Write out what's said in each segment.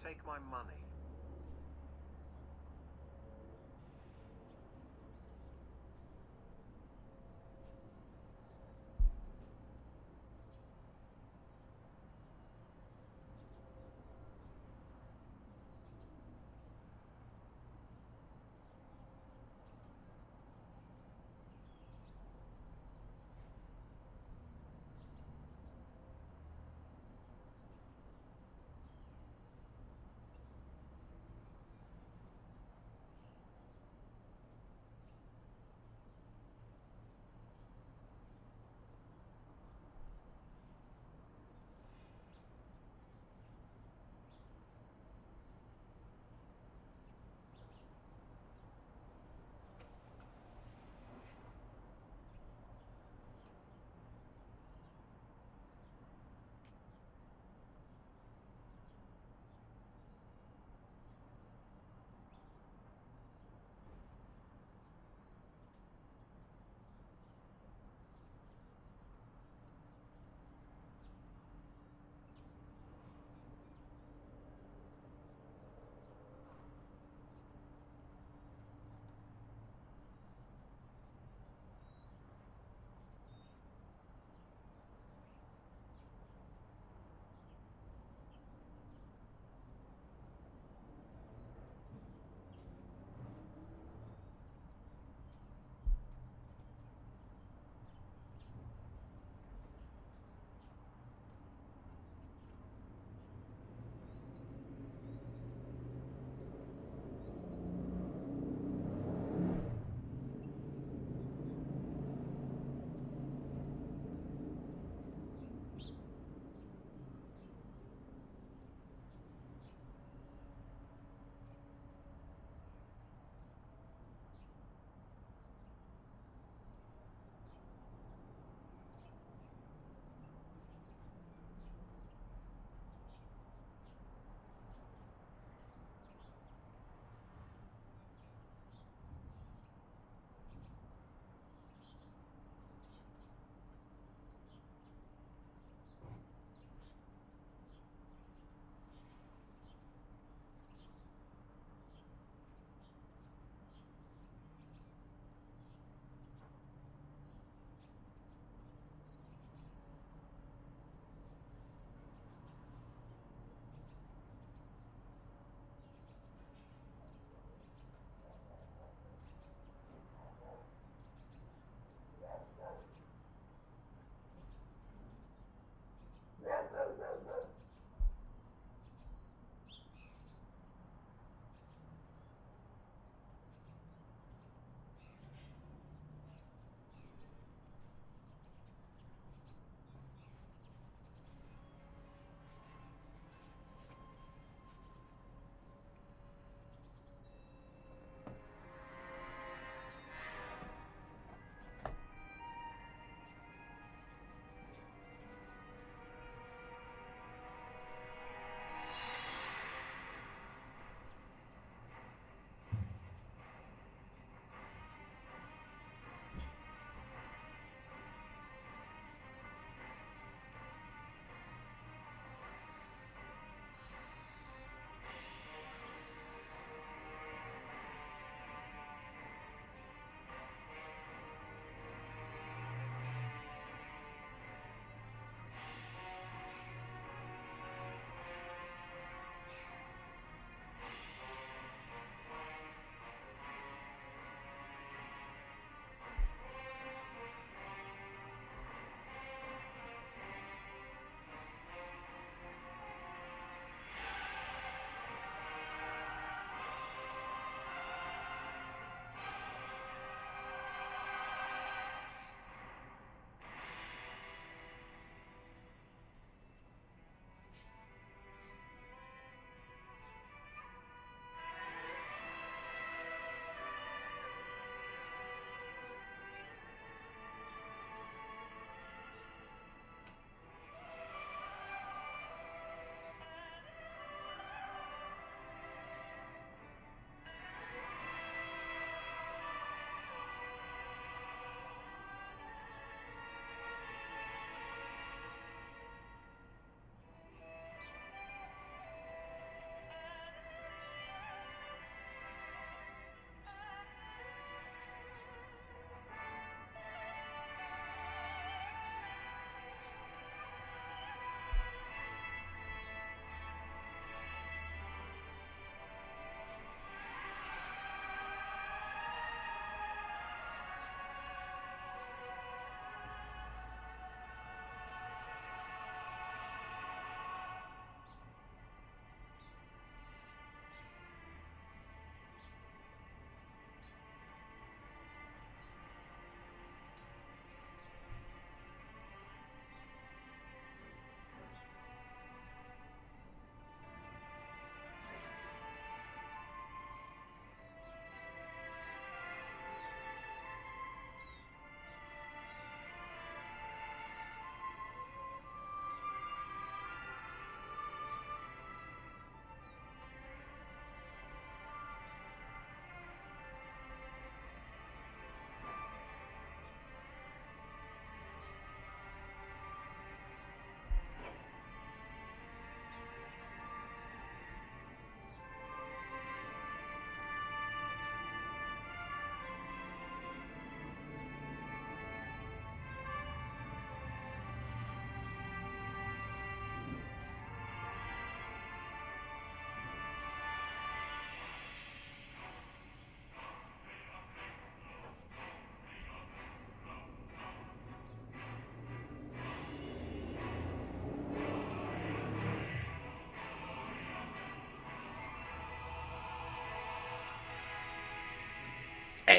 Take my money.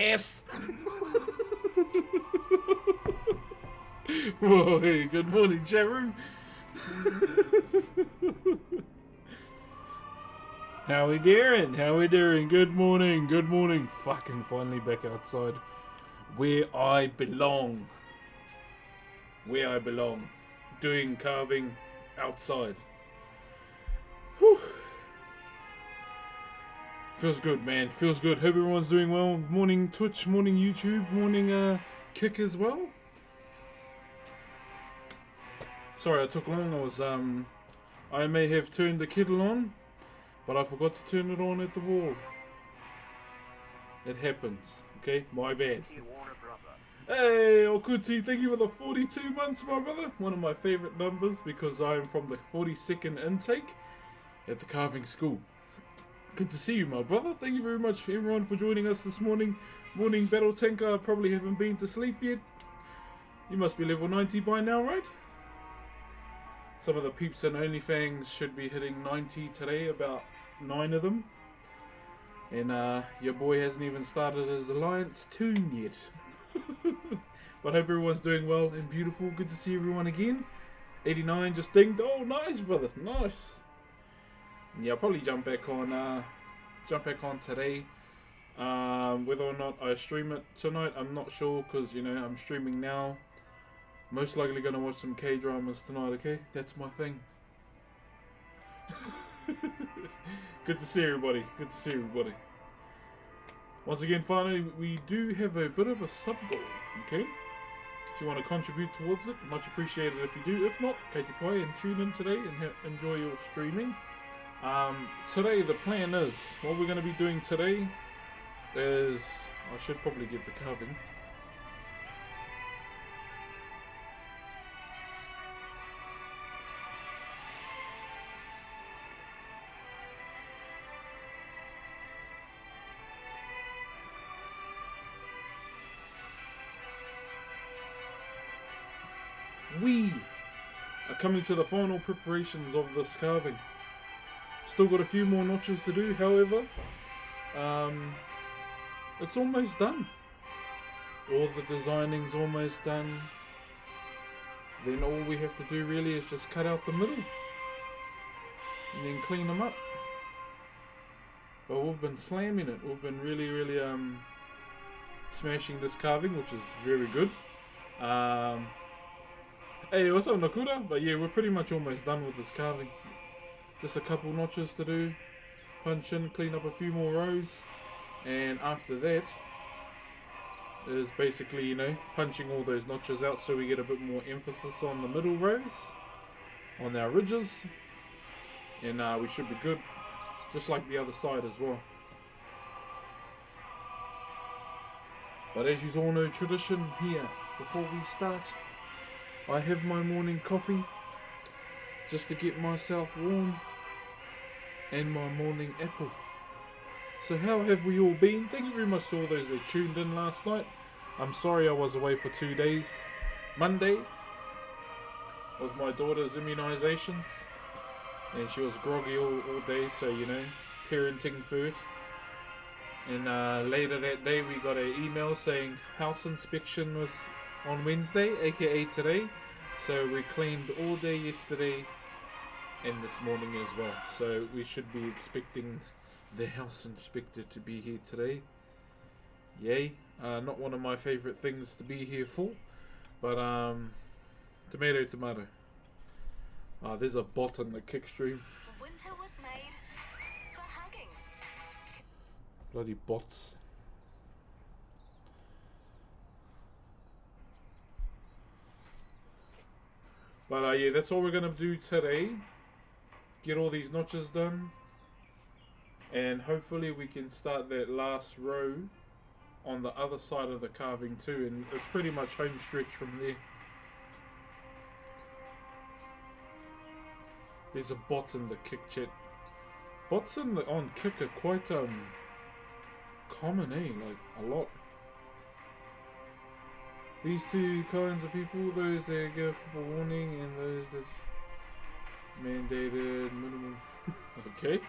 ass. Whoa, hey, good morning, chat room. How we doing? How we doing? Good morning, good morning. Fucking finally back outside. Where I belong. Where I belong. Doing carving outside. Whew. Feels good, man. Feels good. Hope everyone's doing well. Morning Twitch, morning YouTube, morning Kick as well. Sorry I took long. I may have turned the kettle on, but I forgot to turn it on at the wall. It happens. Okay, my bad. Hey, Okuti, thank you for the 42 months, my brother. One of my favourite numbers because I'm from the 42nd intake at the carving school. Good to see you, my brother. Thank you very much, everyone, for joining us this morning. Morning, Battle Tanker. I probably haven't been to sleep yet. You must be level 90 by now, right? Some of the peeps and OnlyFans should be hitting 90 today, about 9 of them. And your boy hasn't even started his Alliance tune yet. But I hope everyone's doing well and beautiful. Good to see everyone again. 89 just dinged. Oh, nice, brother. Nice. Yeah, I'll probably jump back on today. Whether or not I stream it tonight, I'm not sure, because you know I'm streaming now. Most likely gonna watch some K-dramas tonight. Okay, that's my thing. Good to see everybody. Good to see everybody. Once again, finally, we do have a bit of a sub goal. Okay, if you want to contribute towards it, much appreciated if you do. If not, Katie Poi, and tune in today and enjoy your streaming. Today the plan is, what we're going to be doing today is, I should probably get the carving. We are coming to the final preparations of this carving. Still got a few more notches to do, however, it's almost done. All the designing's almost done. Then all we have to do really is just cut out the middle and then clean them up. But we've been slamming it. We've been really smashing this carving, which is very good. Hey, what's up, Nakura? But yeah, we're pretty much almost done with this carving. Just a couple notches to do, punch in, clean up a few more rows, and after that is basically, you know, punching all those notches out so we get a bit more emphasis on the middle rows, on our ridges, and we should be good, just like the other side as well. But as you all know, tradition here, before we start, I have my morning coffee, just to get myself warm, and my morning apple. So how have we all been? Thank you very much to all those that tuned in last night. I'm sorry I was away for 2 days. Monday was my daughter's immunisations, and she was groggy all day, so you know, parenting first. And later that day we got an email saying house inspection was on Wednesday, aka today. So we cleaned all day yesterday and this morning as well, so we should be expecting the house inspector to be here today. Yay. Not one of my favourite things to be here for, but tomato. There's a bot on the kick stream. Winter was made for hugging. Bloody bots. But yeah, that's all we're going to do today. Get all these notches done, and hopefully we can start that last row on the other side of the carving too, and it's pretty much home stretch from there. There's a bot in the kick chat. Bots on kick are quite common, like a lot. These two kinds of people, those that give for warning and those that mandated minimum. Okay.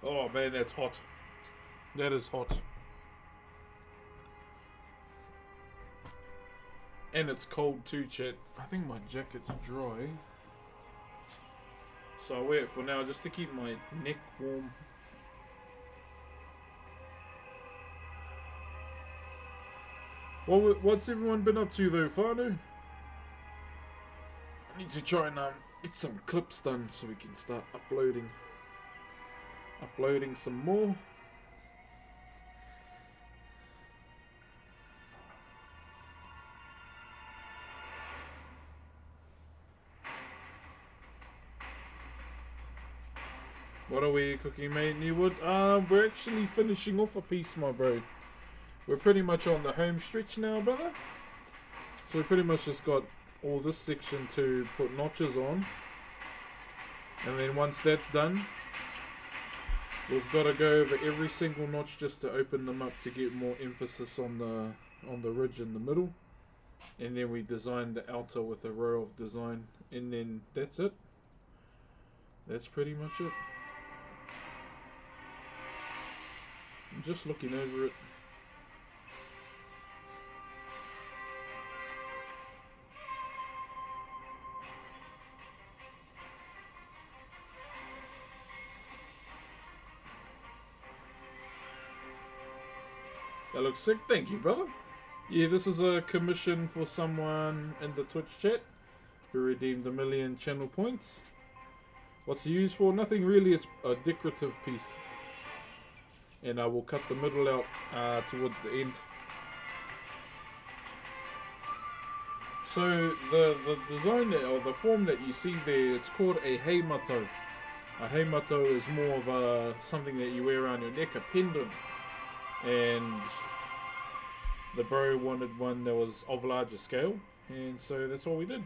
Oh man, that's hot. That is hot. And it's cold too, chat. I think my jacket's dry. So I'll wear it for now just to keep my neck warm. What's everyone been up to though, whānau? I need to try and get some clips done so we can start uploading some more. What are we cooking, mate? Newwood? We're actually finishing off a piece, my bro. We're pretty much on the home stretch now, brother. So we pretty much just got all this section to put notches on. And then once that's done, we've got to go over every single notch just to open them up to get more emphasis on the ridge in the middle. And then we design the outer with a row of design. And then that's it. That's pretty much it. I'm just looking over it. That looks sick. Thank you, brother. Yeah, this is a commission for someone in the Twitch chat who redeemed 1 million channel points. What's it used for? Nothing really. It's a decorative piece. And I will cut the middle out towards the end. So the design or the form that you see there, it's called a heimato. A heimato is more of something that you wear around your neck, a pendant. And the bro wanted one that was of larger scale, and so that's what we did.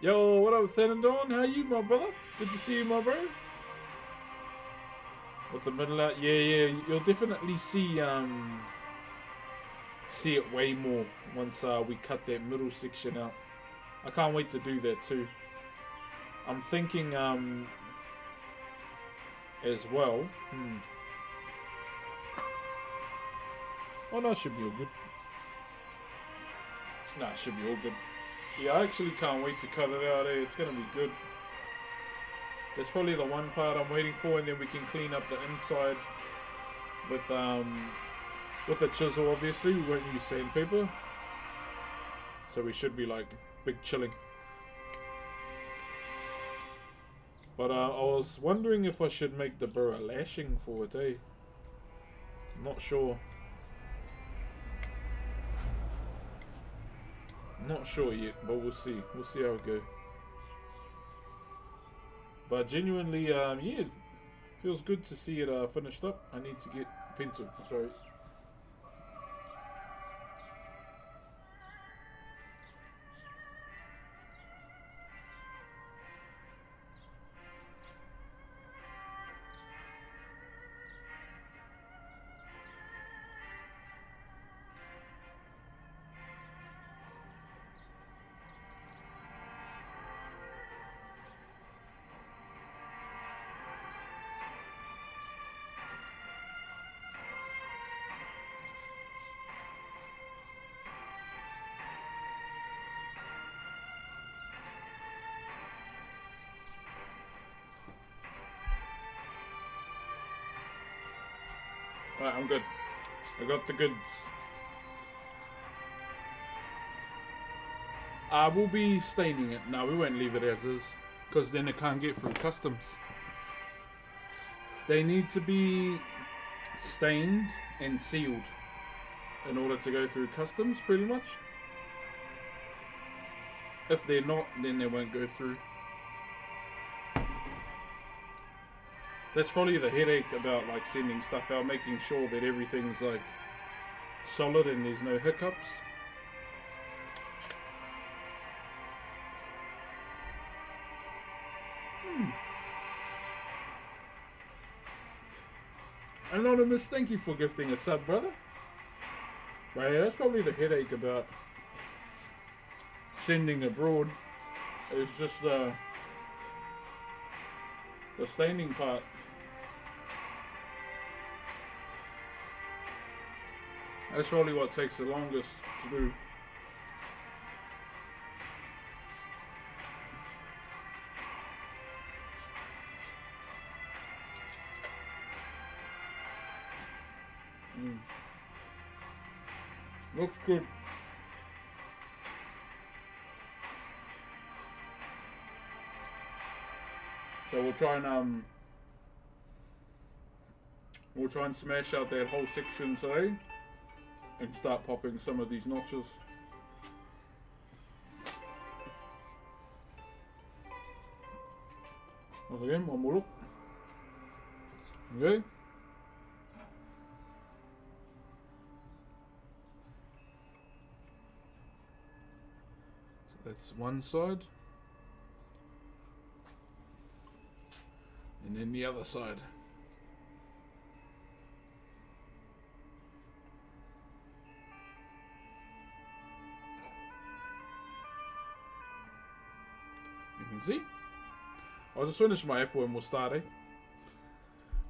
Yo, what up, Thanadon? How you, my brother? Good to see you, my bro. With the middle out, yeah, you'll definitely see it way more once we cut that middle section out. I can't wait to do that too. I'm thinking as well. Oh no, it should be all good. Nah, it should be all good. Yeah, I actually can't wait to cut it out. It's gonna be good. That's probably the one part I'm waiting for, and then we can clean up the inside with a chisel. Obviously, we won't use sandpaper, so we should be like big chilling. But I was wondering if I should make the burr a lashing for it, eh? Not sure. Not sure yet, but we'll see. We'll see how it goes. But genuinely, yeah, it feels good to see it finished up. I need to get pencil. Sorry. Alright, I'm good. I got the goods. I will be staining it. No, we won't leave it as is, because then it can't get through customs. They need to be stained and sealed in order to go through customs, pretty much. If they're not, then they won't go through. That's probably the headache about like sending stuff out, making sure that everything's like solid and there's no hiccups. Anonymous, thank you for gifting a sub, brother. Right, yeah, that's probably the headache about sending abroad. It's just the staining part. That's probably what takes the longest to do. Looks good. So we'll try and smash out that whole section today and start popping some of these notches. Once again, one more look. Okay. So that's one side. And then the other side. You can see. I'll just finish my apple and we'll start, eh?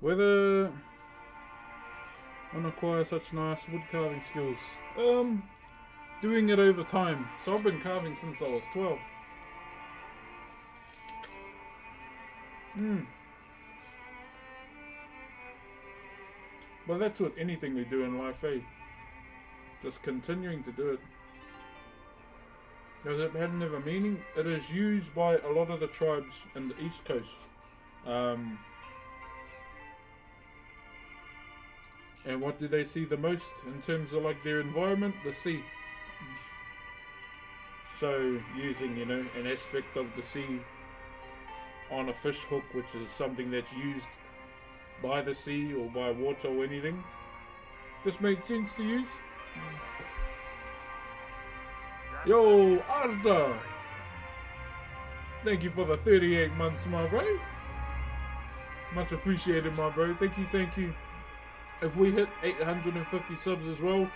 Whether one acquire such nice wood carving skills. Doing it over time. So I've been carving since I was 12. But that's what anything we do in life, eh? Just continuing to do it. Does it have never meaning? It is used by a lot of the tribes in the East Coast. And what do they see the most in terms of like their environment? The sea. So using, you know, an aspect of the sea on a fish hook, which is something that's used by the sea or by water or anything, just made sense to use. Yo, Arda! Thank you for the 38 months, my bro. Much appreciated, my bro. Thank you, thank you. If we hit 850 subs as well,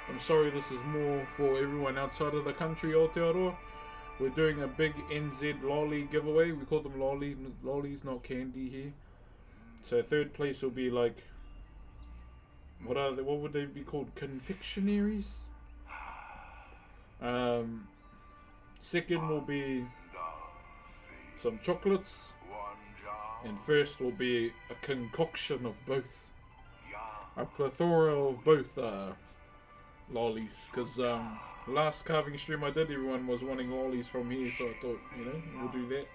I'm sorry this is more for everyone outside of the country, Aotearoa. We're doing a big NZ lolly giveaway. We call them lollies, not candy here. So third place will be like, what would they be called? Confectionaries? Second will be some chocolates, and first will be a concoction of both, a plethora of both lollies. Because the last carving stream I did, everyone was wanting lollies from here, so I thought, you know, we'll do that.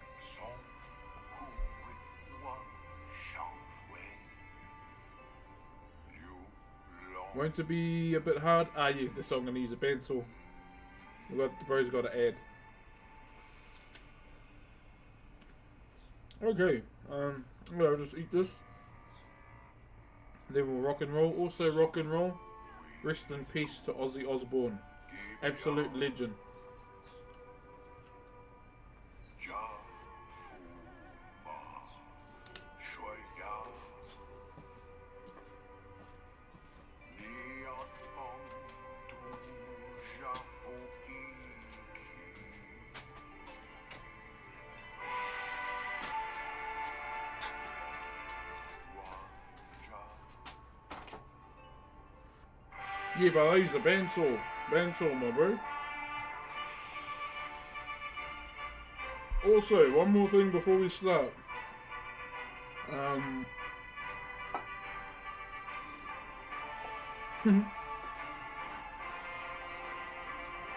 Won't it be a bit hard? Ah, yeah, the song needs a pencil. The bro's got to add. Okay, I'll just eat this. Then we'll rock and roll. Also rock and roll. Rest in peace to Ozzy Osbourne. Absolute legend. Yeah, but I use a bandsaw, my bro. Also, one more thing before we start.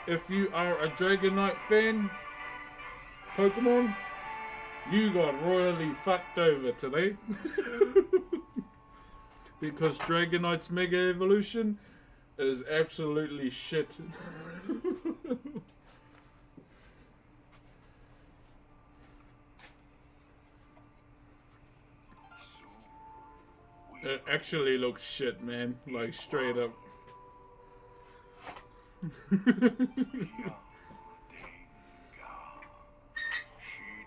If you are a Dragonite fan, Pokemon, you got royally fucked over today. Because Dragonite's Mega Evolution is absolutely shit. It actually looks shit, man. Like, straight up.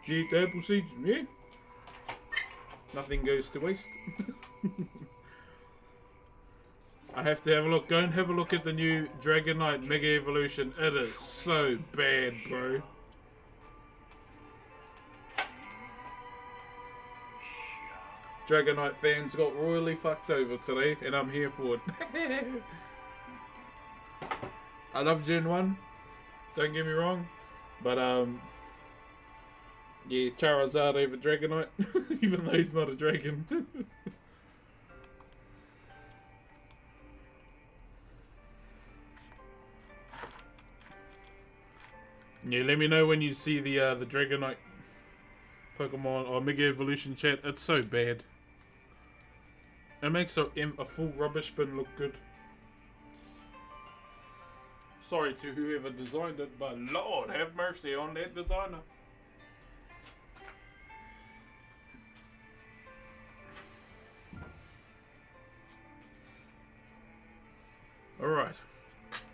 Eat apple seeds, yeah? Nothing goes to waste. I have to have a look. Go and have a look at the new Dragonite Mega Evolution. It is so bad, bro. Dragonite fans got royally fucked over today, and I'm here for it. I love Gen 1, don't get me wrong, but yeah, Charizard over Dragonite, even though he's not a dragon. Yeah, let me know when you see the Dragonite Pokemon or Mega Evolution chat. It's so bad. It makes a full rubbish bin look good. Sorry to whoever designed it, but Lord have mercy on that designer. Alright.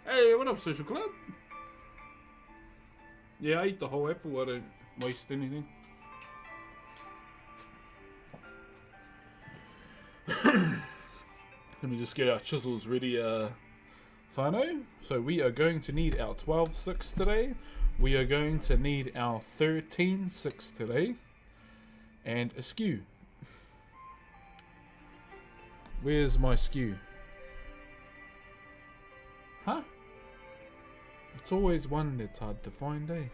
Hey, what up, Social Club? Yeah, I eat the whole apple. I don't waste anything. Let me just get our chisels ready, Whānau. So we are going to need our 12-6 today. We are going to need our 13-6 today. And a skew. Where's my skew? Huh? It's always one that's hard to find, eh?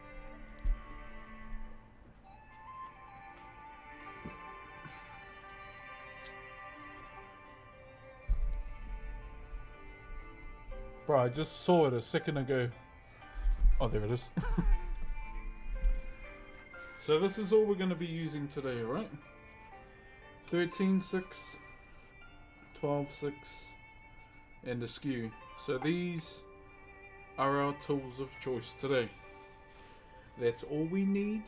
Bro, I just saw it a second ago. Oh, there it is. So this is all we're going to be using today, alright? 13-6, 12-6, and a skew. So these are our tools of choice today. That's all we need.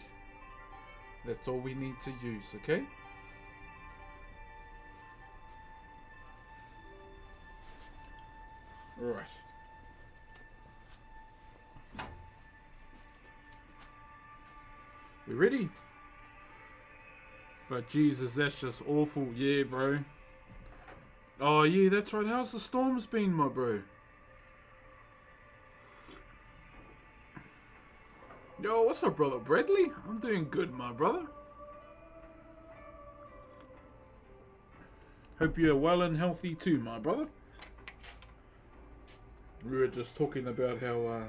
That's all we need to use, okay? Alright. We ready? But Jesus, that's just awful. Yeah, bro. Oh, yeah, that's right. How's the storms been, my bro? Yo, what's up, brother Bradley? I'm doing good, my brother. Hope you're well and healthy too, my brother. We were just talking about how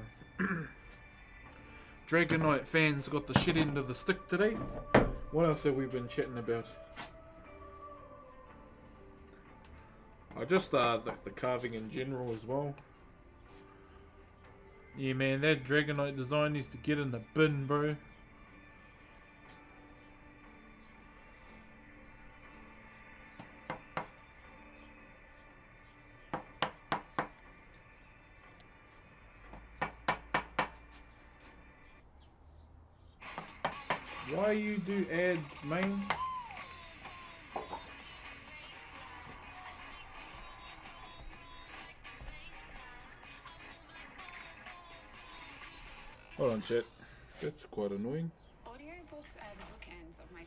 Dragonite fans got the shit end of the stick today. What else have we been chatting about? I just like the carving in general as well. Yeah, man, that Dragonite design needs to get in the bin, bro. Why you do ads, man? Hold on, chat. That's quite annoying. Audiobooks are the bookends of my...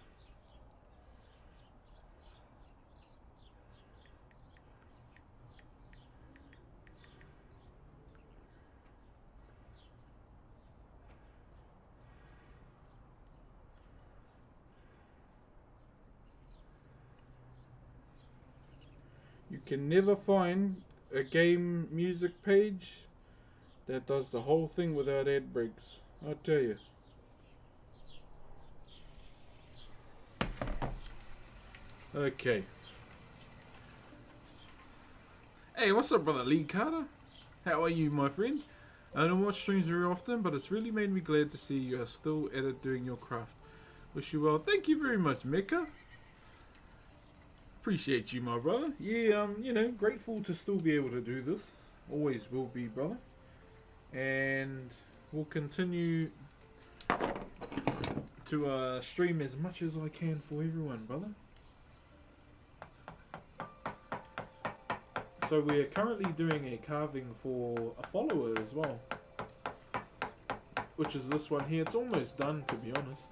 You can never find a game music page that does the whole thing without ad breaks. I'll tell you. Okay. Hey, what's up, brother Lee Carter? How are you, my friend? I don't watch streams very often, but it's really made me glad to see you are still at it doing your craft. Wish you well. Thank you very much, Mecca. Appreciate you, my brother. Yeah, you know, grateful to still be able to do this. Always will be, brother. And we'll continue to stream as much as I can for everyone, brother. So we are currently doing a carving for a follower as well, which is this one here. It's almost done, to be honest.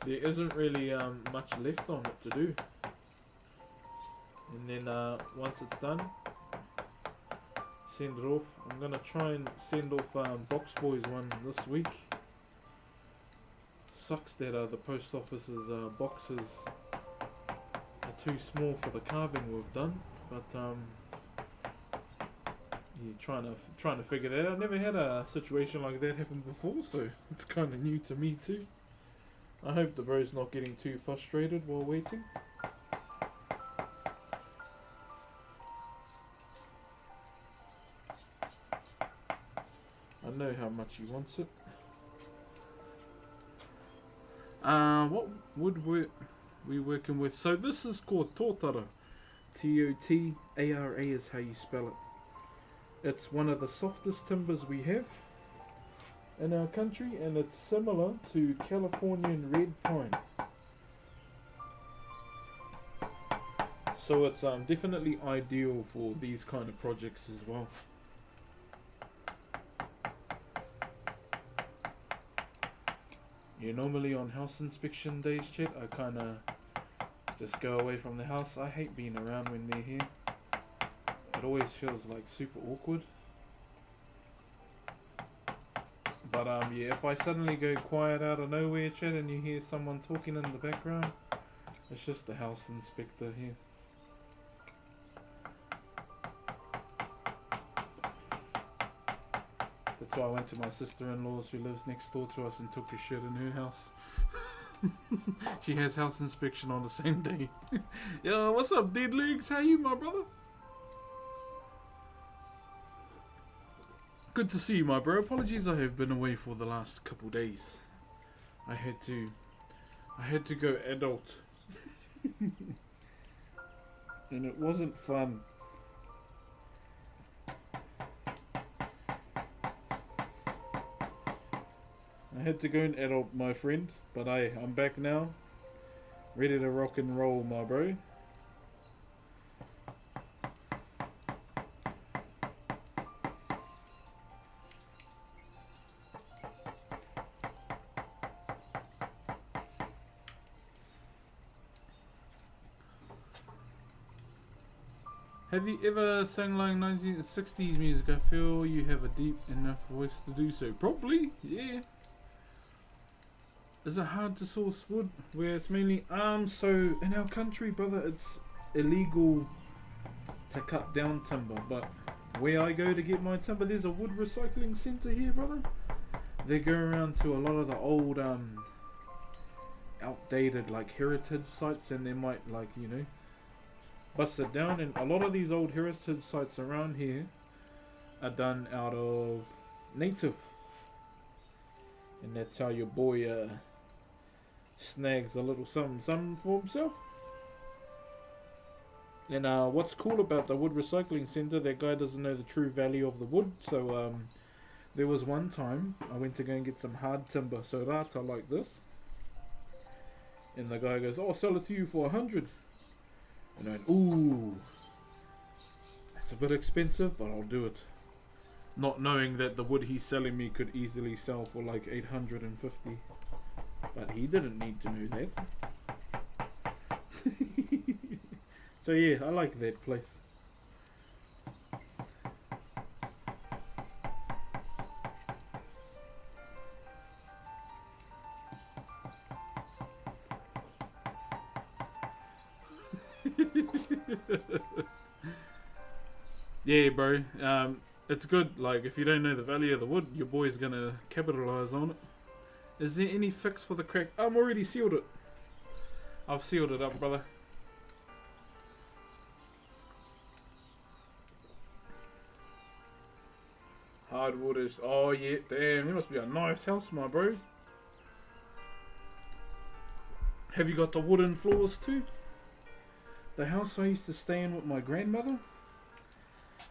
There isn't really much left on it to do. And then once it's done, send it off. I'm gonna try and send off Box Boys one this week. Sucks that the post office's boxes too small for the carving we've done, but yeah, trying to figure that out. I've never had a situation like that happen before, so it's kind of new to me too. I hope the bro's not getting too frustrated while waiting. I know how much he wants it. What wood we working with? So this is called tōtara. Totara is how you spell it. It's one of the softest timbers we have in our country, and it's similar to Californian red pine. So it's definitely ideal for these kind of projects as well. Yeah, normally on house inspection days, chat, I kind of just go away from the house. I hate being around when they're here. It always feels like super awkward. But yeah, if I suddenly go quiet out of nowhere, chat, and you hear someone talking in the background, it's just the house inspector here. That's why I went to my sister-in-law's who lives next door to us and took a shit in her house. She has house inspection on the same day. Yo, what's up, dead legs? How you, my brother? Good to see you, my bro. Apologies, I have been away for the last couple days. I had to go adult. And it wasn't fun. I had to go and adult, my friend, but I'm back now. Ready to rock and roll, my bro. Have you ever sang like 1960s music? I feel you have a deep enough voice to do so. Probably, yeah. Is it hard to source wood where it's mainly so in our country, brother, it's illegal to cut down timber, but where I go to get my timber, there's a wood recycling centre here, brother. They go around to a lot of the old outdated like heritage sites, and they might, like, you know, bust it down. And a lot of these old heritage sites around here are done out of native, and that's how your boy snags a little something for himself. And what's cool about the wood recycling centre, that guy doesn't know the true value of the wood. So there was one time I went to go and get some hard timber, so rata like this, and the guy goes, "Oh, I'll sell it to you for 100." And I went, "Ooh, that's a bit expensive, but I'll do it." Not knowing that the wood he's selling me could easily sell for like 850. But he didn't need to know that. So yeah, I like that place. Yeah, bro. It's good. Like, if you don't know the value of the wood, your boy's gonna capitalize on it. Is there any fix for the crack? I'm already sealed it. I've sealed it up, brother. Hardwood is... Oh, yeah. Damn, there must be a nice house, my bro. Have you got the wooden floors too? The house I used to stay in with my grandmother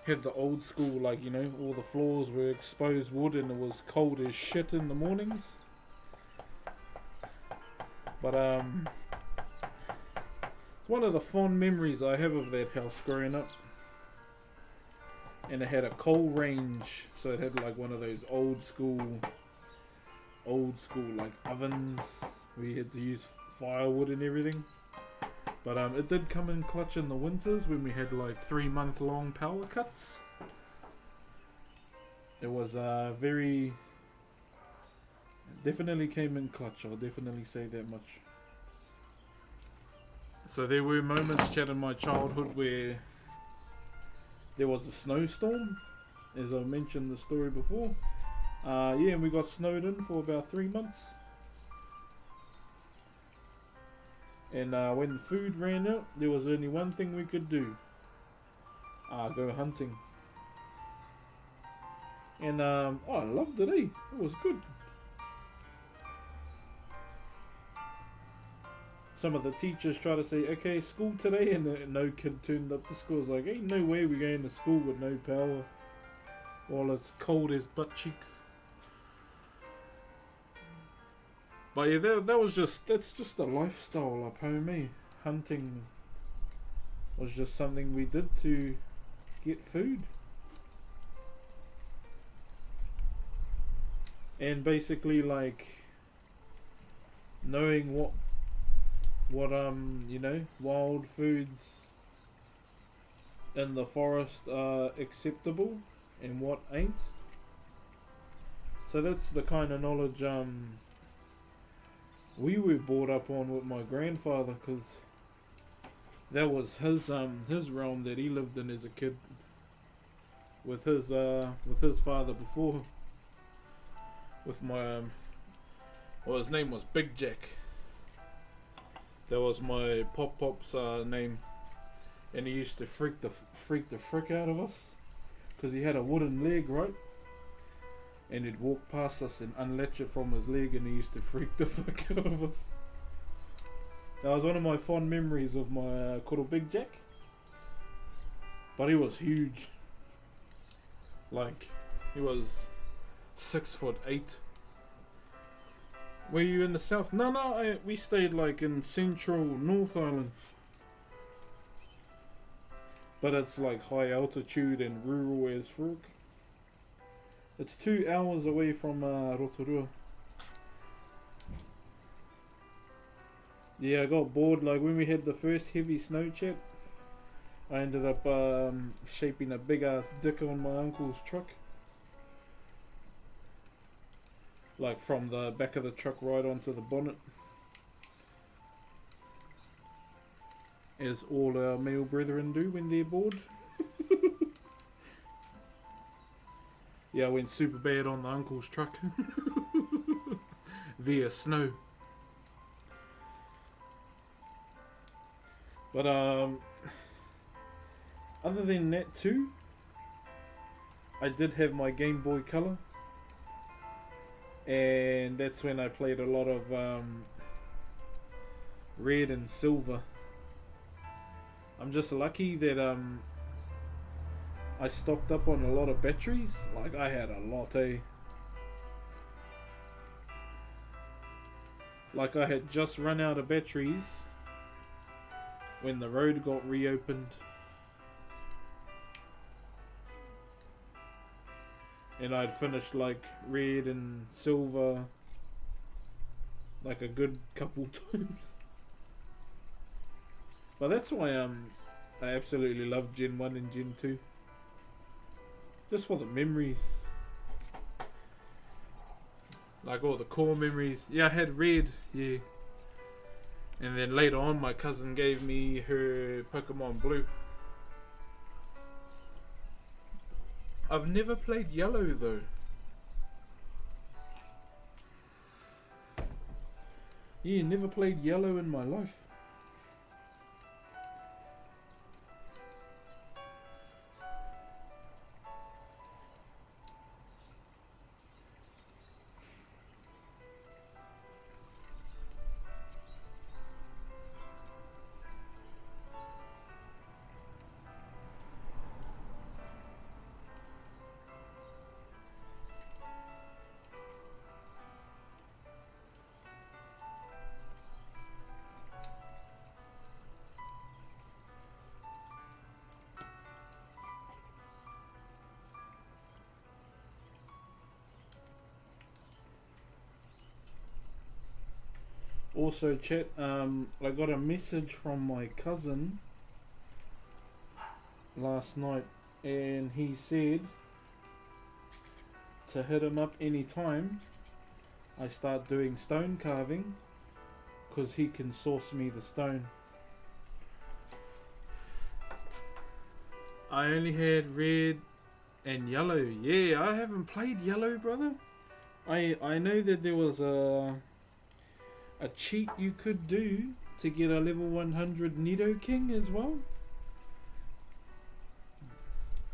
had the old school, like, you know, all the floors were exposed wood and it was cold as shit in the mornings. But it's one of the fond memories I have of that house growing up. And it had a coal range, so it had like one of those old school like ovens where you had to use firewood and everything. But it did come in clutch in the winters when we had like 3-month long power cuts. It was very... Definitely came in clutch, I'll definitely say that much. So there were moments, Chad, in my childhood where there was a snowstorm, as I mentioned the story before. Yeah, and we got snowed in for about 3 months. And when food ran out, there was only one thing we could do. Go hunting. And I loved it, eh? It was good. Some of the teachers try to say, okay, school today, and no kid turned up to school. It's like, ain't no way we're going to school with no power while it's cold as butt cheeks. But yeah, that's just a lifestyle up home, eh? Hunting was just something we did to get food. And basically, like, knowing what wild foods in the forest are acceptable and what ain't. So that's the kind of knowledge we were brought up on with my grandfather, because that was his realm that he lived in as a kid with his father before, with my well, his name was Big Jack. That was my pop's name, and he used to freak the frick out of us because he had a wooden leg, right? And he'd walk past us and unlatch it from his leg, and he used to freak the fuck out of us. That was one of my fond memories of my koro Big Jack. But he was huge. Like, he was 6'8". Were you in the south? No, we stayed like in central North Island. But it's like high altitude and rural as fuck. It's 2 hours away from Rotorua. Yeah, I got bored. Like when we had the first heavy snow chat, I ended up shaping a big ass dick on my uncle's truck. Like from the back of the truck right onto the bonnet. As all our male brethren do when they're bored. Yeah, I went super bad on the uncle's truck. Via snow. But other than that too, I did have my Game Boy Color. And that's when I played a lot of red and silver. I'm just lucky that I stocked up on a lot of batteries. Like I had a lot, eh? Like I had just run out of batteries when the road got reopened. And I'd finished like red and silver like a good couple times. But that's why I absolutely love Gen 1 and Gen 2. Just for the memories. Like all the core memories. Yeah, I had red, yeah. And then later on my cousin gave me her Pokemon Blue. I've never played yellow though. Yeah, never played yellow in my life. Also, chat, I got a message from my cousin last night, and he said to hit him up anytime I start doing stone carving, because he can source me the stone. I only had red and yellow. Yeah, I haven't played yellow, brother. I know that there was a cheat you could do to get a level 100 Nido King as well.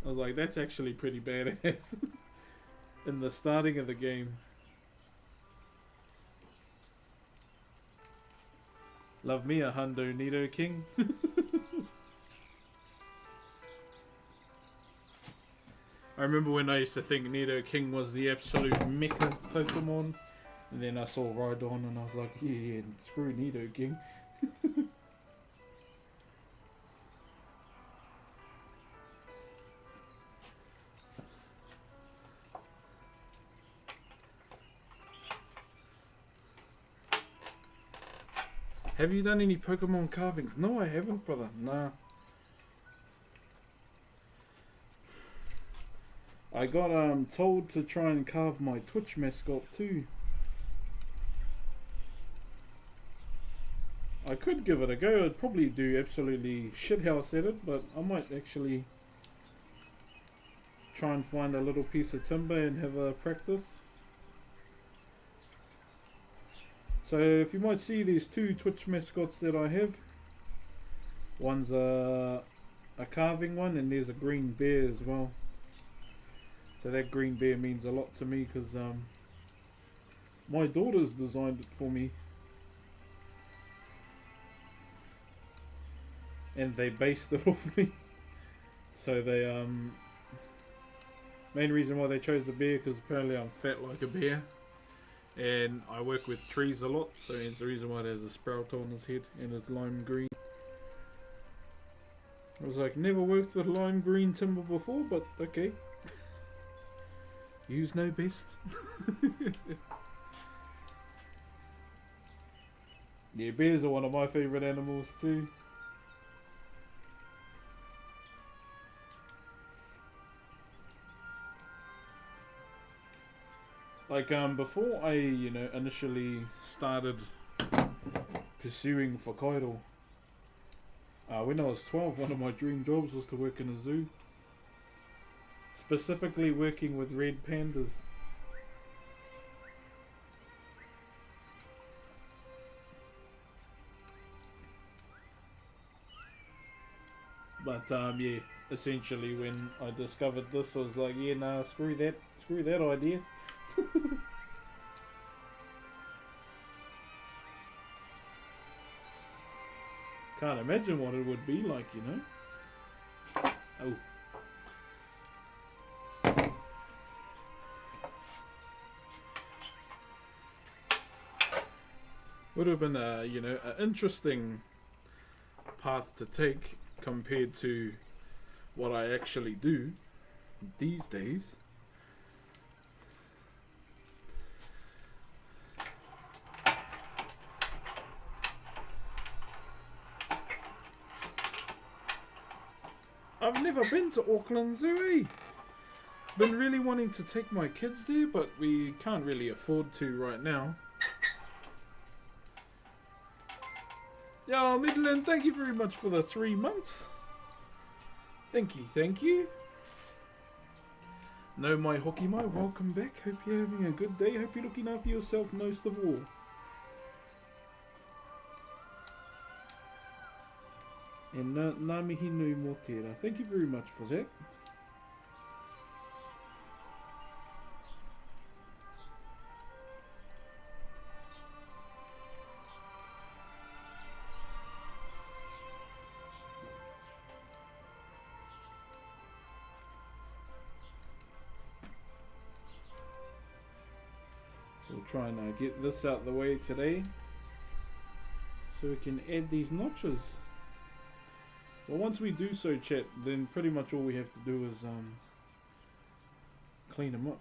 I was like, that's actually pretty badass in the starting of the game. Love me a Hundo Nido King. I remember when I used to think Nido King was the absolute mecha Pokemon. And then I saw Rhydon and I was like, yeah, screw Nido King. Have you done any Pokemon carvings? No, I haven't, brother. Nah. I got told to try and carve my Twitch mascot too. I could give it a go. I'd probably do absolutely shithouse at it, but I might actually try and find a little piece of timber and have a practice. So if you might see these two Twitch mascots that I have, one's a carving one and there's a green bear as well. So that green bear means a lot to me because my daughter's designed it for me. And they based it off me. So they main reason why they chose the bear because apparently I'm fat like a bear. And I work with trees a lot, so it's the reason why there's a sprout on his head and it's lime green. I was like, never worked with lime green timber before, but okay. Yous know best. Yeah, bears are one of my favourite animals too. Like before I initially started pursuing Whakairo, when I was 12, one of my dream jobs was to work in a zoo, specifically working with red pandas. But yeah, essentially when I discovered this, I was like, yeah, nah, screw that idea. Can't imagine what it would be like, Oh. Would have been a, an interesting path to take compared to what I actually do these days. I've never been to Auckland Zoo, Been really wanting to take my kids there, but we can't really afford to right now. Yeah, Midland, thank you very much for the 3 months. Thank you. No, my hockey, welcome back. Hope you're having a good day. Hope you're looking after yourself most of all. And Namihi Nui Motera. Thank you very much for that. So we'll try and get this out of the way today, so we can add these notches. Well, once we do so, chat, then pretty much all we have to do is clean them up.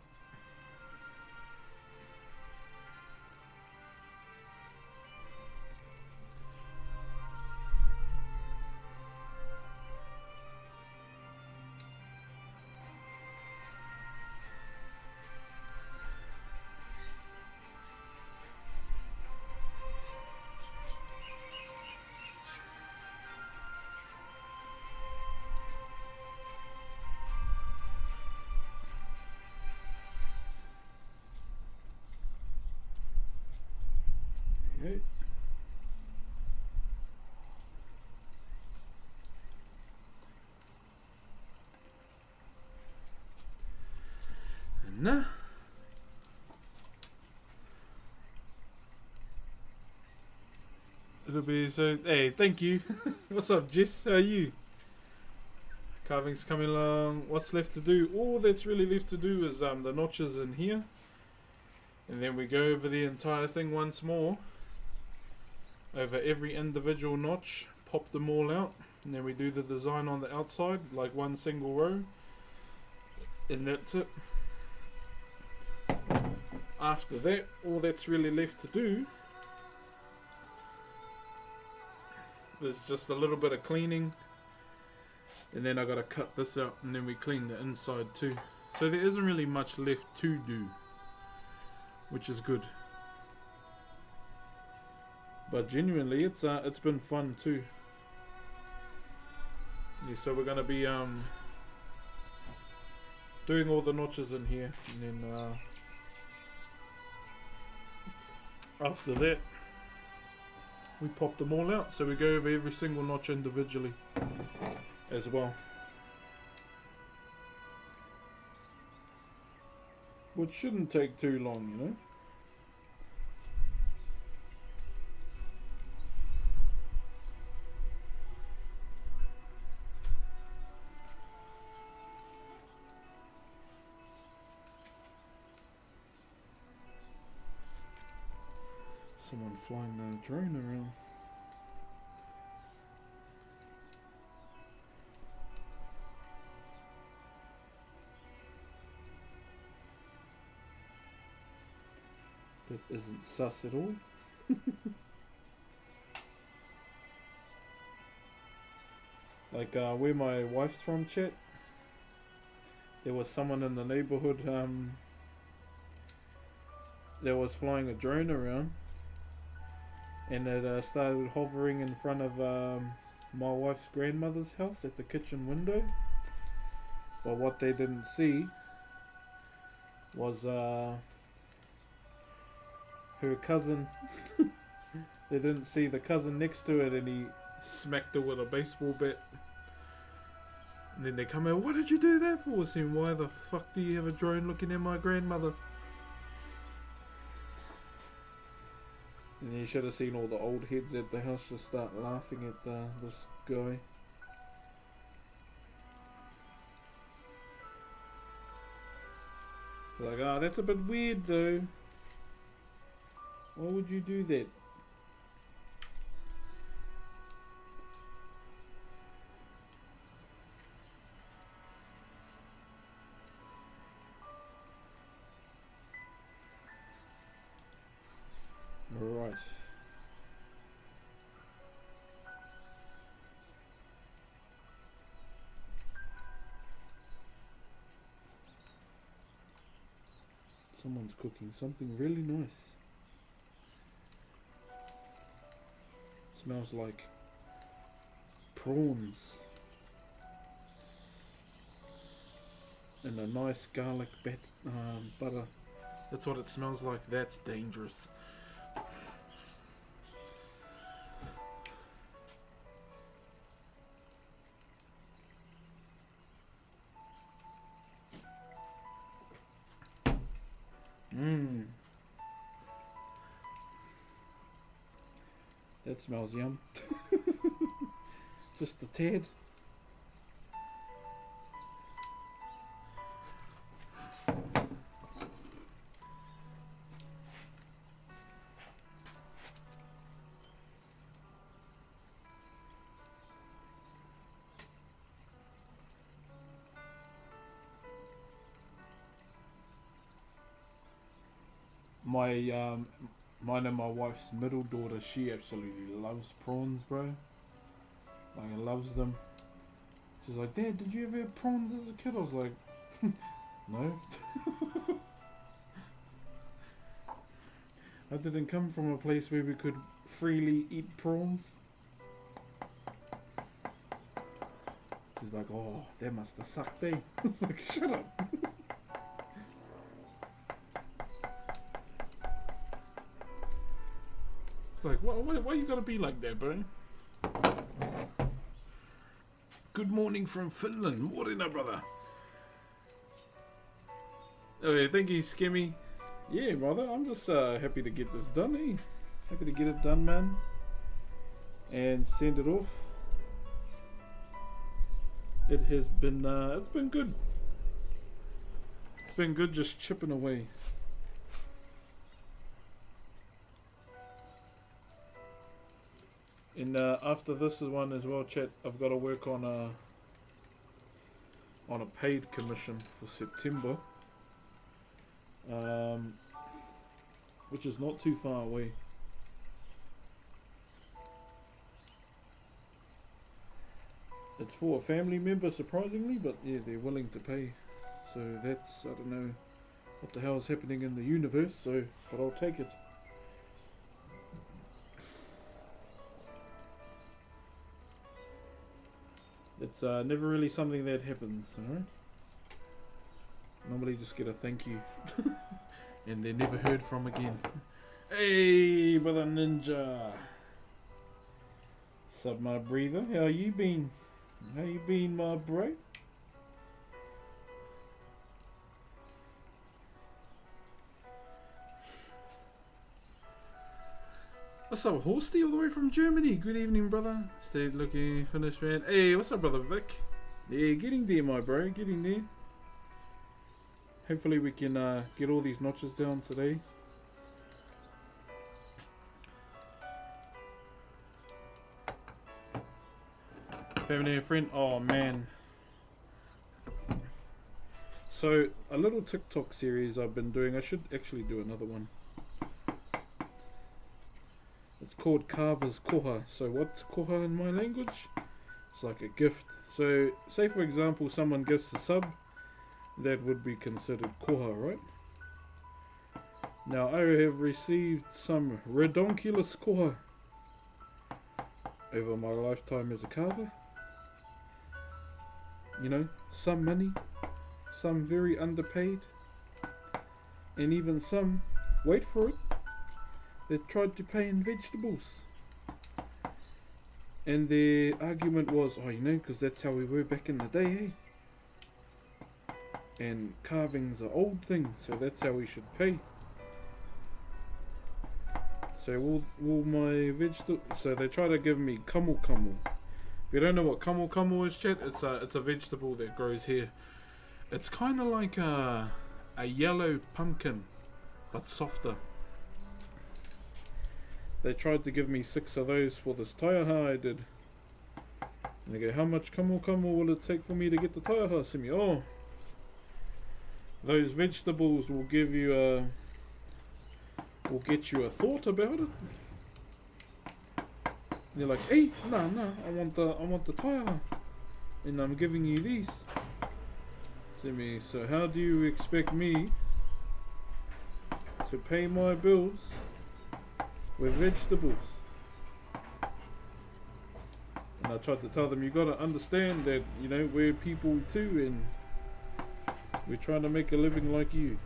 go. And nah. It'll be so. Hey, thank you. What's up, Jess? How are you? Carving's coming along. What's left to do? All that's really left to do is the notches in here, and then we go over the entire thing once more. Over every individual notch, pop them all out, and then we do the design on the outside, like one single row, and that's it. After that, all that's really left to do is just a little bit of cleaning, and then I gotta cut this out, and then we clean the inside too. So there isn't really much left to do, which is good. But genuinely, it's been fun too. Yeah, so we're gonna be doing all the notches in here, and then after that, we pop them all out. So we go over every single notch individually as well, which shouldn't take too long, you know. Someone flying the drone around. That isn't sus at all. Like where my wife's from, chat, there was someone in the neighborhood that was flying a drone around, and it started hovering in front of my wife's grandmother's house at the kitchen window. But what they didn't see was her cousin. They didn't see the cousin next to it, and he smacked her with a baseball bat. And then they come out, "What did you do that for?" Saying, "Why the fuck do you have a drone looking at my grandmother?" And you should have seen all the old heads at the house just start laughing at this guy. They're like, "Oh, that's a bit weird though. Why would you do that?" Right. Someone's cooking something really nice. Smells like prawns and a nice garlic butter. That's what it smells like. That's dangerous. That smells yum. Just a tad. Mine and my wife's middle daughter, she absolutely loves prawns, bro. Like, loves them. She's like, "Dad, did you ever have prawns as a kid?" I was like, "No." I didn't come from a place where we could freely eat prawns. She's like, "Oh, that must have sucked, eh?" I was like, "Shut up." It's like, why you gotta be like that, bro? Good morning from Finland. Morena, brother. Okay, thank you, Skimmy. Yeah, brother, I'm just happy to get this done, eh? Happy to get it done, man. And send it off. It has been, it's been good. It's been good just chipping away. And after this one as well, chat, I've got to work on a paid commission for September. Which is not too far away. It's for a family member, surprisingly, but yeah, they're willing to pay. So that's, I don't know what the hell is happening in the universe, so, but I'll take it. It's never really something that happens, alright? Normally just get a thank you. And they're never heard from again. Hey, brother ninja. Sup, my breather? How you been? How you been, my bro? What's up, Horsty, all the way from Germany? Good evening, brother. Stayed looking, finished, man. Hey, what's up, brother Vic? Yeah, getting there, my bro. Getting there. Hopefully we can get all these notches down today. Family and friend. Oh, man. So, a little TikTok series I've been doing. I should actually do another one. It's called Carver's Koha. So what's koha in my language? It's like a gift. So say for example someone gives a sub, that would be considered koha, right? Now I have received some redonkulous koha over my lifetime as a carver. You know, some money, some very underpaid, and even some, wait for it, that tried to pay in vegetables. And their argument was, oh, you know, because that's how we were back in the day, eh? And carving's an old thing, so that's how we should pay. So will my vegetable? So they try to give me kamu kamu. If you don't know what kamu kamu is, chat, it's a vegetable that grows here. It's kind of like a yellow pumpkin, but softer. They tried to give me 6 of those for this taiaha I did. And they go, how much kamu kamu will it take for me to get the taiaha, Simi? Oh, those vegetables will give you a, will get you a thought about it. And you're like, hey, no, I want the taiaha, and I'm giving you these. Simi, so how do you expect me to pay my bills with vegetables? And I tried to tell them, you gotta understand that, you know, we're people too, and we're trying to make a living like you.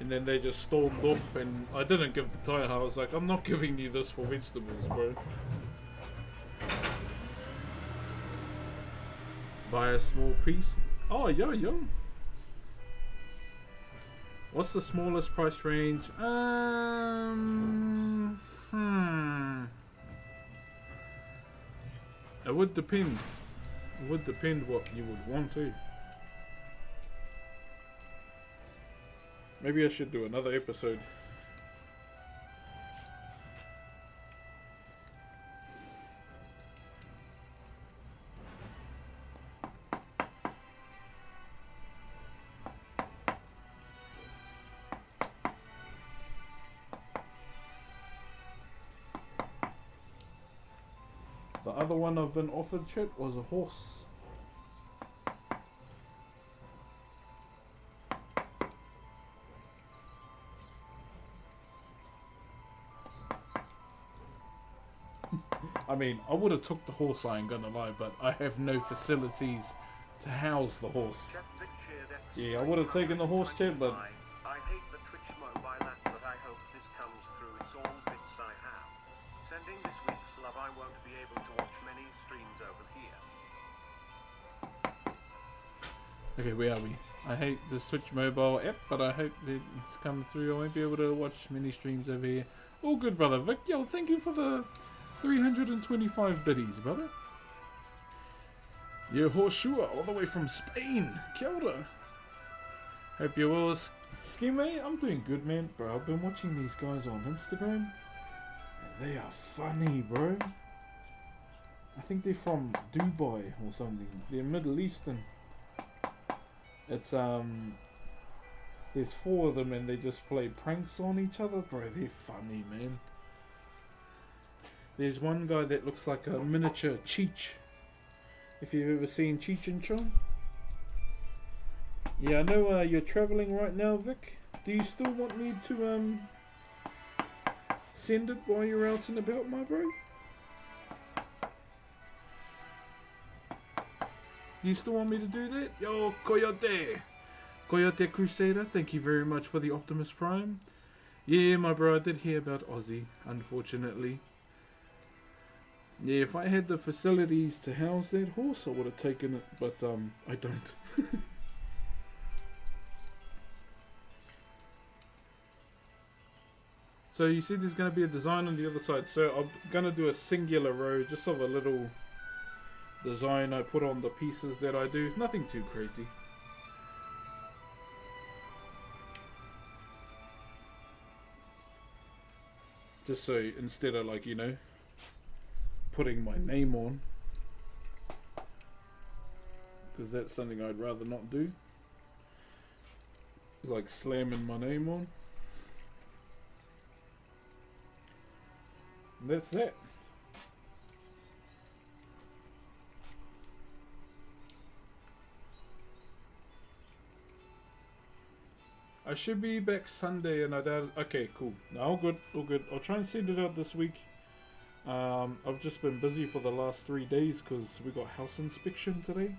And then they just stormed off, and I didn't give the taiaha. I was like, I'm not giving you this for vegetables, bro. Buy a small piece. Oh, yo. What's the smallest price range? It would depend. It would depend what you would want to. Maybe I should do another episode. The other one I've been offered, chat, was a horse. I mean, I would have took the horse, I ain't gonna lie, but I have no facilities to house the horse. Yeah, I would have taken the horse, chat, but I hate the Twitch mobile app, but I hope this comes through. It's all bits Sending this week's love. I won't be able to watch many streams over here. Okay, where are we? I hate this Twitch mobile app, but I hope that it's come through. I won't be able to watch many streams over here. All good, brother. Vic, yo, thank you for the 325 biddies, brother. Yeah, Horseshoe, all the way from Spain. Kia ora. Hope you're well, Ski mate. I'm doing good, man. Bro, I've been watching these guys on Instagram. And they are funny, bro. I think they're from Dubai or something. They're Middle Eastern. It's, there's 4 of them and they just play pranks on each other. Bro, they're funny, man. There's one guy that looks like a miniature Cheech. If you've ever seen Cheech and Chong. Yeah, I know you're traveling right now, Vic. Do you still want me to send it while you're out and about, my bro? You still want me to do that? Yo, Coyote! Coyote Crusader, thank you very much for the Optimus Prime. Yeah, my bro, I did hear about Aussie, unfortunately. Yeah, if I had the facilities to house that horse, I would have taken it, but I don't. So you see there's going to be a design on the other side. So I'm going to do a singular row, just of a little design I put on the pieces that I do. Nothing too crazy. Just so instead of, like, you know, putting my name on, because that's something I'd rather not do, like slamming my name on. And that's that. I should be back Sunday, and I doubt. Okay, cool. No, all good, all good. I'll try and send it out this week. I've just been busy for the last 3 days because we got house inspection today.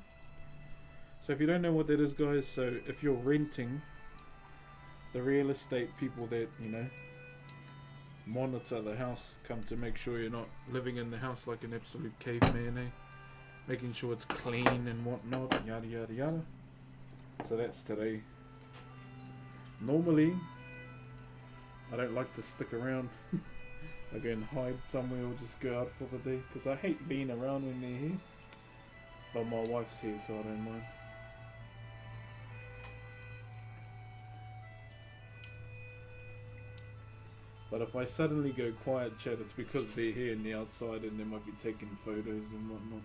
So if you don't know what that is, guys, so if you're renting, the real estate people that, you know, monitor the house come to make sure you're not living in the house like an absolute caveman, eh? Making sure it's clean and whatnot, yada yada yada. So that's today. Normally, I don't like to stick around. I go and hide somewhere or just go out for the day, because I hate being around when they're here. But my wife's here, so I don't mind. But if I suddenly go quiet, chat, it's because they're here and they're outside and they might be taking photos and whatnot.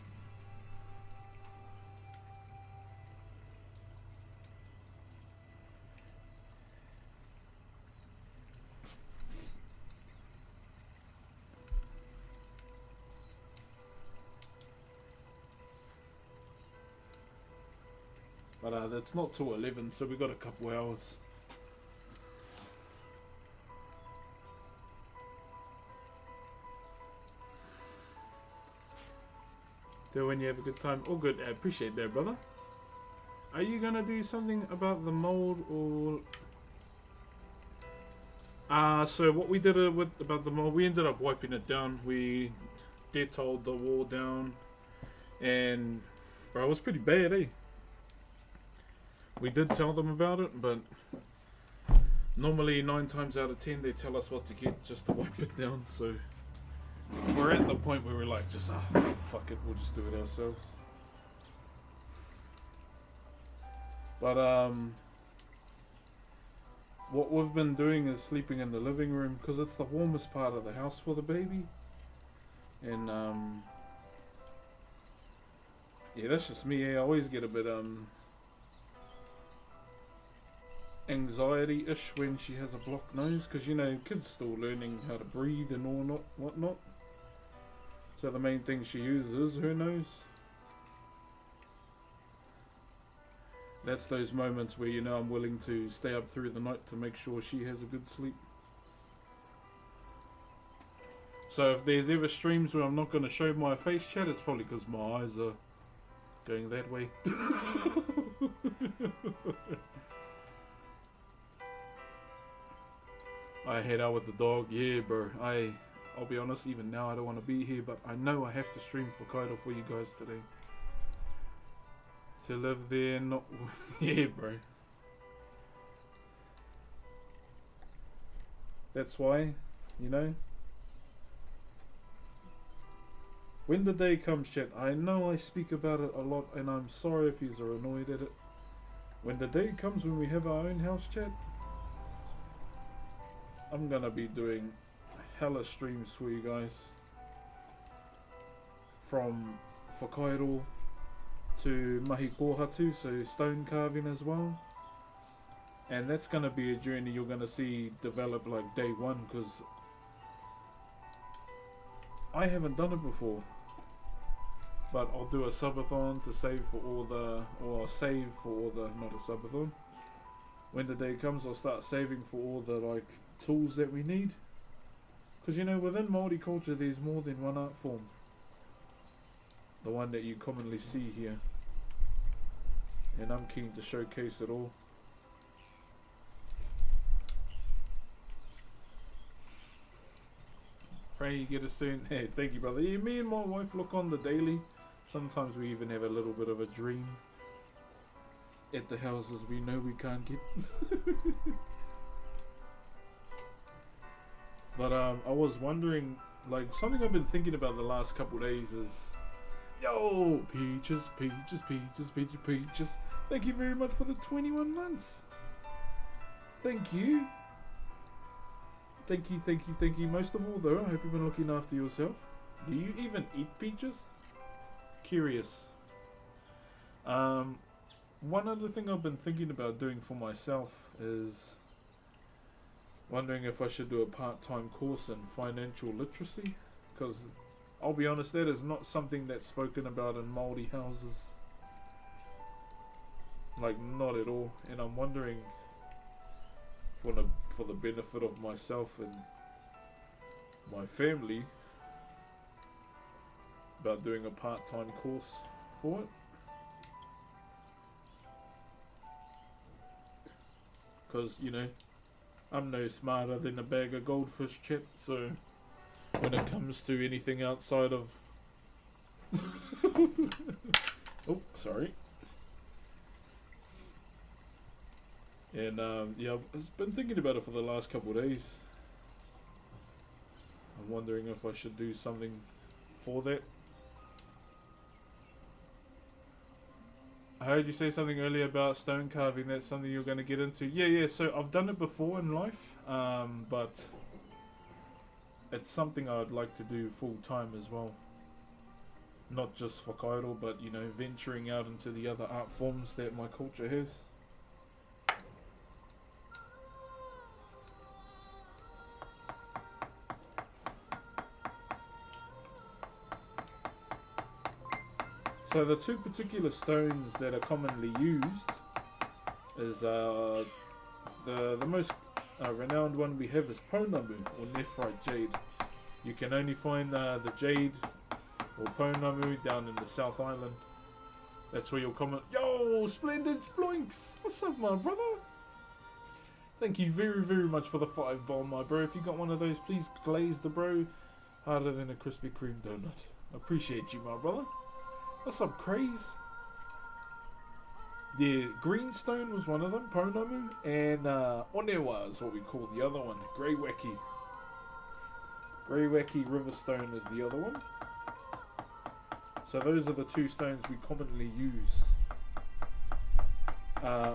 But that's not till 11, so we got a couple hours. Do when you have a good time. All good. I appreciate that, brother. Are you gonna do something about the mold or? So what we did about the mold, we ended up wiping it down. We detoled the wall down, and bro, it was pretty bad, eh? We did tell them about it, but normally 9 times out of 10 they tell us what to get just to wipe it down. So we're at the point where we're like, just fuck it, we'll just do it ourselves. But what we've been doing is sleeping in the living room because it's the warmest part of the house for the baby. And yeah, that's just me. I always get a bit anxiety-ish when she has a blocked nose, because, you know, kids still learning how to breathe and all whatnot. So the main thing she uses is her nose. That's those moments where, you know, I'm willing to stay up through the night to make sure she has a good sleep. So if there's ever streams where I'm not going to show my face, chat, it's probably because my eyes are going that way. I head out with the dog. Yeah, bro. I'll be honest, even now I don't want to be here, but I know I have to stream Whakairo for you guys today. To live there, not... yeah, bro. That's why, you know. When the day comes, chat, I know I speak about it a lot, and I'm sorry if yous are annoyed at it. When the day comes when we have our own house, chat, I'm gonna be doing hella streams for you guys. From Whakairo to mahi kōhatu, so stone carving as well. And that's gonna be a journey you're gonna see develop like day one, because I haven't done it before. But I'll do a subathon to save for all the, or save for all the, not a subathon. When the day comes, I'll start saving for all the like tools that we need. Because you know, within Maori culture there's more than one art form. The one that you commonly see here. And I'm keen to showcase it all. Pray you get a soon. Hey, thank you, brother. Yeah, me and my wife look on the daily. Sometimes we even have a little bit of a dream at the houses we know we can't get. But I was wondering, like, something I've been thinking about the last couple of days is, yo, peaches, peaches, peaches, peaches, peaches. Thank you very much for the 21 months. Thank you. Thank you, thank you, thank you. Most of all, though, I hope you've been looking after yourself. Do you even eat peaches? Curious. One other thing I've been thinking about doing for myself is wondering if I should do a part-time course in financial literacy, because I'll be honest, that is not something that's spoken about in Maori houses. Like, not at all. And I'm wondering, for the benefit of myself and my family, about doing a part-time course for it. Because, you know, I'm no smarter than a bag of goldfish, chat, so when it comes to anything outside of... oh, sorry. And, yeah, I've been thinking about it for the last couple of days. I'm wondering if I should do something for that. I heard you say something earlier about stone carving. That's something you're going to get into. Yeah, so I've done it before in life, but it's something I'd like to do full time as well. Not just Whakairo, but, you know, venturing out into the other art forms that my culture has. So the two particular stones that are commonly used is the most renowned one we have is Pounamu, or nephrite jade. You can only find the jade or Pounamu down in the South Island. That's where you'll comment. Yo, splendid sploinks! What's up, my brother? Thank you very, very much for the 5 bomb, my bro. If you got one of those, please glaze the bro harder than a Krispy Kreme donut. Appreciate you, my brother. What's up, Craze? Yeah, Greenstone was one of them, Pounamu, and Onewa is what we call the other one, Greywaki. Greywaki Riverstone is the other one. So those are the two stones we commonly use,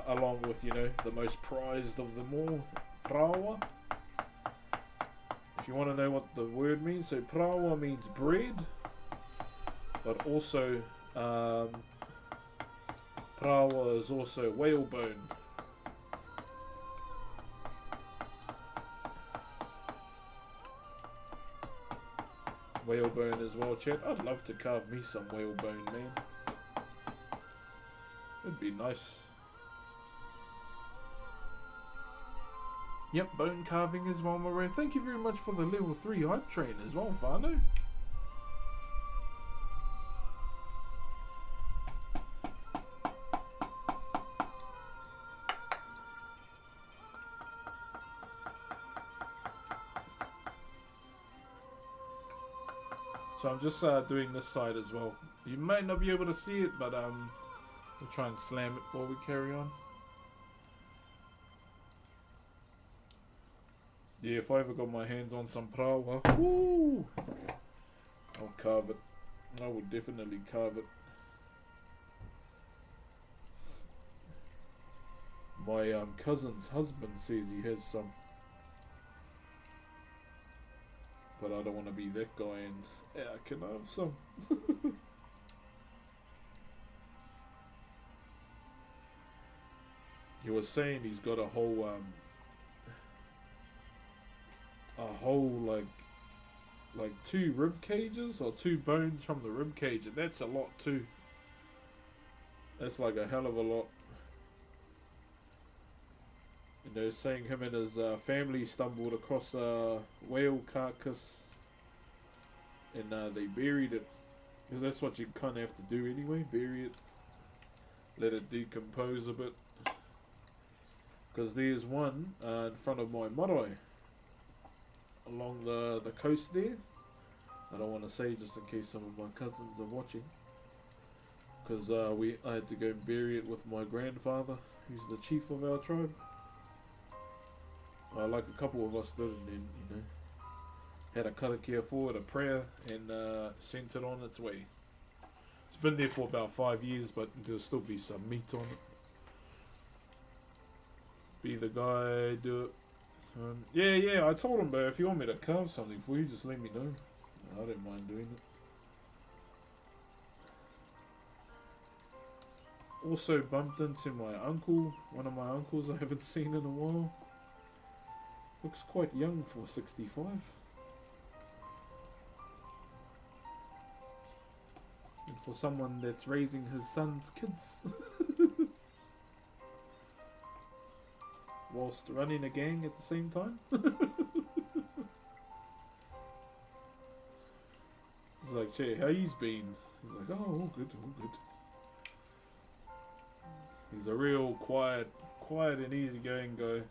along with, you know, the most prized of them all, prawa. If you want to know what the word means, so prawa means bread, but also prawa is also whalebone. Whalebone as well, chat. I'd love to carve me some whalebone, man. It'd be nice. Yep, bone carving as well, Maria. Thank you very much for the level 3 hype train as well, Fano. So I'm just doing this side as well. You might not be able to see it, but we'll try and slam it while we carry on. Yeah, if I ever got my hands on some prawa, woo, I'll carve it. I would definitely carve it. My cousin's husband says he has some. But I don't want to be that guy and, yeah, can I have some? He was saying he's got a whole like 2 rib cages or 2 bones from the rib cage, and that's a lot too. That's like a hell of a lot. And they're saying him and his family stumbled across a whale carcass and they buried it. Because that's what you kind of have to do anyway, bury it. Let it decompose a bit. Because there's one in front of my marae. Along the coast there. I don't want to say just in case some of my cousins are watching. Because I had to go and bury it with my grandfather, who's the chief of our tribe. Like a couple of us did, and then, you know, had a karakia forward, a prayer, and sent it on its way. It's been there for about 5 years, but there'll still be some meat on it. Be the guy, do it. Yeah, I told him, but if you want me to carve something for you, just let me know. I don't mind doing it. Also bumped into my uncle, one of my uncles I haven't seen in a while. Looks quite young for 65. And for someone that's raising his son's kids. Whilst running a gang at the same time. He's like, "Che, how you's been?" He's like, "Oh, all good, all good." He's a real quiet and easygoing guy.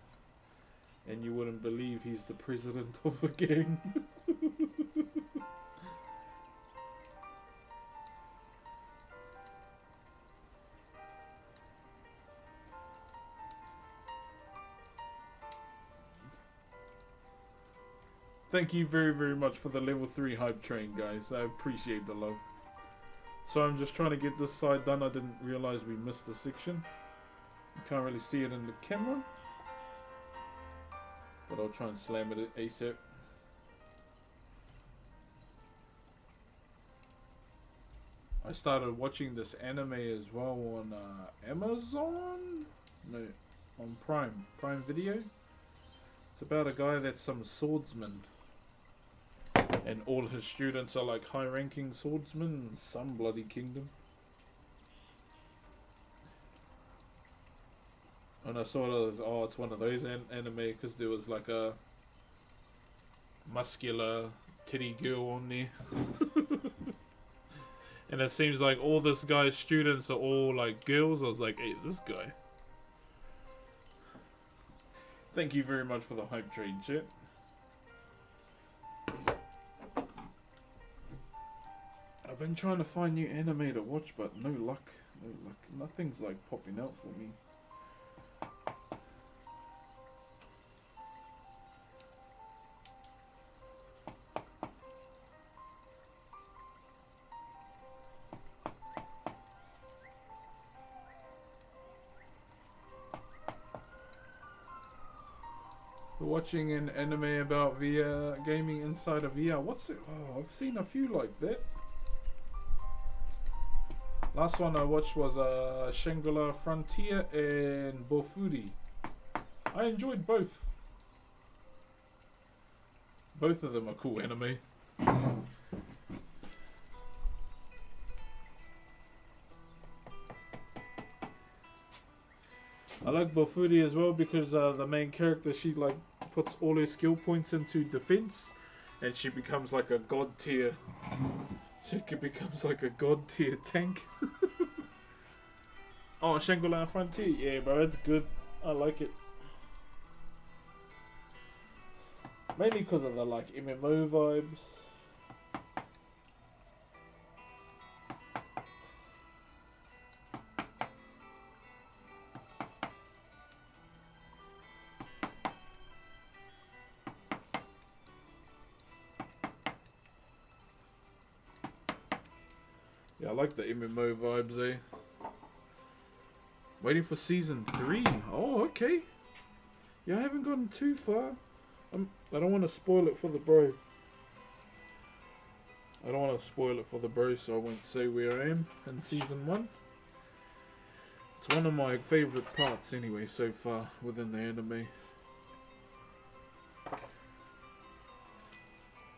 And you wouldn't believe he's the president of a gang. Thank you very, very much for the level 3 hype train, guys. I appreciate the love. So I'm just trying to get this side done. I didn't realize we missed a section. You can't really see it in the camera. But I'll try and slam it ASAP. I started watching this anime as well on Amazon? No, on Prime Video. It's about a guy that's some swordsman. And all his students are like high-ranking swordsmen in some bloody kingdom. And I saw it as, oh, it's one of those anime because there was like a muscular titty girl on there. And it seems like all this guy's students are all like girls. I was like, hey, this guy. Thank you very much for the hype train, chat. I've been trying to find new anime to watch, but no luck. No luck. Nothing's like popping out for me. Watching an anime about VR gaming inside of VR. What's it? Oh, I've seen a few like that. Last one I watched was Shangri-La Frontier and Bofuri. I enjoyed both. Both of them are cool anime. I like Bofuri as well because the main character, she like puts all her skill points into defense, and she becomes like a god tier. She becomes like a god tier tank. Oh, Shangri-La Frontier, yeah, bro, it's good. I like it. Mainly because of the like MMO vibes. Yeah, I like the MMO vibes, eh? Waiting for season 3. Oh, okay. Yeah, I haven't gotten too far. I don't want to spoil it for the bro. I don't want to spoil it for the bro, so I won't say where I am in season 1. It's one of my favourite parts anyway so far within the anime.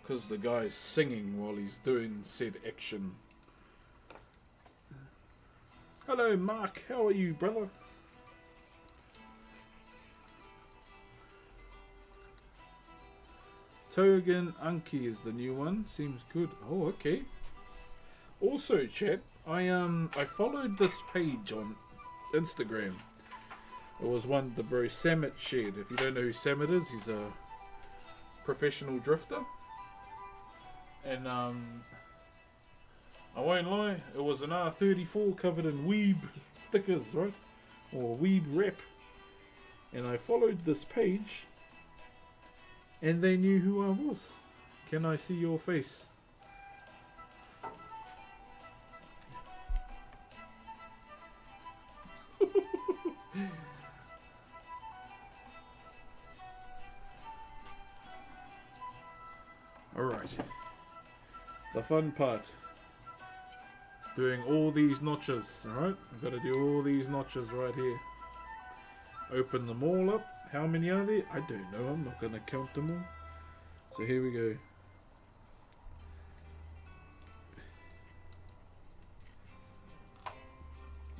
Because the guy's singing while he's doing said action. Hello Mark, how are you, brother? Togen Anki is the new one. Seems good. Oh, okay. Also, chat, I followed this page on Instagram. It was one the bro Samet shared. If you don't know who Samet is, he's a professional drifter. And I won't lie, it was an R34 covered in weeb stickers, right? Or weeb rep. And I followed this page. And they knew who I was. Can I see your face? Alright. The fun part. Doing all these notches, alright? I've got to do all these notches right here. Open them all up. How many are there? I don't know. I'm not going to count them all. So here we go.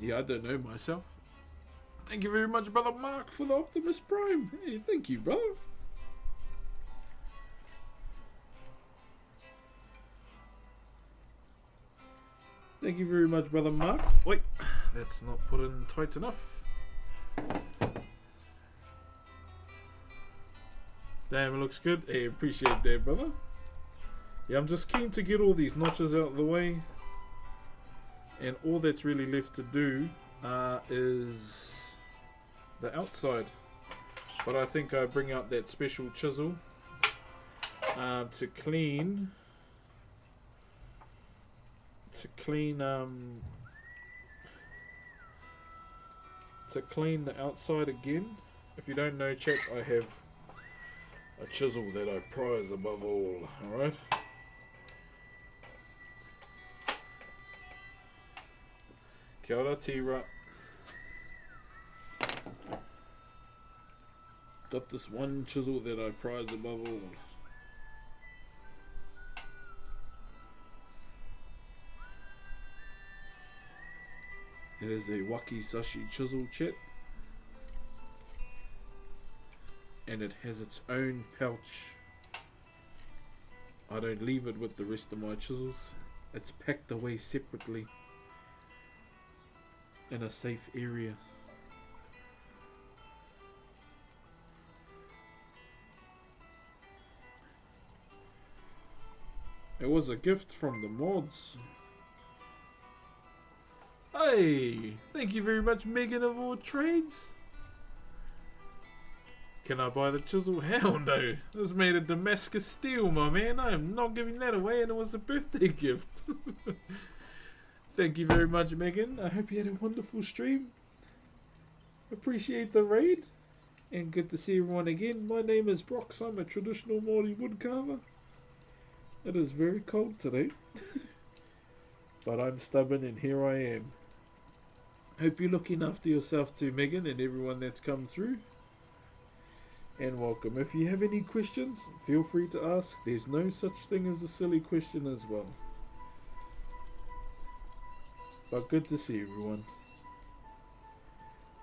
Yeah, I don't know myself. Thank you very much, brother Mark, for the Optimus Prime. Hey, thank you, brother. Thank you very much, brother Mark. Wait, that's not put in tight enough. Damn, it looks good. Hey, appreciate that, brother. Yeah, I'm just keen to get all these notches out of the way. And all that's really left to do is the outside. But I think I bring out that special chisel to clean the outside again. If you don't know, chat, I have a chisel that I prize above all, alright? Kia ora, Tira. Got this one chisel that I prize above all. It is a wakizashi chisel, chat. And it has its own pouch. I don't leave it with the rest of my chisels. It's packed away separately in a safe area. It was a gift from the mods. Hey, thank you very much, Megan of all trades. Can I buy the chisel? Hell no. This is made of Damascus steel, my man. I am not giving that away, and it was a birthday gift. Thank you very much, Megan. I hope you had a wonderful stream. Appreciate the raid. And good to see everyone again. My name is Brox. I'm a traditional Maori woodcarver. It is very cold today. But I'm stubborn and here I am. Hope you're looking after yourself too, Megan, and everyone that's come through. And welcome. If you have any questions, feel free to ask. There's no such thing as a silly question as well. But good to see everyone.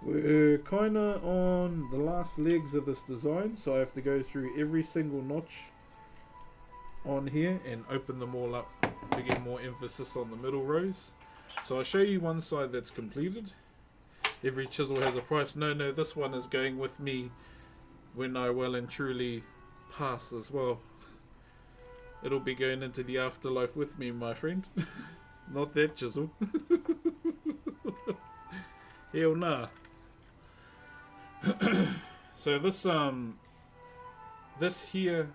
We're kinda on the last legs of this design, so I have to go through every single notch on here and open them all up to get more emphasis on the middle rows. So I'll show you one side that's completed. Every chisel has a price. No, this one is going with me when I well and truly pass as well. It'll be going into the afterlife with me, my friend. Not that chisel. Hell nah. So this here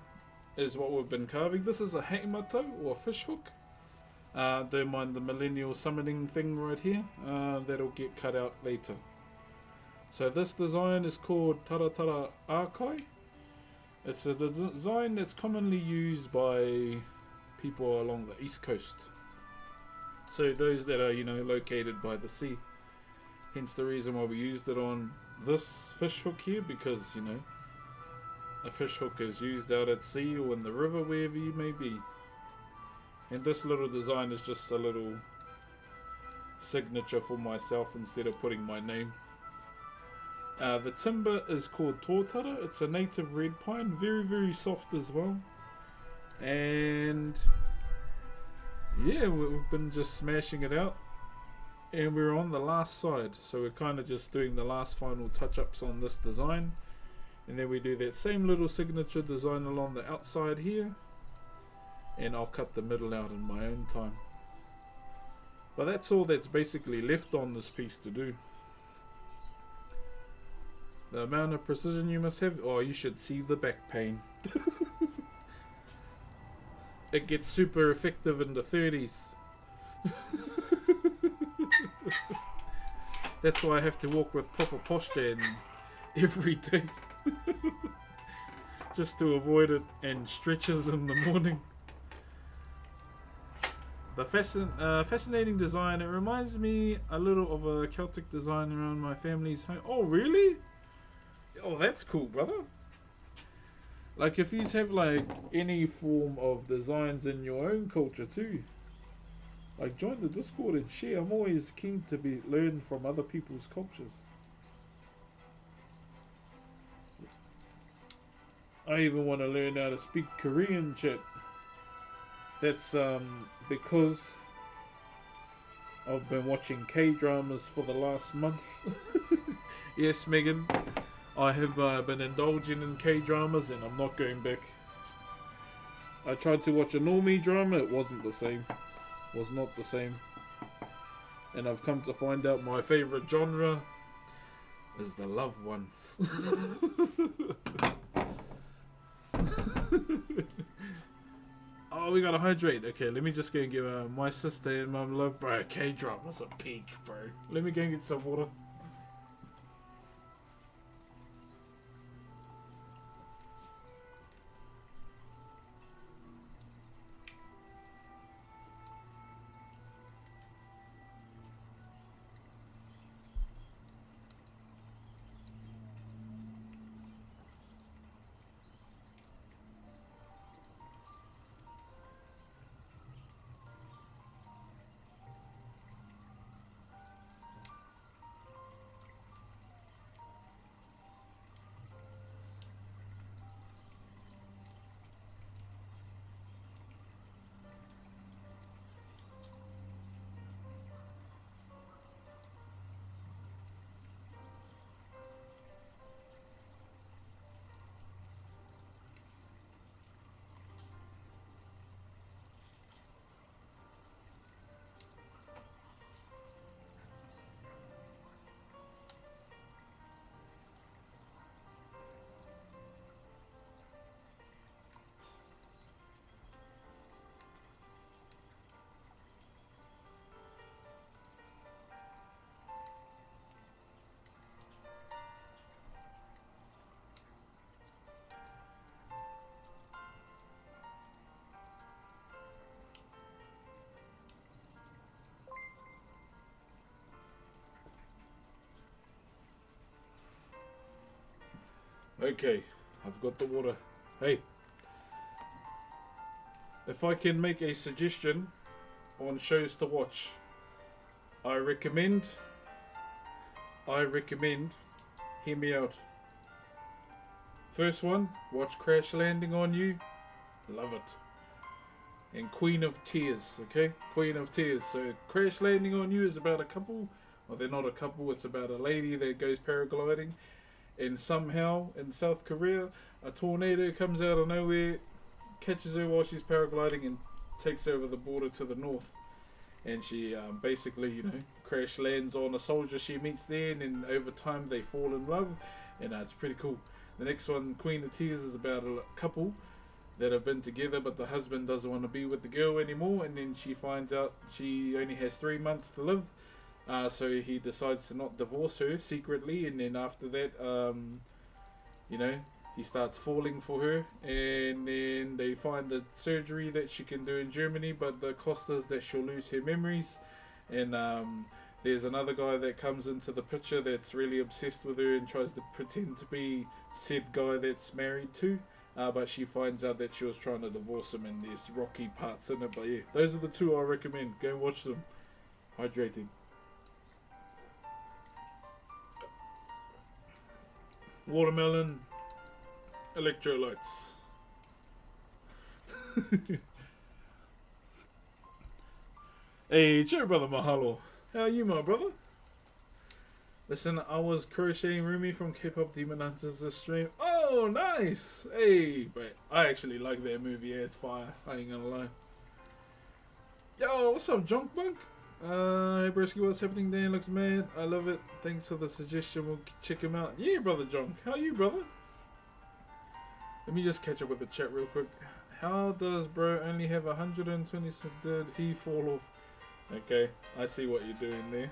is what we've been carving. This is a heimato or a fish hook. Don't mind the millennial summoning thing right here. That'll get cut out later. So this design is called Taratara Akai. It's a design that's commonly used by people along the east coast. So those that are, located by the sea. Hence the reason why we used it on this fish hook here, because, a fish hook is used out at sea or in the river, wherever you may be. And this little design is just a little signature for myself instead of putting my name. The timber is called tōtara. It's a native red pine, very, very soft as well. And yeah, we've been just smashing it out. And we're on the last side, so we're kind of just doing the last final touch-ups on this design. And then we do that same little signature design along the outside here. And I'll cut the middle out in my own time. But that's all that's basically left on this piece to do. The amount of precision you must have, oh, you should see the back pain. It gets super effective in the 30s. That's why I have to walk with proper posture every day. Just to avoid it and stretches in the morning. The fascinating design, it reminds me a little of a Celtic design around my family's home. Oh, really? Oh, that's cool, brother. Like, if you have, like, any form of designs in your own culture, too. Like, join the Discord and share. I'm always keen to learn from other people's cultures. I even want to learn how to speak Korean, chat. That's, because I've been watching K-dramas for the last month. Yes, Megan. I have been indulging in K-dramas and I'm not going back. I tried to watch a normie drama, it wasn't the same. Was not the same. And I've come to find out my favourite genre is the love ones. Oh, we gotta hydrate. Okay, let me just go and give my sister and mum love. Bro, K-dramas are peak, bro. Let me go and get some water. Okay, I've got the water. Hey, if I can make a suggestion on shows to watch, I recommend, hear me out. First one, watch Crash Landing on You, love it. And Queen of Tears, okay? Queen of Tears. So Crash Landing on You is about a couple, well, they're not a couple, it's about a lady that goes paragliding. And somehow, in South Korea, a tornado comes out of nowhere, catches her while she's paragliding and takes her over the border to the north. And she basically, crash lands on a soldier she meets there, and then over time they fall in love. And it's pretty cool. The next one, Queen of Tears, is about a couple that have been together, but the husband doesn't want to be with the girl anymore, and then she finds out she only has 3 months to live. So he decides to not divorce her secretly, and then after that, you know, he starts falling for her, and then they find the surgery that she can do in Germany, but the cost is that she'll lose her memories. And there's another guy that comes into the picture that's really obsessed with her and tries to pretend to be said guy that's married to. But she finds out that she was trying to divorce him, and there's rocky parts in it. But yeah, those are the two I recommend. Go and watch them. Hydrating. Watermelon. Electrolytes. Hey, cheer brother, mahalo. How are you, my brother? Listen, I was crocheting Rumi from K-pop Demon Hunters this stream. Oh, nice! Hey, but I actually like that movie. Yeah, it's fire. I ain't gonna lie. Yo, what's up, Junk Bunk? Hey, Brisky, what's happening there? Looks mad. I love it. Thanks for the suggestion. We'll check him out. Yeah, brother Junk. How are you, brother? Let me just catch up with the chat real quick. How does bro only have 120? So did he fall off? Okay, I see what you're doing there.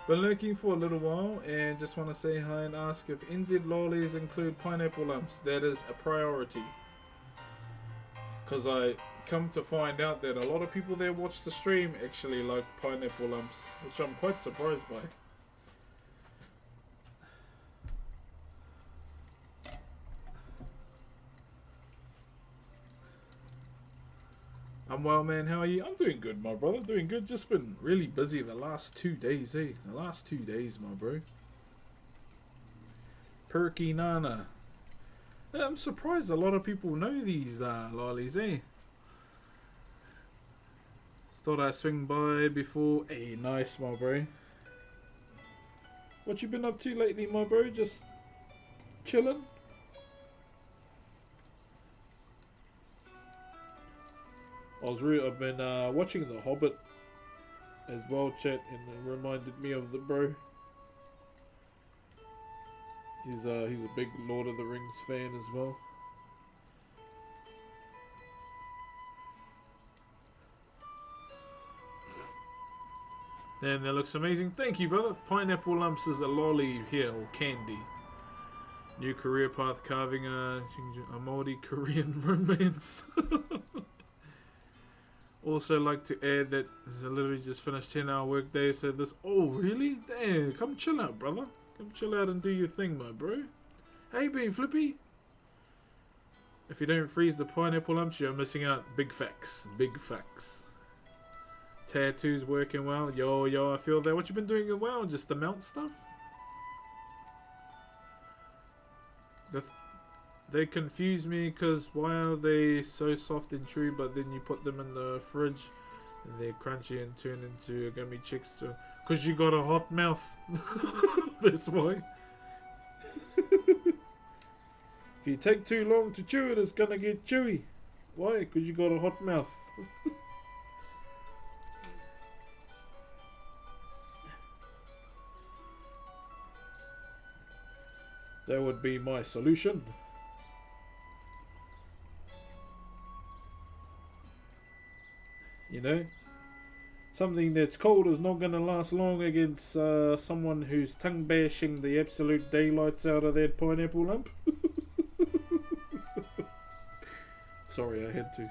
Been lurking for a little while and just want to say hi and ask if NZ lollies include pineapple lumps. That is a priority. Because I come to find out that a lot of people that watch the stream actually like pineapple lumps, which I'm quite surprised by. I'm well, man. How are you? I'm doing good, my brother. Doing good. Just been really busy the last 2 days, eh? The last 2 days, my bro. Perky Nana. Yeah, I'm surprised a lot of people know these lollies, eh? Thought I'd swing by before. Hey, nice, my bro. What you been up to lately, my bro? Just chilling? I've been watching The Hobbit as well, chat, and it reminded me of the bro. He's a big Lord of the Rings fan as well. Damn, that looks amazing. Thank you, brother. Pineapple lumps is a lolly here, or candy. New career path, carving a Maori Korean romance. Also like to add that I literally just finished 10-hour workday, so this... Oh, really? Damn, come chill out, brother. Come chill out and do your thing, my bro. How you been, Flippy? If you don't freeze the pineapple lumps, you're missing out. Big facts. Big facts. Tattoos working well. Yo, I feel that. What you been doing well? Just the mount stuff? They confuse me because why are they so soft and true, but then you put them in the fridge and they're crunchy and turn into gummy chicks? So, because you got a hot mouth. That's why. If you take too long to chew it, it's gonna get chewy. Why? Because you got a hot mouth. That would be my solution. You know, something that's cold is not going to last long against someone who's tongue bashing the absolute daylights out of that pineapple lump. Sorry, I had to.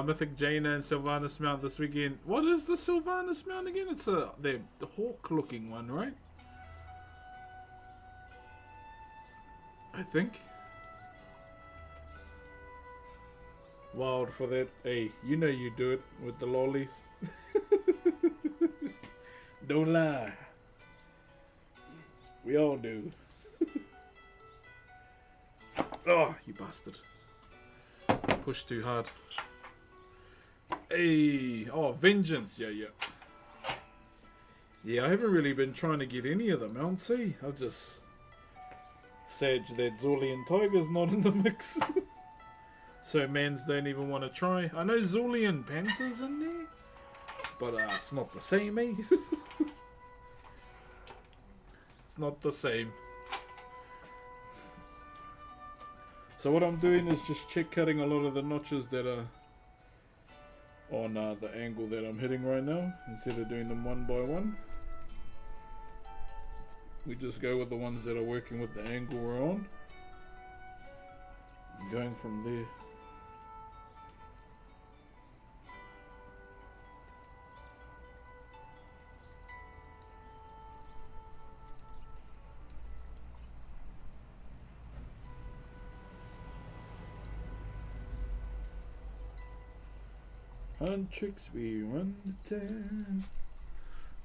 Mythic Jaina and Sylvanas mount this weekend. What is the Sylvanas mount again? It's the hawk looking one, right? I think. Wild for that. Hey, you know you do it with the lollies. Don't lie. We all do. Oh, you bastard. Push too hard. Hey, oh, vengeance. Yeah, I haven't really been trying to get any of the mounts, eh? I've just Sag that Zolian Tiger's not in the mix. So mans don't even want to try. I know Zolian Panther's in there, but it's not the same, eh? It's not the same. So what I'm doing is just check cutting a lot of the notches that are on the angle that I'm hitting right now, instead of doing them one by one. We just go with the ones that are working with the angle we're on, going from there. Hunt tricks, we run the town.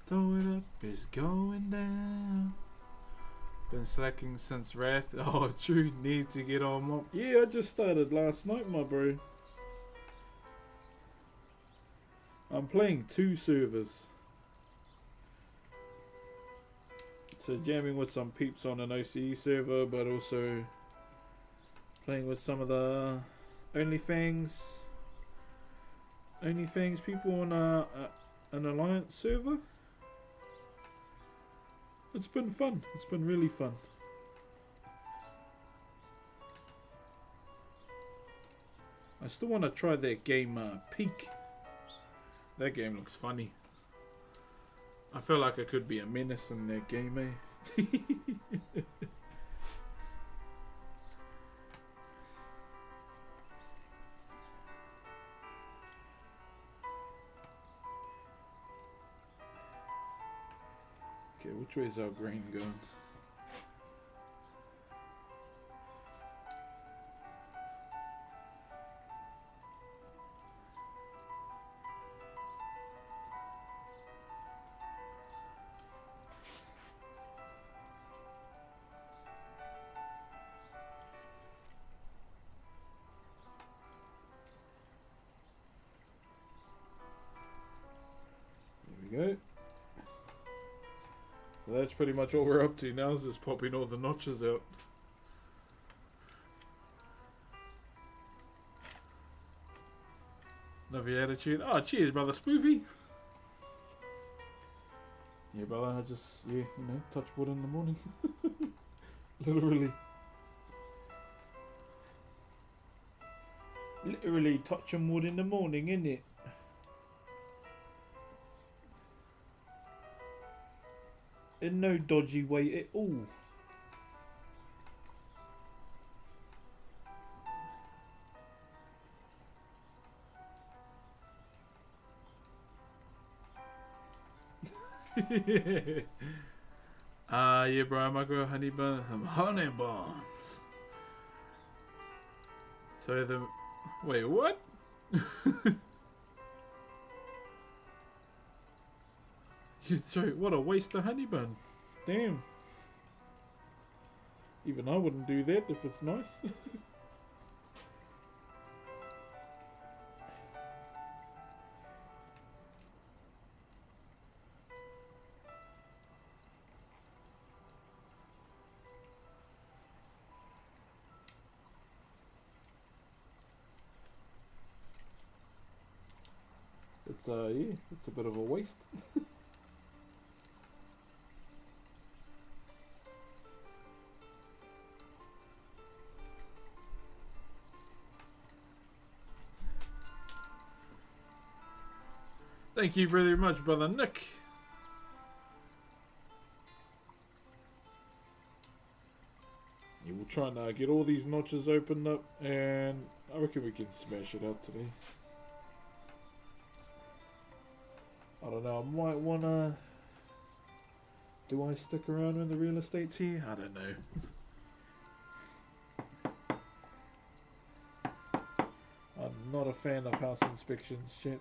Throw it up, it's going down. Been slacking since Wrath. Oh, true, need to get on more. Yeah, I just started last night, my bro. I'm playing 2 servers. So jamming with some peeps on an OCE server, but also playing with some of the OnlyFans people on an Alliance server. It's been fun. It's been really fun. I still want to try that game Peak. That game looks funny. I feel like I could be a menace in that game, eh? Okay, which way is our grain going? There we go. So that's pretty much all we're up to now, is just popping all the notches out. Love your attitude. Oh, cheers, brother Spoofy. Yeah, brother, I just, yeah, you know, touch wood in the morning. Literally. Literally touching wood in the morning, innit? In no dodgy way at all. Yeah, bro, my girl honey bun, honey buns. So the, wait, what? Sorry, what a waste of honey bun. Damn. Even I wouldn't do that if it's nice. It's yeah, it's a bit of a waste. Thank you very much, brother Nick. Yeah, we'll try and get all these notches opened up, and I reckon we can smash it out today. I don't know, I might wanna... Do I stick around when the real estate's here? I don't know. I'm not a fan of house inspections shit.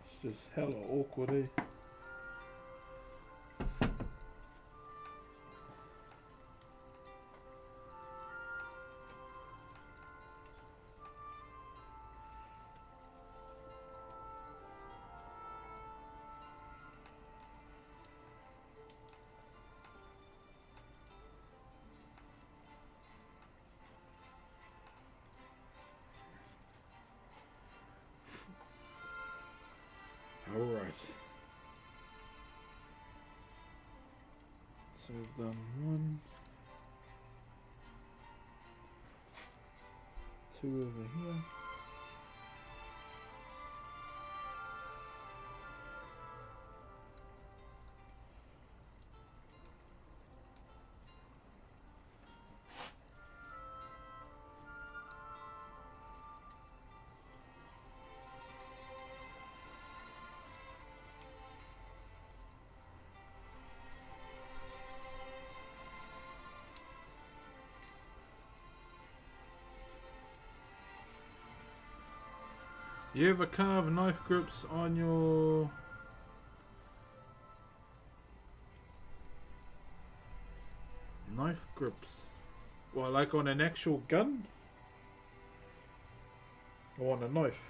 It's just hella awkward, eh? So we've done 1, 2 over here. You ever carve knife grips on your knife grips? Well, like on an actual gun? Or on a knife?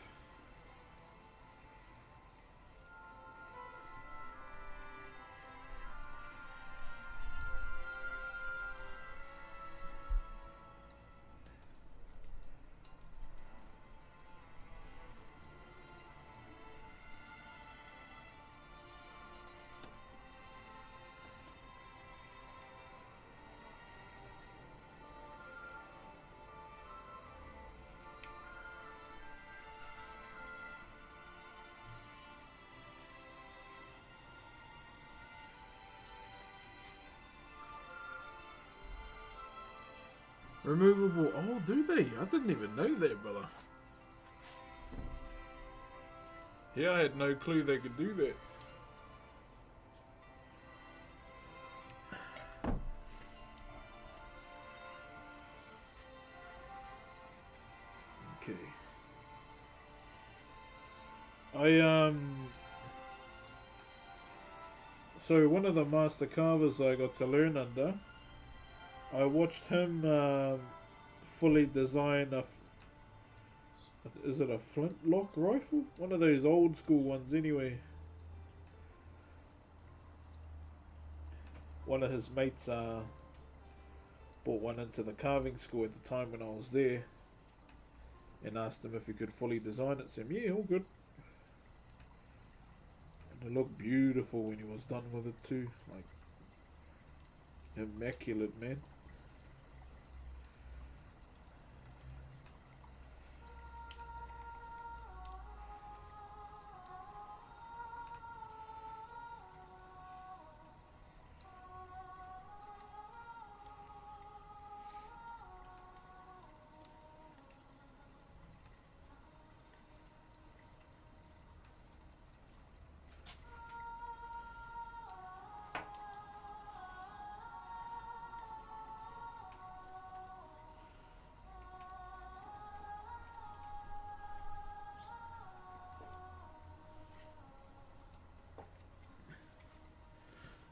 Removable. Oh, do they? I didn't even know that, brother. Yeah, I had no clue they could do that. Okay. So one of the master carvers I got to learn under, I watched him fully design is it a flintlock rifle? One of those old school ones anyway. One of his mates brought one into the carving school at the time when I was there and asked him if he could fully design it. Said, yeah, all good. And it looked beautiful when he was done with it too. Like, immaculate, man.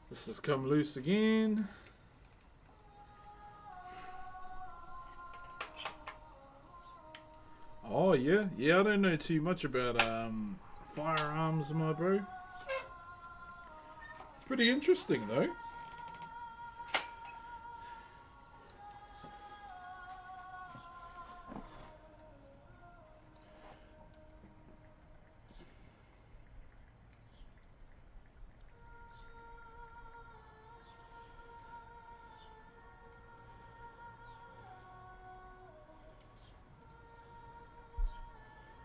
This has come loose again. Oh yeah, I don't know too much about firearms, my bro. It's pretty interesting though.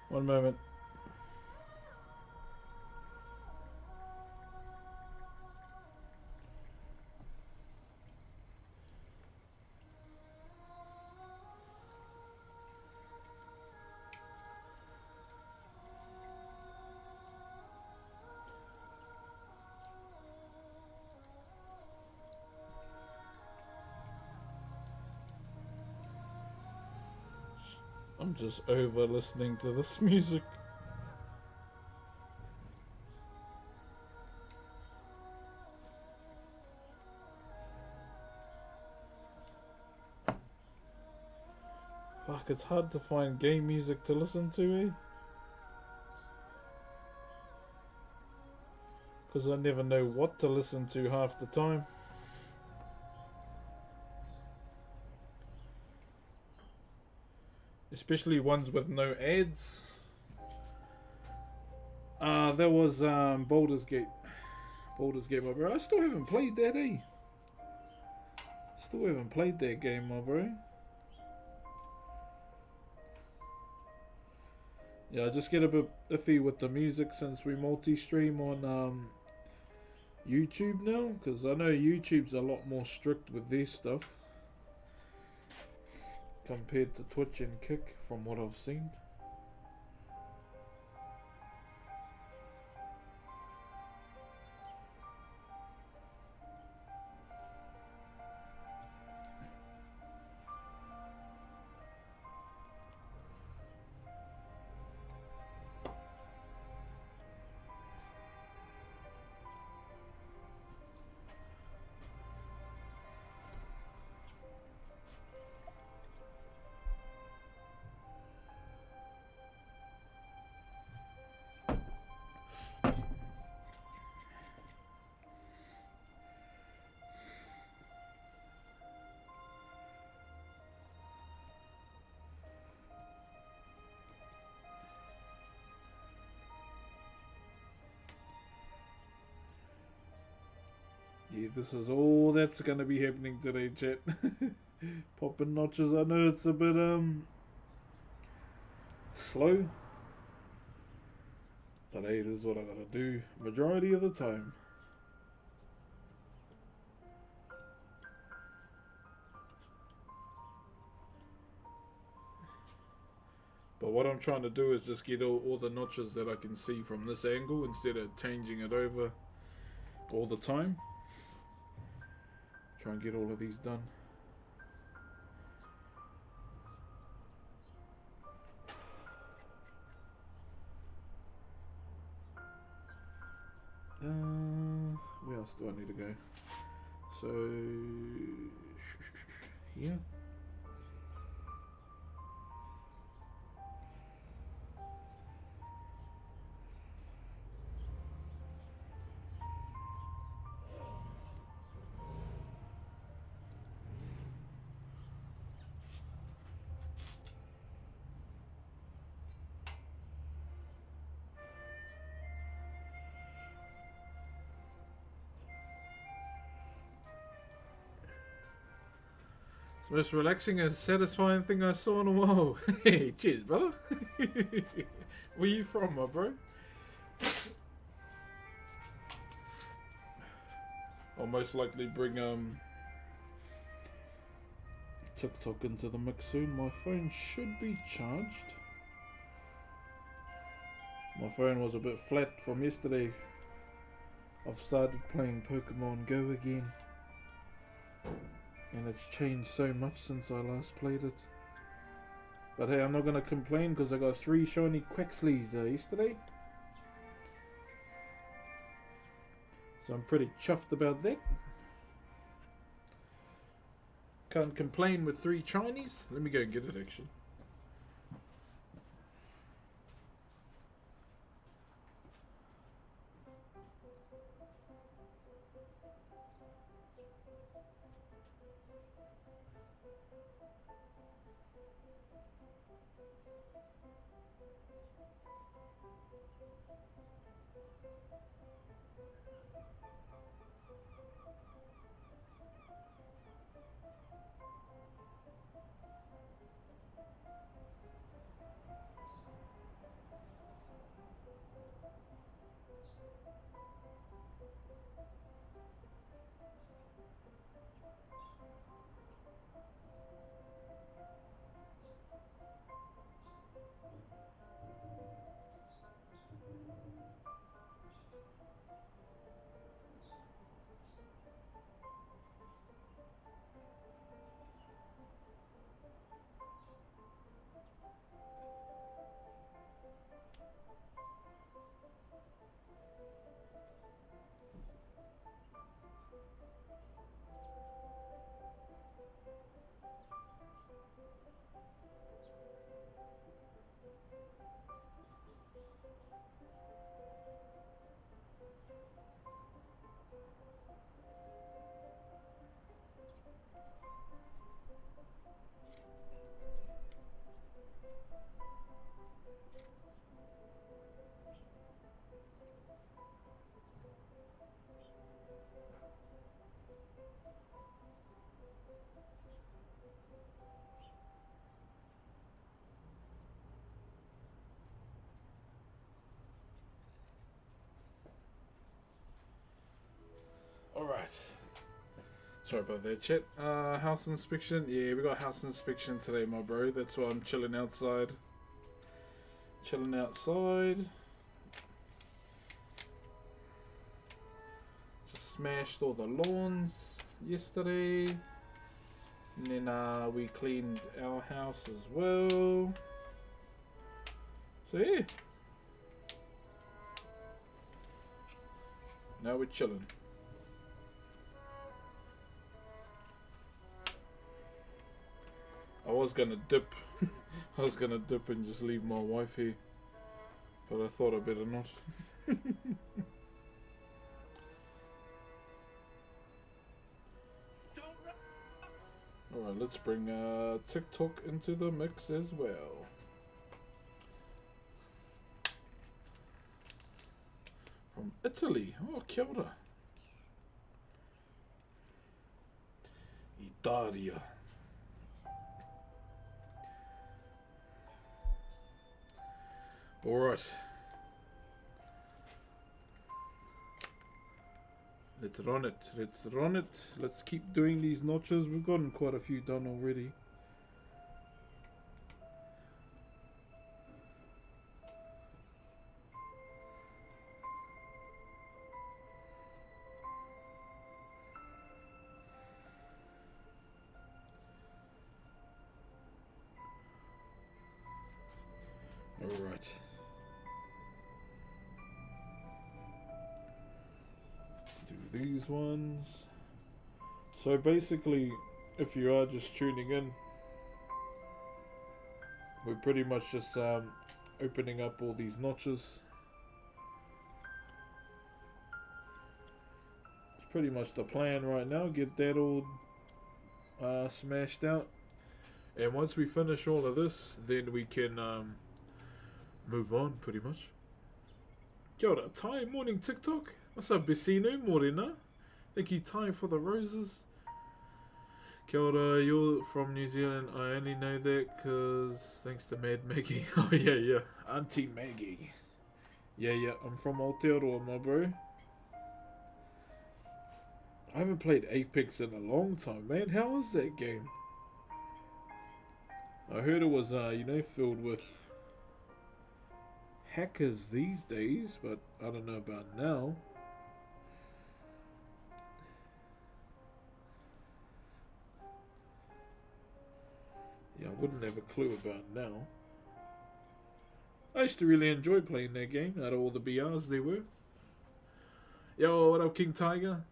One moment. I'm just over listening to this music. Fuck, it's hard to find game music to listen to, eh? Because I never know what to listen to half the time. Especially ones with no ads. That was Baldur's Gate. Baldur's Gate, my bro. I still haven't played that, eh? Still haven't played that game, my bro. Yeah, I just get a bit iffy with the music since we multi-stream on YouTube now, because I know YouTube's a lot more strict with their stuff compared to Twitch and Kick, from what I've seen. Yeah, this is all that's gonna be happening today, chat. Popping notches. I know it's a bit slow, but hey, this is what I gotta do majority of the time. But what I'm trying to do is just get all the notches that I can see from this angle instead of changing it over all the time. Try and get all of these done. Where else do I need to go? So here. It's the most relaxing and satisfying thing I saw in a while. Hey, cheers, brother. Where you from, my bro? I'll most likely bring TikTok into the mix soon. My phone should be charged. My phone was a bit flat from yesterday. I've started playing Pokemon Go again. And it's changed so much since I last played it. But hey, I'm not gonna complain because I got 3 shiny Quaxleys yesterday. So I'm pretty chuffed about that. Can't complain with 3 shinies. Let me go and get it actually. Alright. Sorry about that, chat. House inspection. Yeah, we got house inspection today, my bro. That's why I'm chilling outside. Chilling outside. Just smashed all the lawns yesterday. And then we cleaned our house as well. So yeah. Now we're chilling. I was gonna dip. I was gonna dip and just leave my wife here. But I thought I better not. Alright, let's bring TikTok into the mix as well. From Italy. Oh, kia ora. Italia. Alright. Let's run it. Let's run it. Let's keep doing these notches. We've gotten quite a few done already. Alright. Do these ones. So basically, if you are just tuning in, we're pretty much just opening up all these notches. It's pretty much the plan right now. Get that all smashed out. And once we finish all of this, then we can move on, pretty much. Kia ora, Ty, morning TikTok. What's up, Besino, morena? Thank you, Ty, for the roses. Kia ora, you're from New Zealand. I only know that because thanks to Mad Maggie. Oh, yeah. Auntie Maggie. Yeah, I'm from Aotearoa, my bro. I haven't played Apex in a long time, man. How is that game? I heard it was, filled with hackers these days, but I don't know about now. Yeah, I wouldn't have a clue about now. I used to really enjoy playing that game out of all the BRs there were. Yo, what up, King Tiger?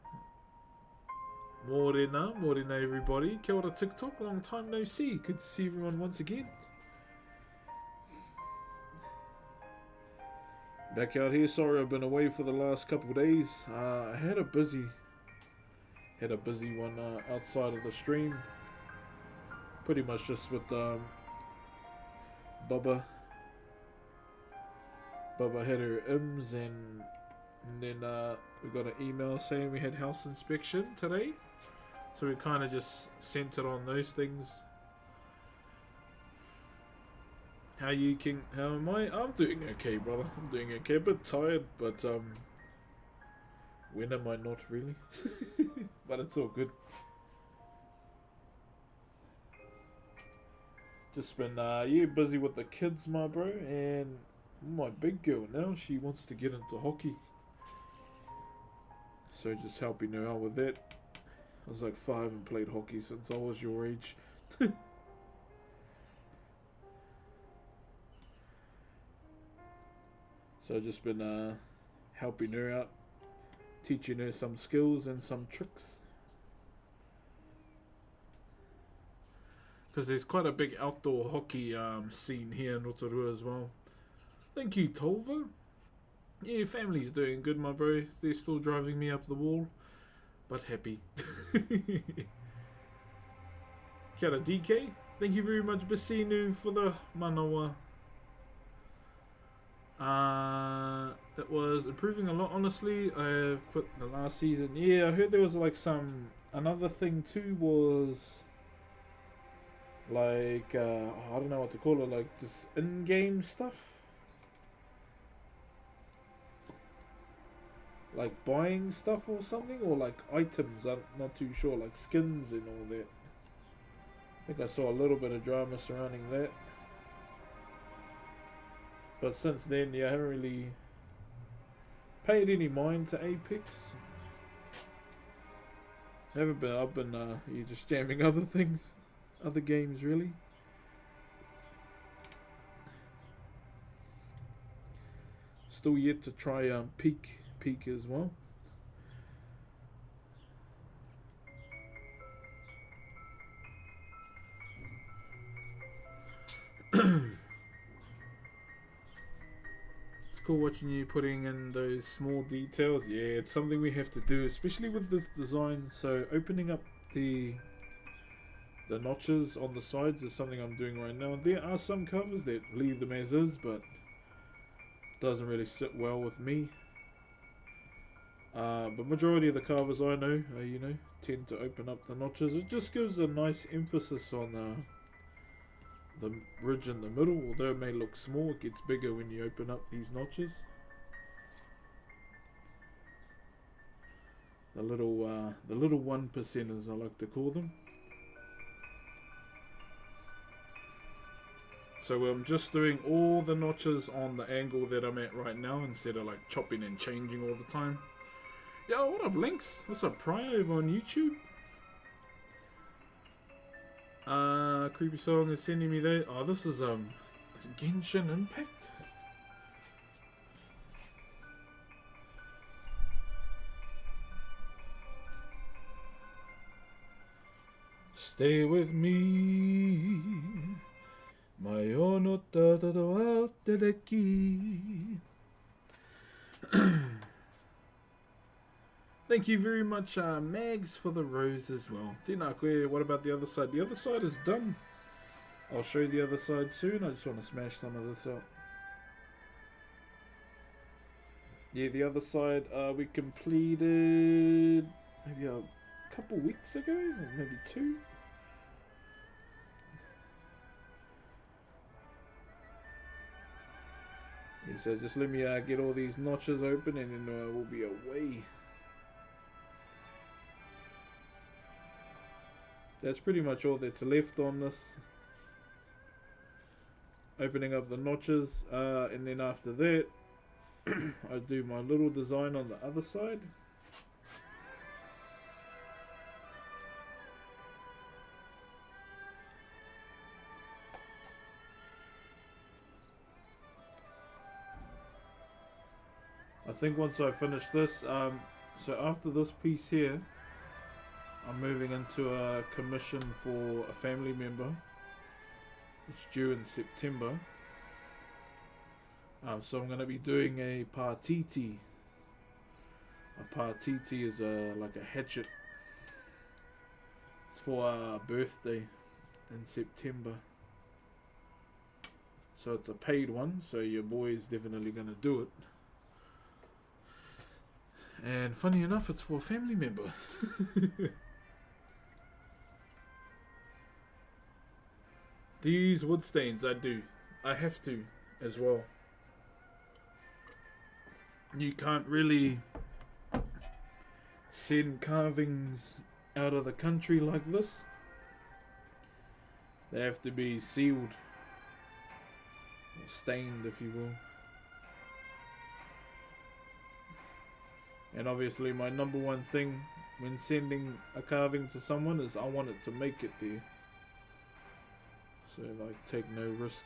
Morena everybody. Kia ora TikTok, long time no see. Good to see everyone once again. Back out here. Sorry I've been away for the last couple of days. I had a busy one outside of the stream. Pretty much just with Bubba. Bubba had her IMS and then we got an email saying we had house inspection today. So we kind of just centered on those things. How you, King? How am I? I'm doing okay, brother. I'm doing okay. A bit tired, but when am I not really? But it's all good. Just been busy with the kids, my bro, and my big girl now. She wants to get into hockey, so just helping her out with that. I was like 5 and played hockey since I was your age. So I've just been helping her out, teaching her some skills and some tricks. Because there's quite a big outdoor hockey scene here in Rotorua as well. Thank you, Tolva. Yeah, family's doing good, my bro. They're still driving me up the wall, but happy. Kia ora, DK. Thank you very much, Basinu, for the manawa. It was improving a lot, honestly. I've quit the last season. Yeah, I heard there was like another thing too was like, I don't know what to call it, like this in-game stuff. like buying stuff or something, or like items. I'm not too sure, like skins and all that. I think I saw a little bit of drama surrounding that. But since then, yeah, I haven't really paid any mind to Apex. Haven't been. I've been just jamming other things, other games really. Still yet to try Peak as well. It's cool watching you putting in those small details. Yeah, it's something we have to do, especially with this design. So opening up the notches on the sides is something I'm doing right now. There are some covers that leave them as is, but doesn't really sit well with me. But majority of the covers I know, tend to open up the notches. It just gives a nice emphasis on the ridge in the middle. Although it may look small, it gets bigger when you open up these notches. The little 1%ers, I like to call them. So I'm just doing all the notches on the angle that I'm at right now, instead of like chopping and changing all the time. Yo, what up, Links? What's up, Pryor, over on YouTube? Creepy Song is sending me that. Oh, this is Genshin Impact. Stay with me. My ono tatato aotereki. Thank you very much, Mags, for the rose as well. Tinakwe, what about the other side? The other side is done. I'll show you the other side soon. I just want to smash some of this out. Yeah, the other side we completed maybe a couple weeks ago, or maybe 2. Yeah, so just let me get all these notches open, and then we'll be away. That's pretty much all that's left on this. Opening up the notches, and then after that I do my little design on the other side. I think once I finish this, so after this piece here, I'm moving into a commission for a family member. It's due in September. So I'm going to be doing a partiti. A partiti is like a hatchet. It's for a birthday in September. So it's a paid one, so your boy is definitely going to do it. And funny enough, it's for a family member. These wood stains, I do. I have to as well. You can't really send carvings out of the country like this. They have to be sealed, or stained, if you will. And obviously my number one thing when sending a carving to someone is I want it to make it there. So like, take no risks.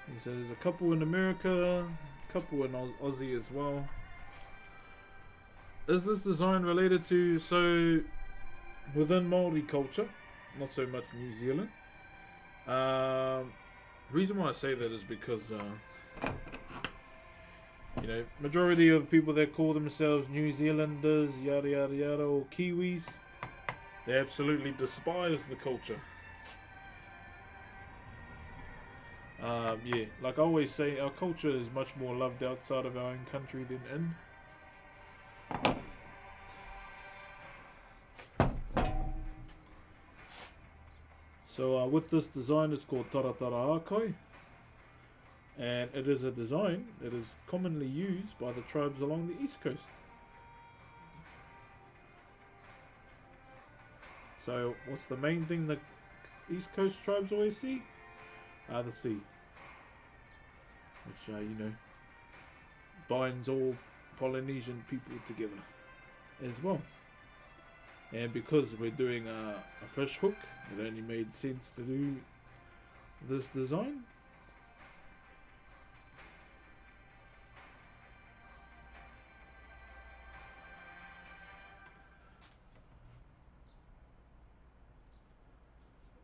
And so there's a couple in America, a couple in Aussie as well. Is this design related to, so within Maori culture, not so much New Zealand. Reason why I say that is because majority of people that call themselves New Zealanders, yada yada yada, or Kiwis, they absolutely despise the culture. Yeah, like I always say, our culture is much more loved outside of our own country than in. So with this design, it's called Taratara Akai. and it is a design that is commonly used by the tribes along the east coast. So what's the main thing the east coast tribes always see? The sea, which you know, binds all Polynesian people together as well. And because we're doing a fish hook, it only made sense to do this design.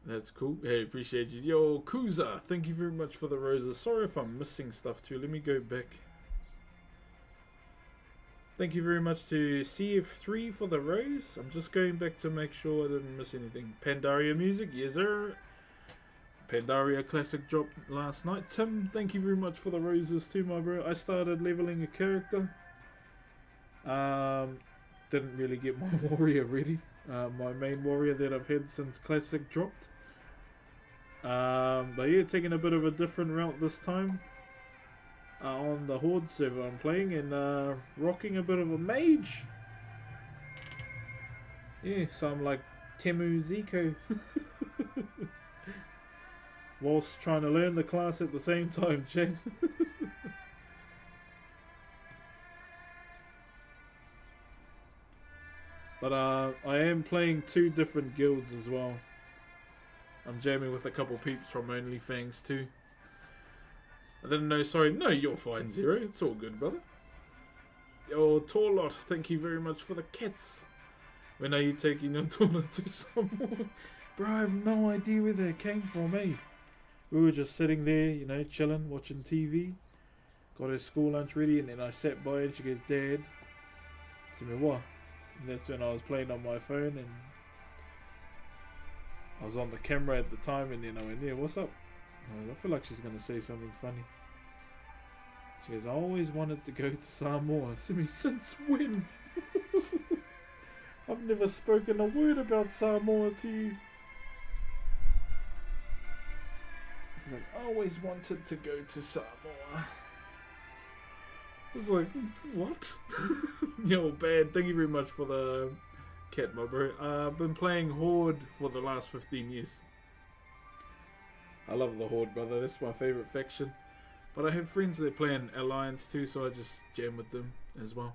That's cool. Hey, appreciate you. Yo, Kuza, thank you very much for the roses. Sorry if I'm missing stuff too. Let me go back. Thank you very much to CF3 for the rose. I'm just going back to make sure I didn't miss anything. Pandaria music, yes sir. Pandaria classic dropped last night. Tim, thank you very much for the roses too, my bro. I started leveling a character. Didn't really get my warrior ready. My main warrior that I've had since classic dropped. But yeah, taking a bit of a different route this time. On the Horde server I'm playing, and rocking a bit of a mage. Yeah, so I'm like Temu Zico. Whilst trying to learn the class at the same time, Chad. But I am playing 2 different guilds as well. I'm jamming with a couple peeps from OnlyFans too. I didn't know, sorry. No, you're fine, Zero. It's all good, brother. Yo, Torlot, thank you very much for the kits. When are you taking your daughter to somewhere? Bro, I have no idea where they came from, eh? We were just sitting there, you know, chilling, watching TV. Got her school lunch ready, and then I sat by and she goes, Dad. I said, what? And that's when I was playing on my phone, and I was on the camera at the time, and then I went, yeah, what's up? I feel like she's going to say something funny. She goes, I always wanted to go to Samoa. I said, since when? I've never spoken a word about Samoa to you. She's like, I always wanted to go to Samoa. I was like, what? Yo, bad. Thank you very much for the cat, my bro. I've been playing Horde for the last 15 years. I love the Horde, brother. That's my favourite faction. But I have friends that play in Alliance too, so I just jam with them as well.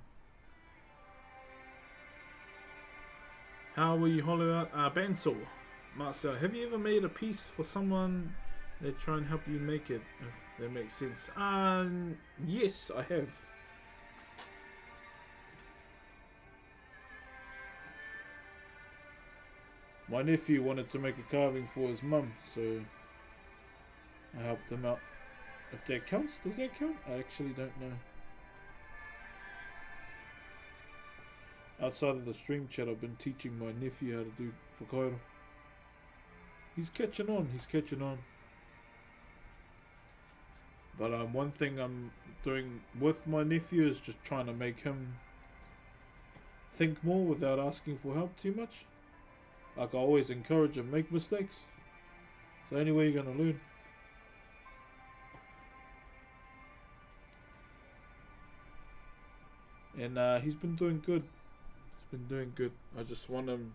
How will you hollow out Bansor? Marcel, have you ever made a piece for someone that try and help you make it? If that makes sense. Yes, I have. My nephew wanted to make a carving for his mum, so I helped him out. If that counts, does that count? I actually don't know. Outside of the stream chat, I've been teaching my nephew how to do Whakairo. He's catching on, But one thing I'm doing with my nephew is just trying to make him think more without asking for help too much. Like I always encourage him, make mistakes. It's the only way you're going to learn. And he's been doing good. I just want him.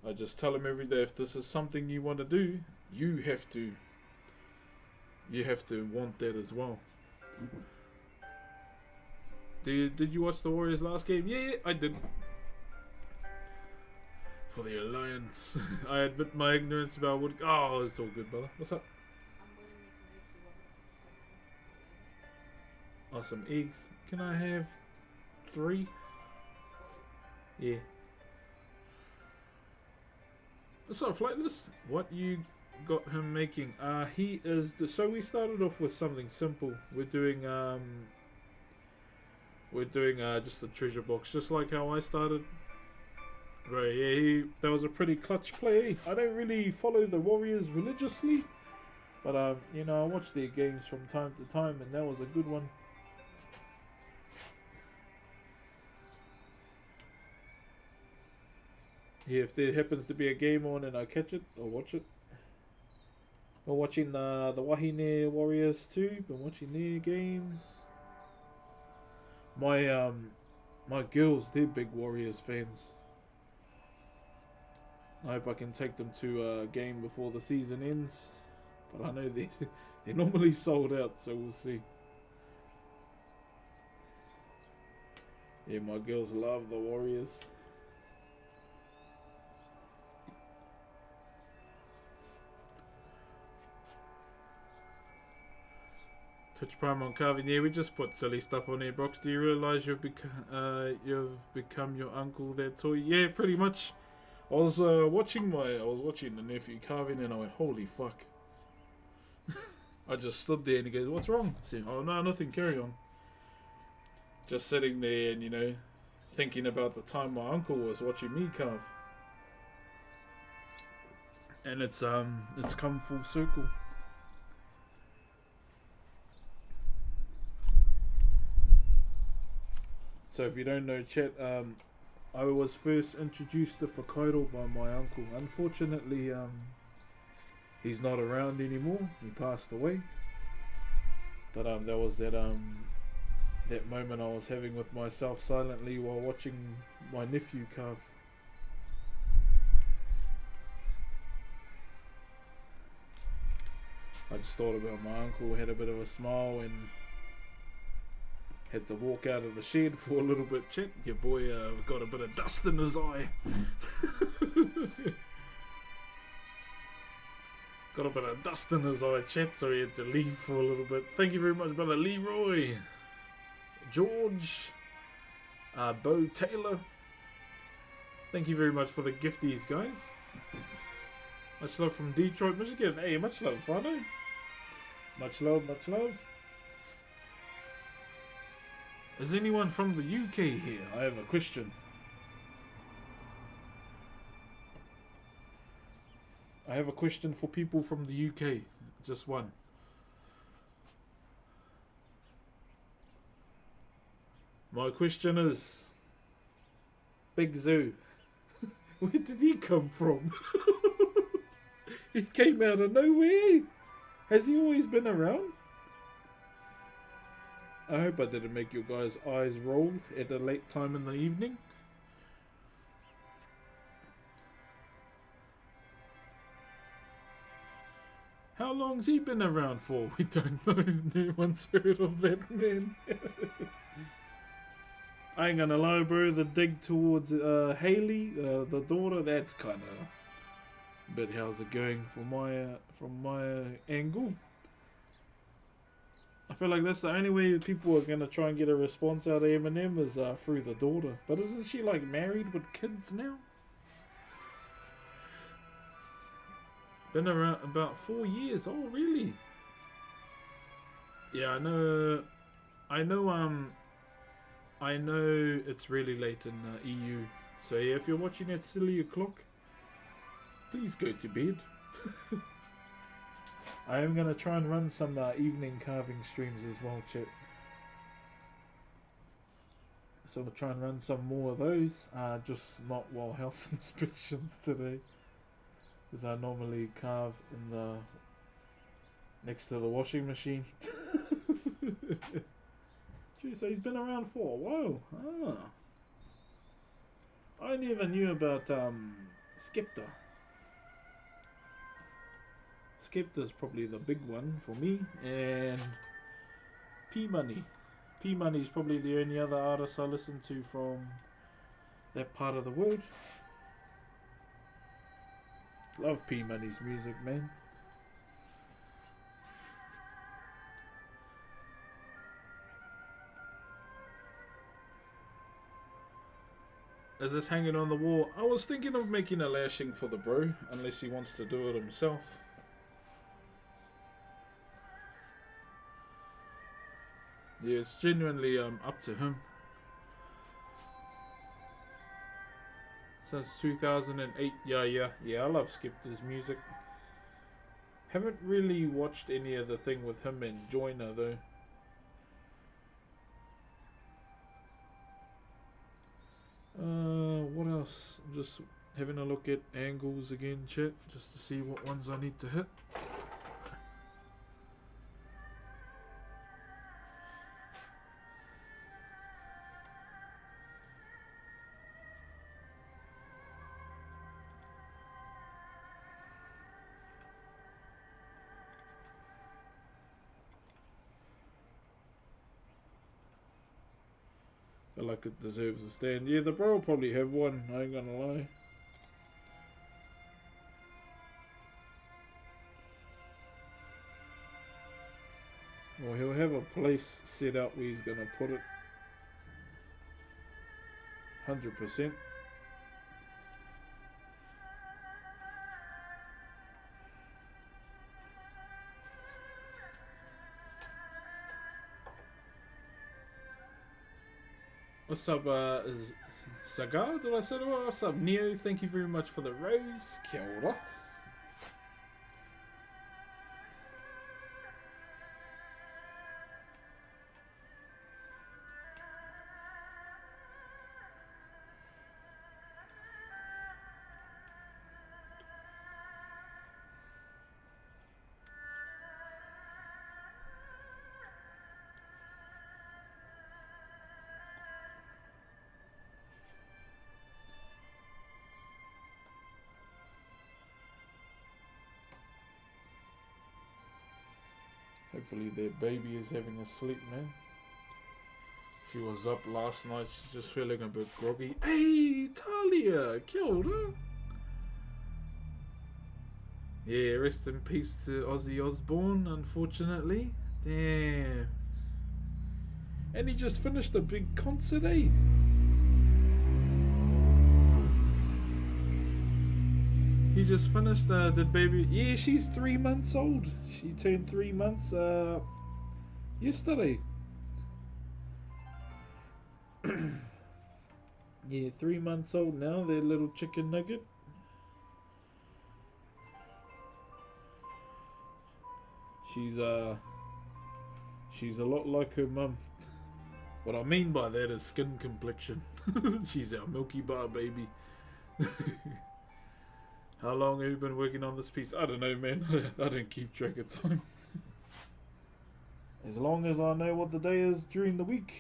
I just tell him every day, if this is something you want to do, you have to want that as well. Did you watch the Warriors last game? Yeah, I did. For the Alliance. I admit my ignorance about what. Oh, it's all good, brother. What's up? Awesome eggs. Can I have 3? Yeah. So Flightless, what you got him making? He is so we started off with something simple. We're doing just a treasure box, just like how I started. Right, yeah, that was a pretty clutch play. I don't really follow the Warriors religiously, but you know, I watch their games from time to time, and that was a good one. Yeah, if there happens to be a game on and I catch it, I'll watch it. Been watching the Wahine Warriors too. Been watching their games. My girls, they're big Warriors fans. I hope I can take them to a game before the season ends. But I know they're normally sold out, so we'll see. Yeah, my girls love the Warriors. Twitch Prime on Carving. Yeah, we just put silly stuff on here, Brox. Do you realise you've become your uncle there, toy? Yeah, pretty much. I was watching the nephew Carving, and I went, holy fuck. I just stood there and he goes, what's wrong? I said, oh no, nothing, carry on. Just sitting there and, you know, thinking about the time my uncle was watching me carve. And it's come full circle. So if you don't know, chat, I was first introduced to Whakairo by my uncle. Unfortunately, he's not around anymore. He passed away. But there was that moment I was having with myself silently while watching my nephew carve. I just thought about my uncle, had a bit of a smile, and had to walk out of the shed for a little bit. Check, your boy got a bit of dust in his eye. Got a bit of dust in his eye, chat, so he had to leave for a little bit. Thank you very much, brother Leroy, George, Bo Taylor. Thank you very much for the gifties, guys. Much love from Detroit, Michigan. Hey, much love, Fano. Much love, much love. Is anyone from the UK here? I have a question. I have a question for people from the UK. Just one. My question is, Big Zoo, where did he come from? He came out of nowhere. Has he always been around? I hope I didn't make your guys' eyes roll at a late time in the evening. How long's he been around for? We don't know. No one's heard of that man. I ain't gonna lie, bro. The dig towards Haley, the daughter, that's kind of. But how's it going from my angle? I feel like that's the only way people are gonna try and get a response out of Eminem is through the daughter. But isn't she like married with kids now? Been around about 4 years. Oh, really? Yeah, I know it's really late in EU. So yeah, if you're watching at silly o'clock, please go to bed. I am going to try and run some evening carving streams as well, chat. So we'll try and run some more of those. Just not while house inspections today. Because I normally carve in the next to the washing machine. Gee, so he's been around for a while. I never knew about Skepta. Skepta's probably the big one for me, and P Money. P Money is probably the only other artist I listen to from that part of the world. Love P Money's music, man. Is this hanging on the wall? I was thinking of making a lashing for the bro, unless he wants to do it himself. Yeah, it's genuinely up to him. Since 2008, yeah, I love Skepta's music. Haven't really watched any other thing with him and Joyner though. What else? I'm just having a look at angles again, chat, just to see what ones I need to hit. feel like it deserves a stand. Yeah, the bro will probably have one, I ain't gonna lie. Well, he'll have a place set up where he's gonna put it. 100%. What's up, Sagar? Did I say that? What's up, Neo? Thank you very much for the rose. Kia ora. Hopefully their baby is having a sleep, man. She was up last night, she's just feeling a bit groggy. Hey, Talia! Kia ora! Yeah, rest in peace to Ozzy Osbourne, unfortunately. Damn. And he just finished a big concert, eh? He just finished the baby. Yeah, she's 3 months old. She turned 3 months yesterday. Yeah, 3 months old now, their little chicken nugget. She's a lot like her mum. What I mean by that is skin complexion. She's our Milky Bar baby. How long have you been working on this piece? I don't know, man. I don't keep track of time. As long as I know what the day is during the week,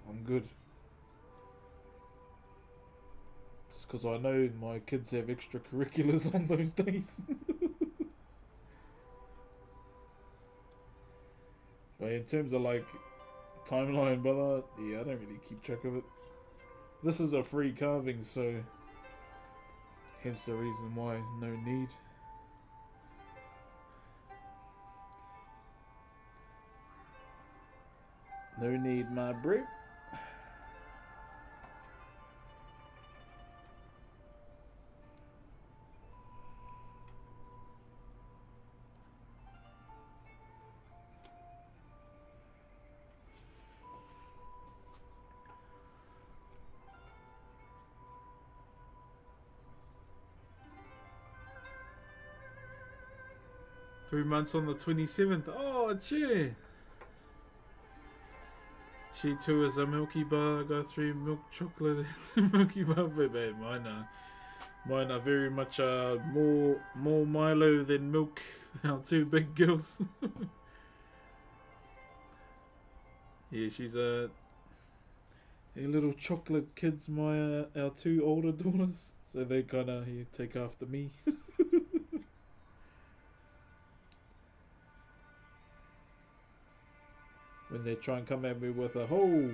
I'm good. Just because I know my kids have extracurriculars on those days. But in terms of like timeline, brother, yeah, I don't really keep track of it. This is a free carving, so hence the reason why no need. No need, my bro. Three months on the 27th. Oh, cheer. She too is a Milky Bar. Go through milk chocolate Milky Bar. Baby, mine are very much more Milo than milk. Our two big girls. Yeah, she's a little chocolate kids. My our two older daughters, so they kind of take after me. When they try and come at me with a, oh,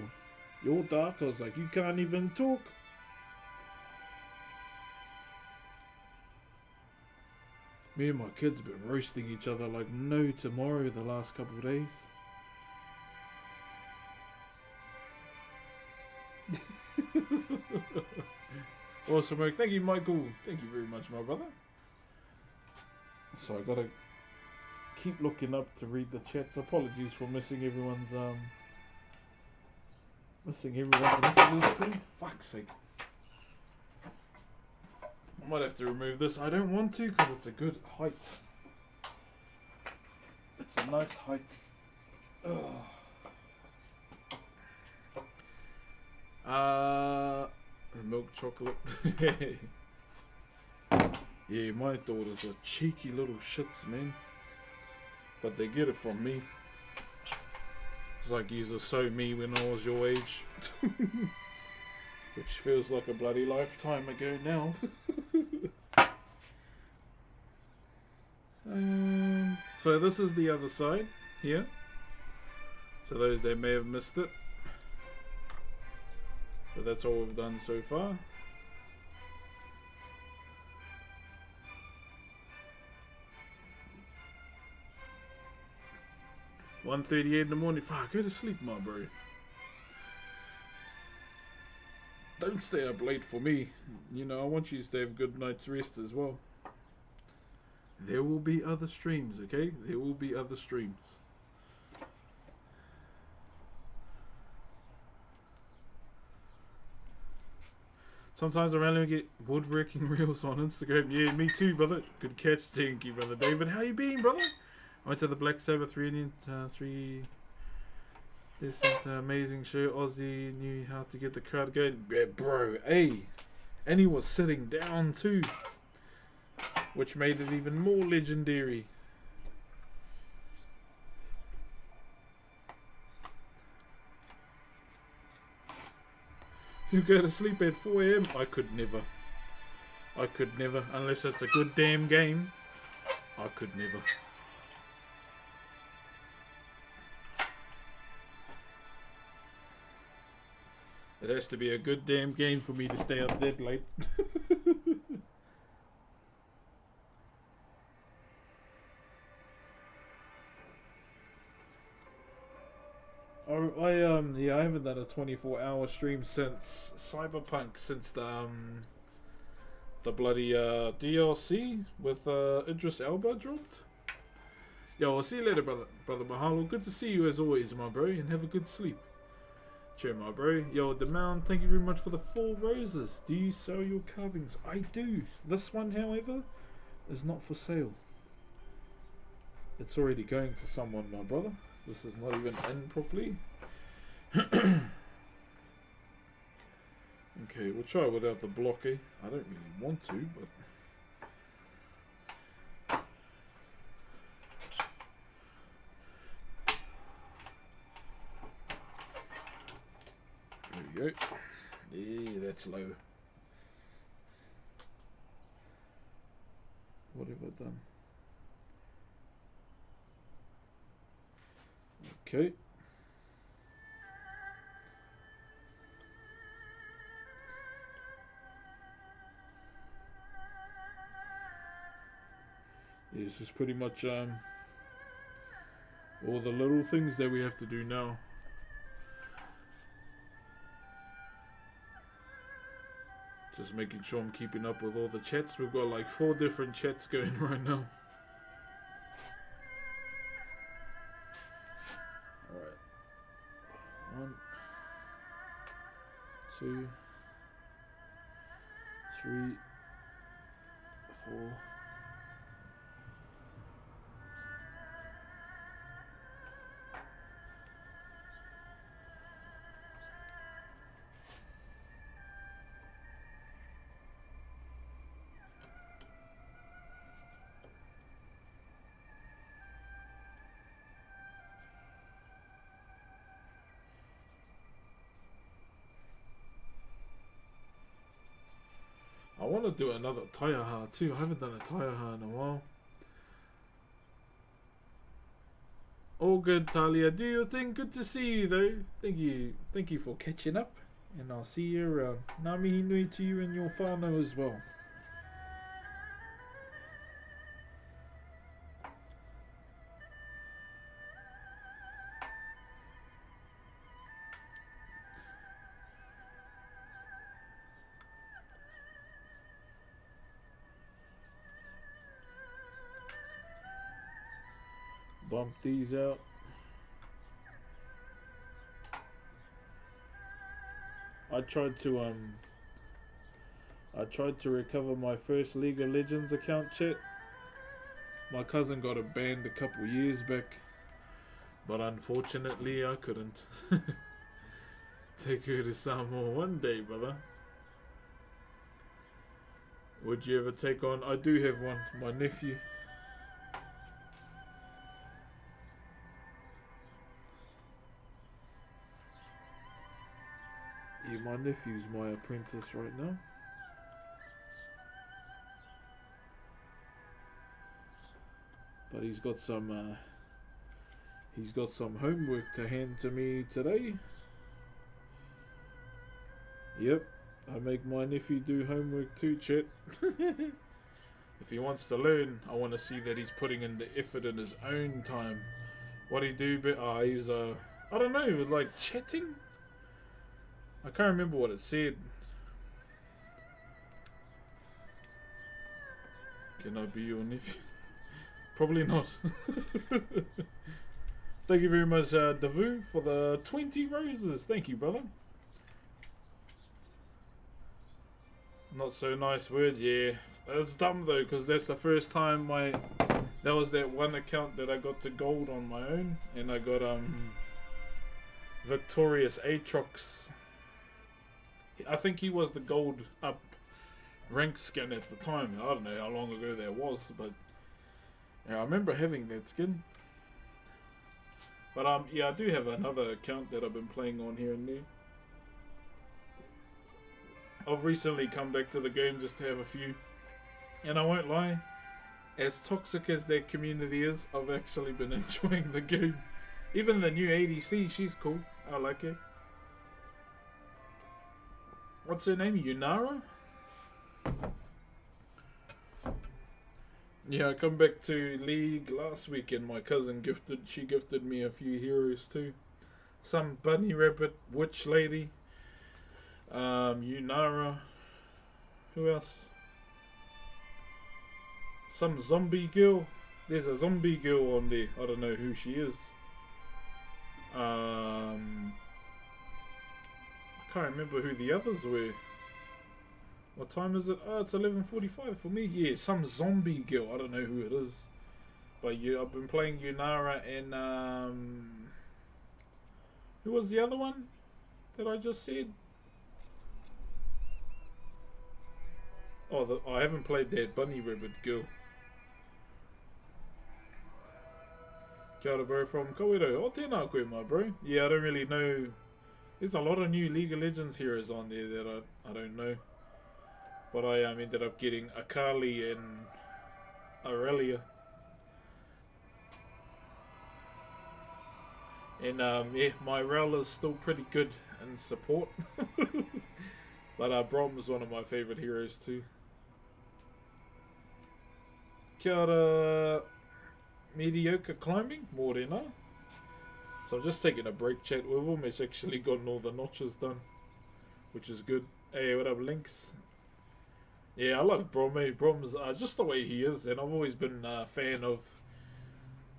you're dark, I was like, you can't even talk. Me and my kids have been roasting each other like no tomorrow the last couple of days. Awesome work. Thank you, Michael. Thank you very much, my brother. So I gotta keep looking up to read the chats. Apologies for missing everyone's messages too. Fuck's sake. I might have to remove this. I don't want to because it's a good height. It's a nice height. Milk chocolate. Yeah, my daughters are cheeky little shits, man. But they get it from me. It's like you were so me when I was your age. Which feels like a bloody lifetime ago now. So this is the other side here. So those that may have missed it. So that's all we've done so far. $1:38 in the morning. Fuck, go to sleep, my bro. Don't stay up late for me. You know, I want you to have a good night's rest as well. There will be other streams, okay? There will be other streams. Sometimes I randomly get woodworking reels on Instagram. Yeah, me too, brother. Good catch, thank you, brother David. How you been, brother? I went to the Black Sabbath reunion. This is an amazing show. Ozzy knew how to get the crowd going. Yeah, bro, hey. And he was sitting down too, which made it even more legendary. You go to sleep at 4 AM? I could never. I could never. Unless it's a good damn game. I could never. It has to be a good damn game for me to stay up that late. I haven't done a 24-hour stream since Cyberpunk, since the bloody DLC with Idris Elba dropped. Yo, I'll see you later, brother Mahalo. Good to see you as always, my bro, and have a good sleep. Cheer, my bro. Yo, the Mound, thank you very much for the 4 roses. Do you sell your carvings? I do. This one, however, is not for sale. It's already going to someone, my brother. This is not even in properly. Okay, we'll try without the block, eh? I don't really want to, but... There we go. Yeah, that's low. What have I done? Okay. It's just pretty much all the little things that we have to do now. Just making sure I'm keeping up with all the chats. We've got like 4 different chats going right now. Alright. 1, 2, 3, 4. I want to do another Taiaha too. I haven't done a Taiaha in a while. All good, Talia. Do your thing. Good to see you though. Thank you for catching up. And I'll see you around. Ngā mihi nui to you and your whānau as well. Bump these out. I tried to recover my first League of Legends account, chat. My cousin got it banned a couple years back, but unfortunately I couldn't. Take her to Samoa one day, brother. Would you ever take on? I do have one, my nephew. Yeah, my nephew's my apprentice right now. But he's got some homework to hand to me today. Yep, I make my nephew do homework too, chat. If he wants to learn, I want to see that he's putting in the effort in his own time. What he do? But he's I don't know, like chatting. I can't remember what it said. Can I be your nephew? Probably not. Thank you very much, Davu, for the 20 roses. Thank you, brother. Not so nice words, yeah. It's dumb though, because that's the first time that was that one account that I got to gold on my own, and I got Victorious Aatrox. I think he was the gold up rank skin at the time. I don't know how long ago that was, but yeah, I remember having that skin. But yeah, I do have another account that I've been playing on here and there. I've recently come back to the game just to have a few, and I won't lie, as toxic as that community is, I've actually been enjoying the game. Even the new ADC, she's cool. I like her. What's her name? Yunara? Yeah, I come back to League last week and my cousin she gifted me a few heroes too. Some bunny rabbit witch lady. Yunara. Who else? Some zombie girl. There's a zombie girl on there. I don't know who she is. I can't remember who the others were. What time is it? Oh, it's 11:45 for me. Yeah, some zombie girl. I don't know who it is. But I've been playing Yunara and who was the other one that I just said? Oh, I haven't played that bunny rabbit girl. Kia ora, bro, from Whakairo. Oh, tēnā koe, my bro. Yeah, I don't really know. There's a lot of new League of Legends heroes on there that I don't know. But I ended up getting Akali and Aurelia. And yeah, my Rel is still pretty good in support. But Brom is one of my favourite heroes too. Kia ora, mediocre climbing, morena. So I'm just taking a break, chat. We've almost actually gotten all the notches done, which is good. Hey, what up, Lynx? Yeah, I love Brom. Brom's just the way he is, and I've always been a fan of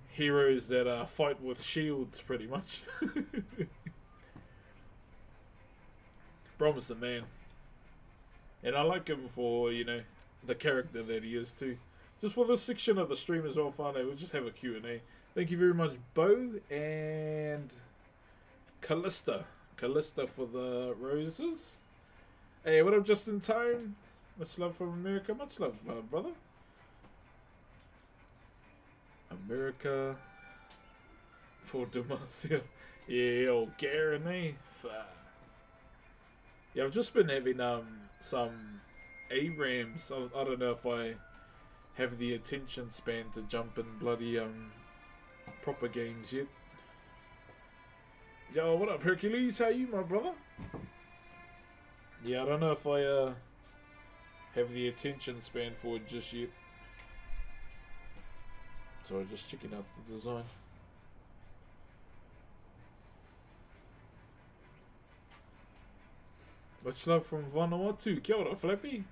heroes that fight with shields, pretty much. Brom's the man. And I like him for, you know, the character that he is too. Just for this section of the stream as well, Fane, we'll just have a Q&A. Thank you very much, Bo and Callista. Callista for the roses. Hey, what up, just in time? Much love from America. Much love, brother. America for Demacia. Yeah, old Garen, eh? Yeah, I've just been having some ARAMs. I don't know if I have the attention span to jump in bloody proper games yet. Yo, what up, Hercules? How you, my brother? Yeah, I don't know if I have the attention span for it just yet. So just checking out the design. Much love from Vanuatu. Kia ora, Flappy.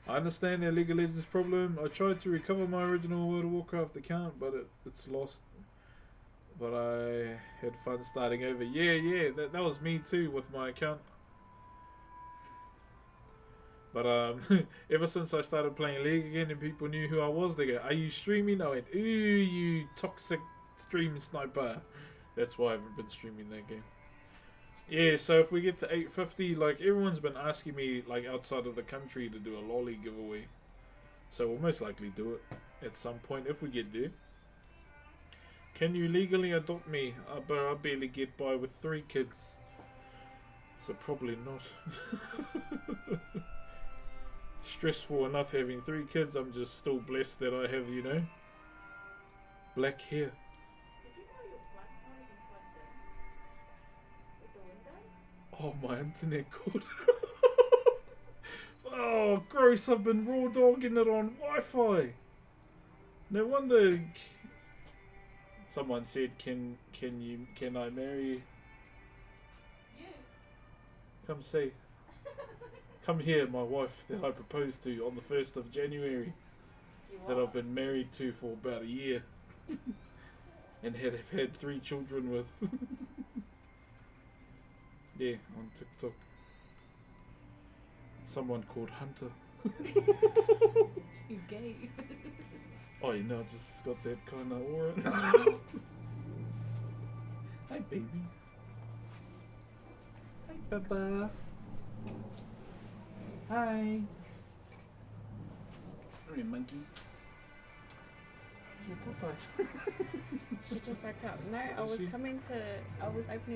I understand their League of Legends problem. I tried to recover my original World of Warcraft account, but it's lost. But I had fun starting over. Yeah, that was me too with my account. But ever since I started playing League again and people knew who I was, they go, "Are you streaming?" I went, "Ooh, you toxic stream sniper." That's why I haven't been streaming that game. Yeah, so if we get to 850, like everyone's been asking me, like outside of the country, to do a lolly giveaway. So we'll most likely do it at some point if we get there. Can you legally adopt me? But I barely get by with 3 kids. So probably not. Stressful enough having 3 kids. I'm just still blessed that I have, you know, black hair. Did you know your black son is implanted with the window? Oh, my internet cord. Oh, gross. I've been raw dogging it on Wi-Fi. No wonder. Someone said, can I marry you? Yeah. Come see. Come here, my wife that I proposed to on the 1st of January. That I've been married to for about a year. And have had 3 children with. Yeah, on TikTok. Someone called Hunter. You gay. Oh, you know, I just got that kind of aura. Hi, baby. Hi, Baba. Hi. Hey, monkey. She just woke up. No, I was opening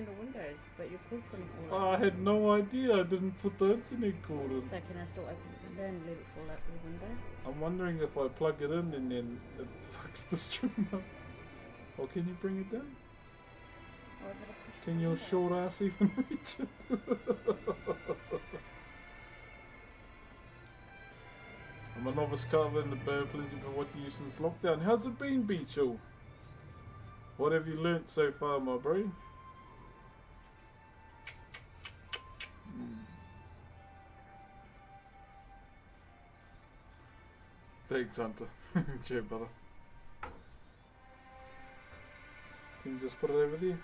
the windows, but your cord's gonna fall Oh, out. I had no idea. I didn't put the internet cord in. So can I still open the window and let it fall out the window? I'm wondering if I plug it in and then it fucks the stream up. Or can you bring it down? Or I gotta push Can the your window. short ass even reach it? I'm a novice carver in the Bay. Please been watching you since lockdown. How's it been, Beachel? What have you learnt so far, my bro? Thanks, Hunter. Cheers, brother. Can you just put it over there?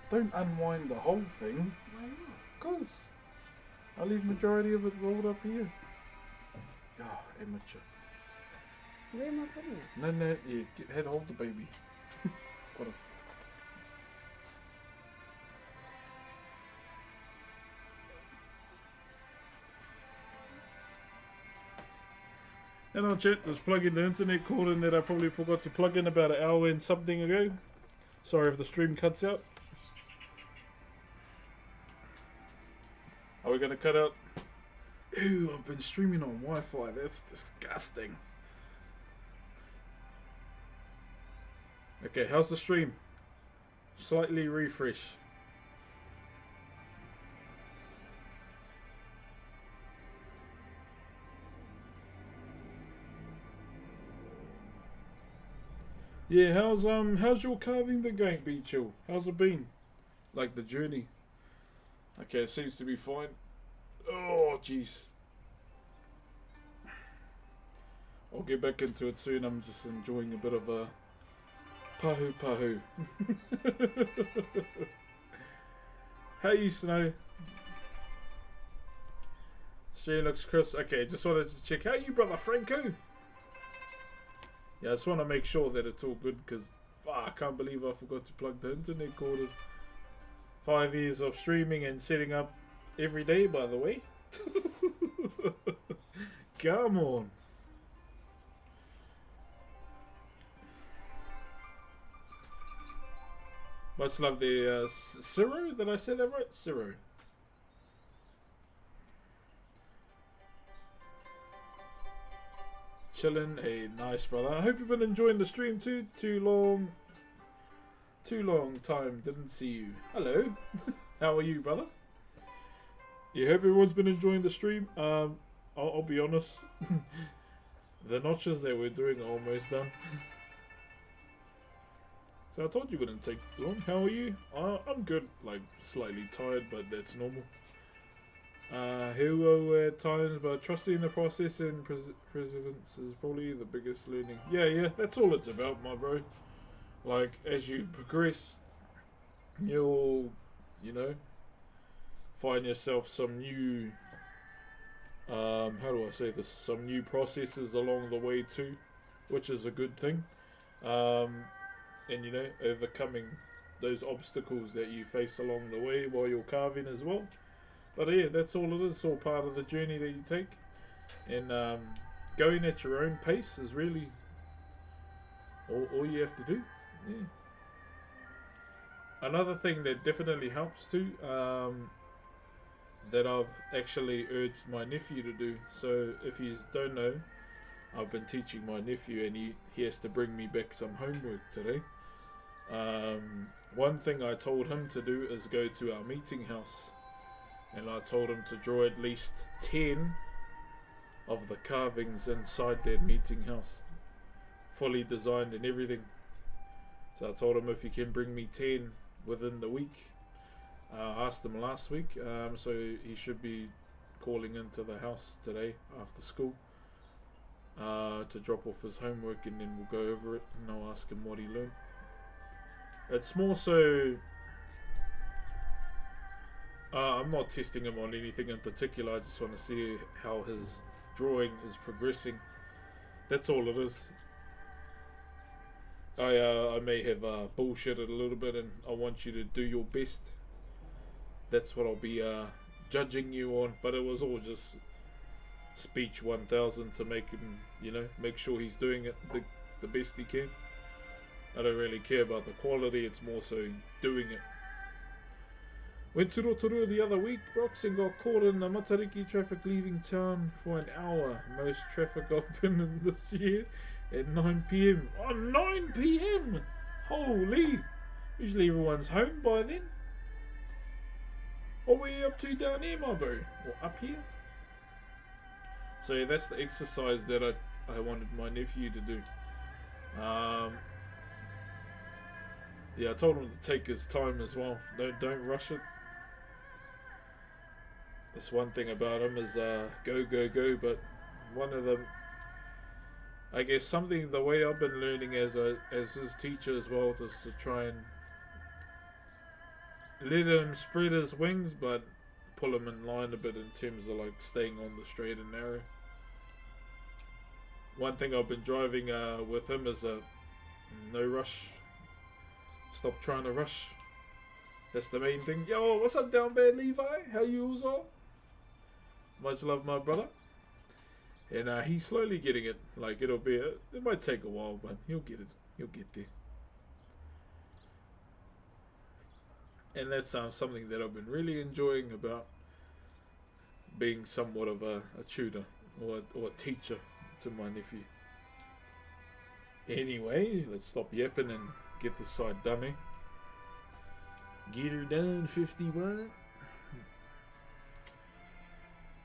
Don't unwind the whole thing. Why not? Because I leave majority of it rolled up here. Oh, amateur. Where am I putting it? No, yeah, head hold the baby. Got us. And on chat, just plug in the internet cord in that I probably forgot to plug in about an hour and something ago. Sorry if the stream cuts out. Are we going to cut out? Ew, I've been streaming on Wi-Fi. That's disgusting. Okay, how's the stream? Slightly refresh. Yeah, how's your carving been going, Beachel? How's it been? Like the journey? Okay, it seems to be fine. Oh, jeez. I'll get back into it soon. I'm just enjoying a bit of a pahu. Hey, Snow. Stream looks crisp. Okay, just wanted to check. How are you, brother Franco? Yeah, I just want to make sure that it's all good because I can't believe I forgot to plug the internet cord in. 5 years of streaming and setting up every day, by the way. Come on. Much love the Ciro. Did I say that right? Ciro. Chillin', a nice brother. I hope you've been enjoying the stream too. Too long time didn't see you. Hello. How are you, brother? Yeah, hope everyone's been enjoying the stream. I'll be honest. The notches that we're doing are almost done. So I told you it wouldn't take long. How are you? I'm good. Like slightly tired, but that's normal. Hero at times, but trusting the process and perseverance is probably the biggest learning. Yeah, that's all it's about, my bro. Like, as you progress, you'll, find yourself some new, how do I say this, some new processes along the way too, which is a good thing. And, overcoming those obstacles that you face along the way while you're carving as well. But yeah, that's all it is. It's all part of the journey that you take. And going at your own pace is really all you have to do. Yeah. Another thing that definitely helps too, that I've actually urged my nephew to do. So if you don't know, I've been teaching my nephew and he has to bring me back some homework today. One one thing I told him to do is go to our meeting house, and I told him to draw at least 10 of the carvings inside that meeting house, fully designed and everything. So I told him if he can bring me 10 within the week. I asked him last week, so he should be calling into the house today after school to drop off his homework, and then we'll go over it and I'll ask him what he learned. It's more so I'm not testing him on anything in particular. I just want to see how his drawing is progressing. That's all it is. I may have bullshitted a little bit, and I want you to do your best. That's what I'll be judging you on. But it was all just speech 1000 to make him, make sure he's doing it the best he can. I don't really care about the quality. It's more so doing it. Went to Rotorua the other week, Brox, and got caught in the Matariki traffic leaving town for an hour. Most traffic I've been in this year at 9 p.m. Oh, 9 p.m! Holy! Usually everyone's home by then. What were you up to down here, my bro? Or up here? So yeah, that's the exercise that I wanted my nephew to do. Yeah, I told him to take his time as well. Don't rush it. That's one thing about him is go, but one of them, I guess something the way I've been learning as his teacher as well is to try and let him spread his wings, but pull him in line a bit in terms of like staying on the straight and narrow. One thing I've been driving with him is no rush. Stop trying to rush. That's the main thing. Yo, what's up down there, Levi? How you all? Much love, my brother. And he's slowly getting it. Like, it might take a while, but he'll get it. He'll get there. And that's something that I've been really enjoying about being somewhat of a tutor or a teacher to my nephew. Anyway, let's stop yapping and get this side done, eh? Get her done, 51.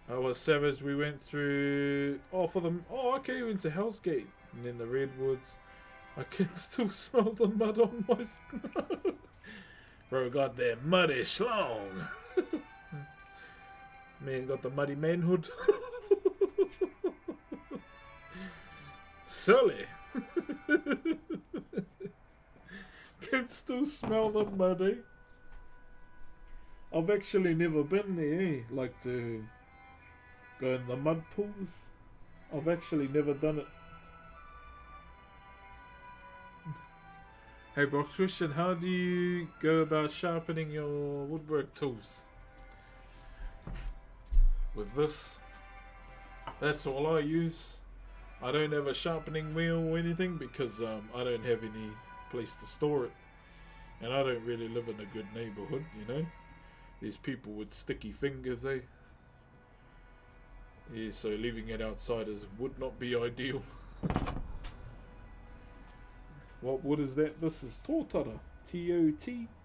I was savage. We went through. Okay, we went to Hell's Gate and then the Redwoods. I can still smell the mud on my snow. Bro, got that muddy schlong. Man, got the muddy manhood. Sully. Can still smell the muddy. I've actually never been there, eh? Like to go in the mud pools. I've actually never done it. Hey Brock, Christian, how do you go about sharpening your woodwork tools? With this, that's all I use. I don't have a sharpening wheel or anything because I don't have any place to store it. And I don't really live in a good neighborhood, There's people with sticky fingers, eh? Yeah, so leaving it outside would not be ideal. What wood is that? This is Totara. Totara.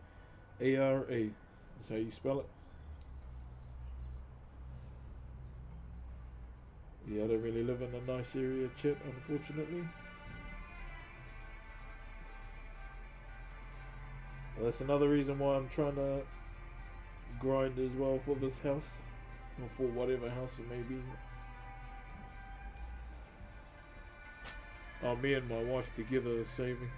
That's how you spell it. Yeah, I don't really live in a nice area, chat, unfortunately. Well, that's another reason why I'm trying to grind as well for this house. Or for whatever house it may be. Oh, me and my wife together are saving.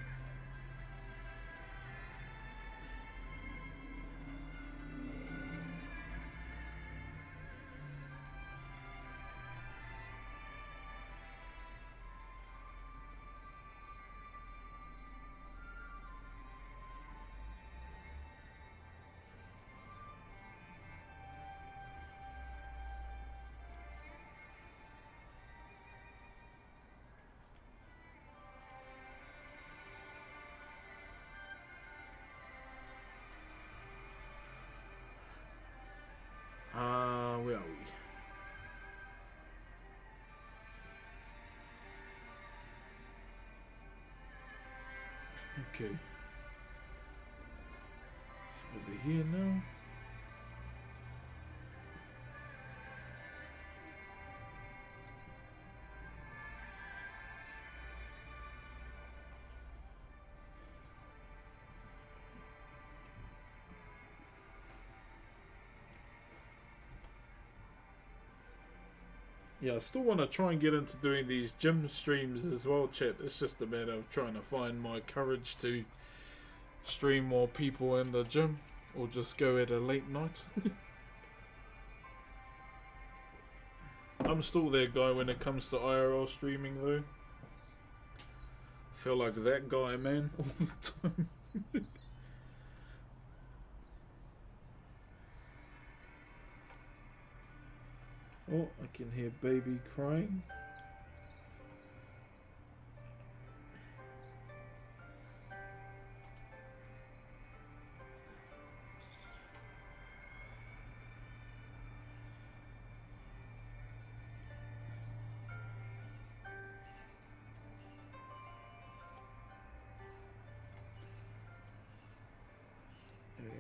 Where are we? Okay. here now. Yeah, I still want to try and get into doing these gym streams as well, chat. It's just a matter of trying to find my courage to stream more people in the gym or just go at a late night. I'm still that guy when it comes to IRL streaming though. Feel like that guy, man, all the time. Oh, I can hear baby crying.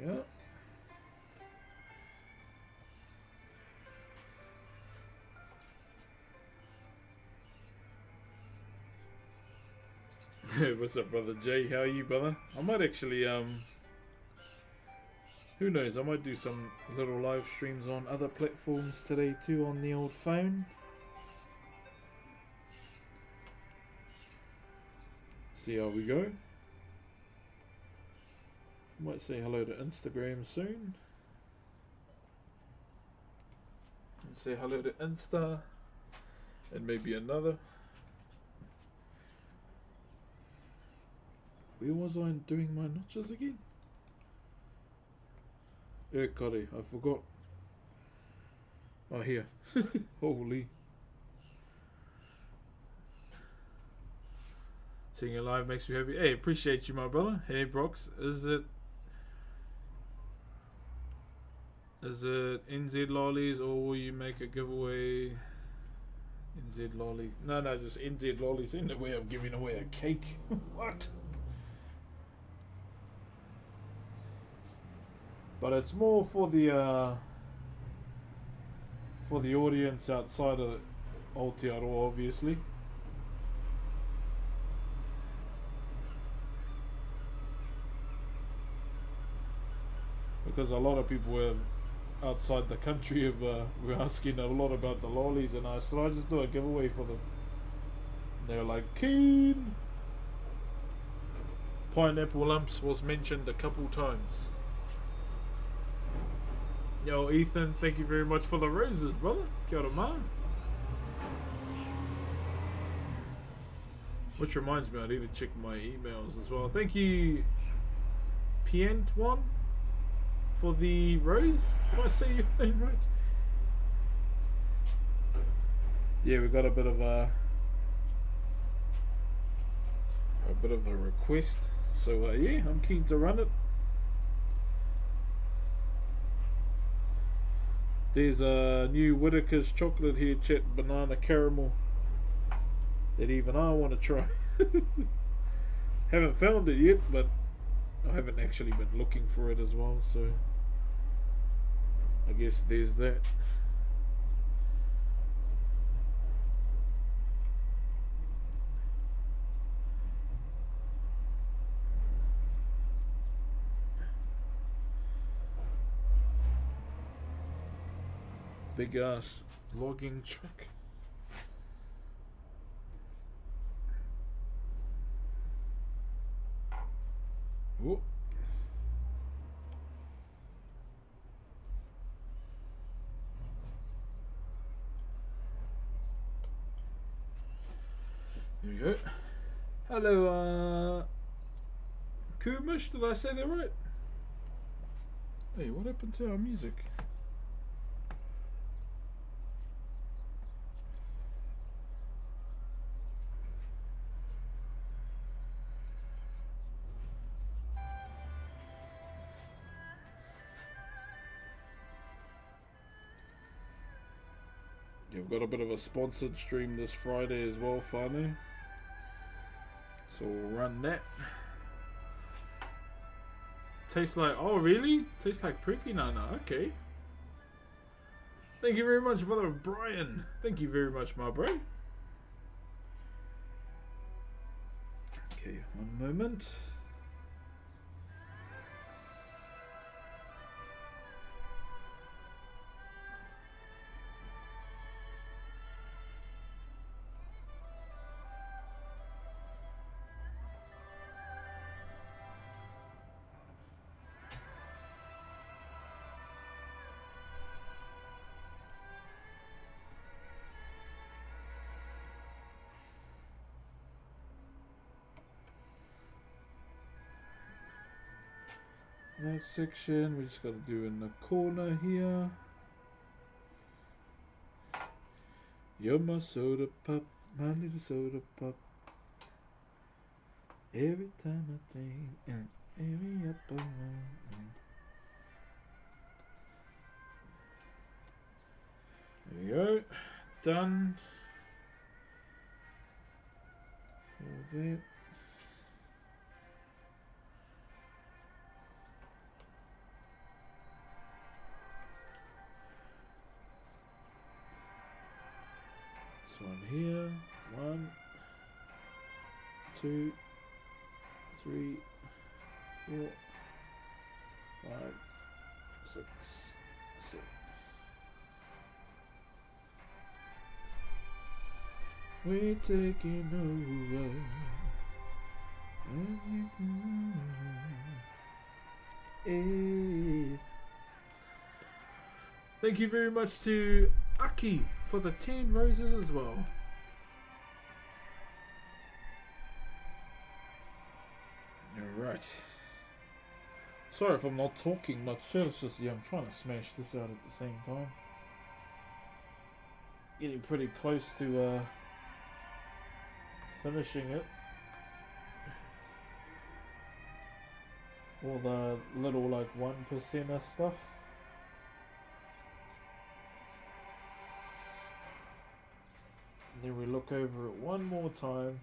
Yeah. What's up, brother Jay? How are you, brother? I might actually who knows, I might do some little live streams on other platforms today too on the old phone. See how we go. Might say hello to Instagram soon. And say hello to Insta. And maybe another. Where was I doing my notches again? Kare, I forgot. Oh, here. Holy. Seeing you live makes me happy. Hey, appreciate you, my brother. Hey, Brox. Is it NZ lollies or will you make a giveaway? NZ lolly. No, just NZ lollies in the way of giving away a cake. What? But it's more for the audience outside of Aotearoa, obviously. Because a lot of people outside the country were asking a lot about the lollies, and I said I just do a giveaway for them. They're like, keen. Pineapple lumps was mentioned a couple times. Yo, Ethan, thank you very much for the roses, brother. Kia ora ma. Which reminds me, I need to check my emails as well. Thank you, Pientwan, for the rose. Did I say your name right? Yeah, we got a bit of a request. So yeah, I'm keen to run it. There's a new Whittaker's chocolate here, chat, banana caramel, that even I want to try. Haven't found it yet, but I haven't actually been looking for it as well, so I guess there's that. Big ass logging truck. Whoop. There we go. Hello, Kumish, did I say that right? Hey, what happened to our music? You've got a bit of a sponsored stream this Friday as well, Whānau. So we'll run that. Tastes like, oh really? Tastes like pricky nana, okay. Thank you very much for that, Brian. Thank you very much, my bro. Okay, one moment. That section we just got to do in the corner here. You're my soda pop, my little soda pop. Every time I think, every up and down. There we go. Done. All that. This one here. 1, 2, 3, 4, 5, 6, 7. We're taking over. Hey. Thank you very much to Aki for the 10 roses as well. Alright. Sorry if I'm not talking much, it's just, yeah, I'm trying to smash this out at the same time. Getting pretty close to finishing it. All the little like 1%er stuff. And then we look over it one more time.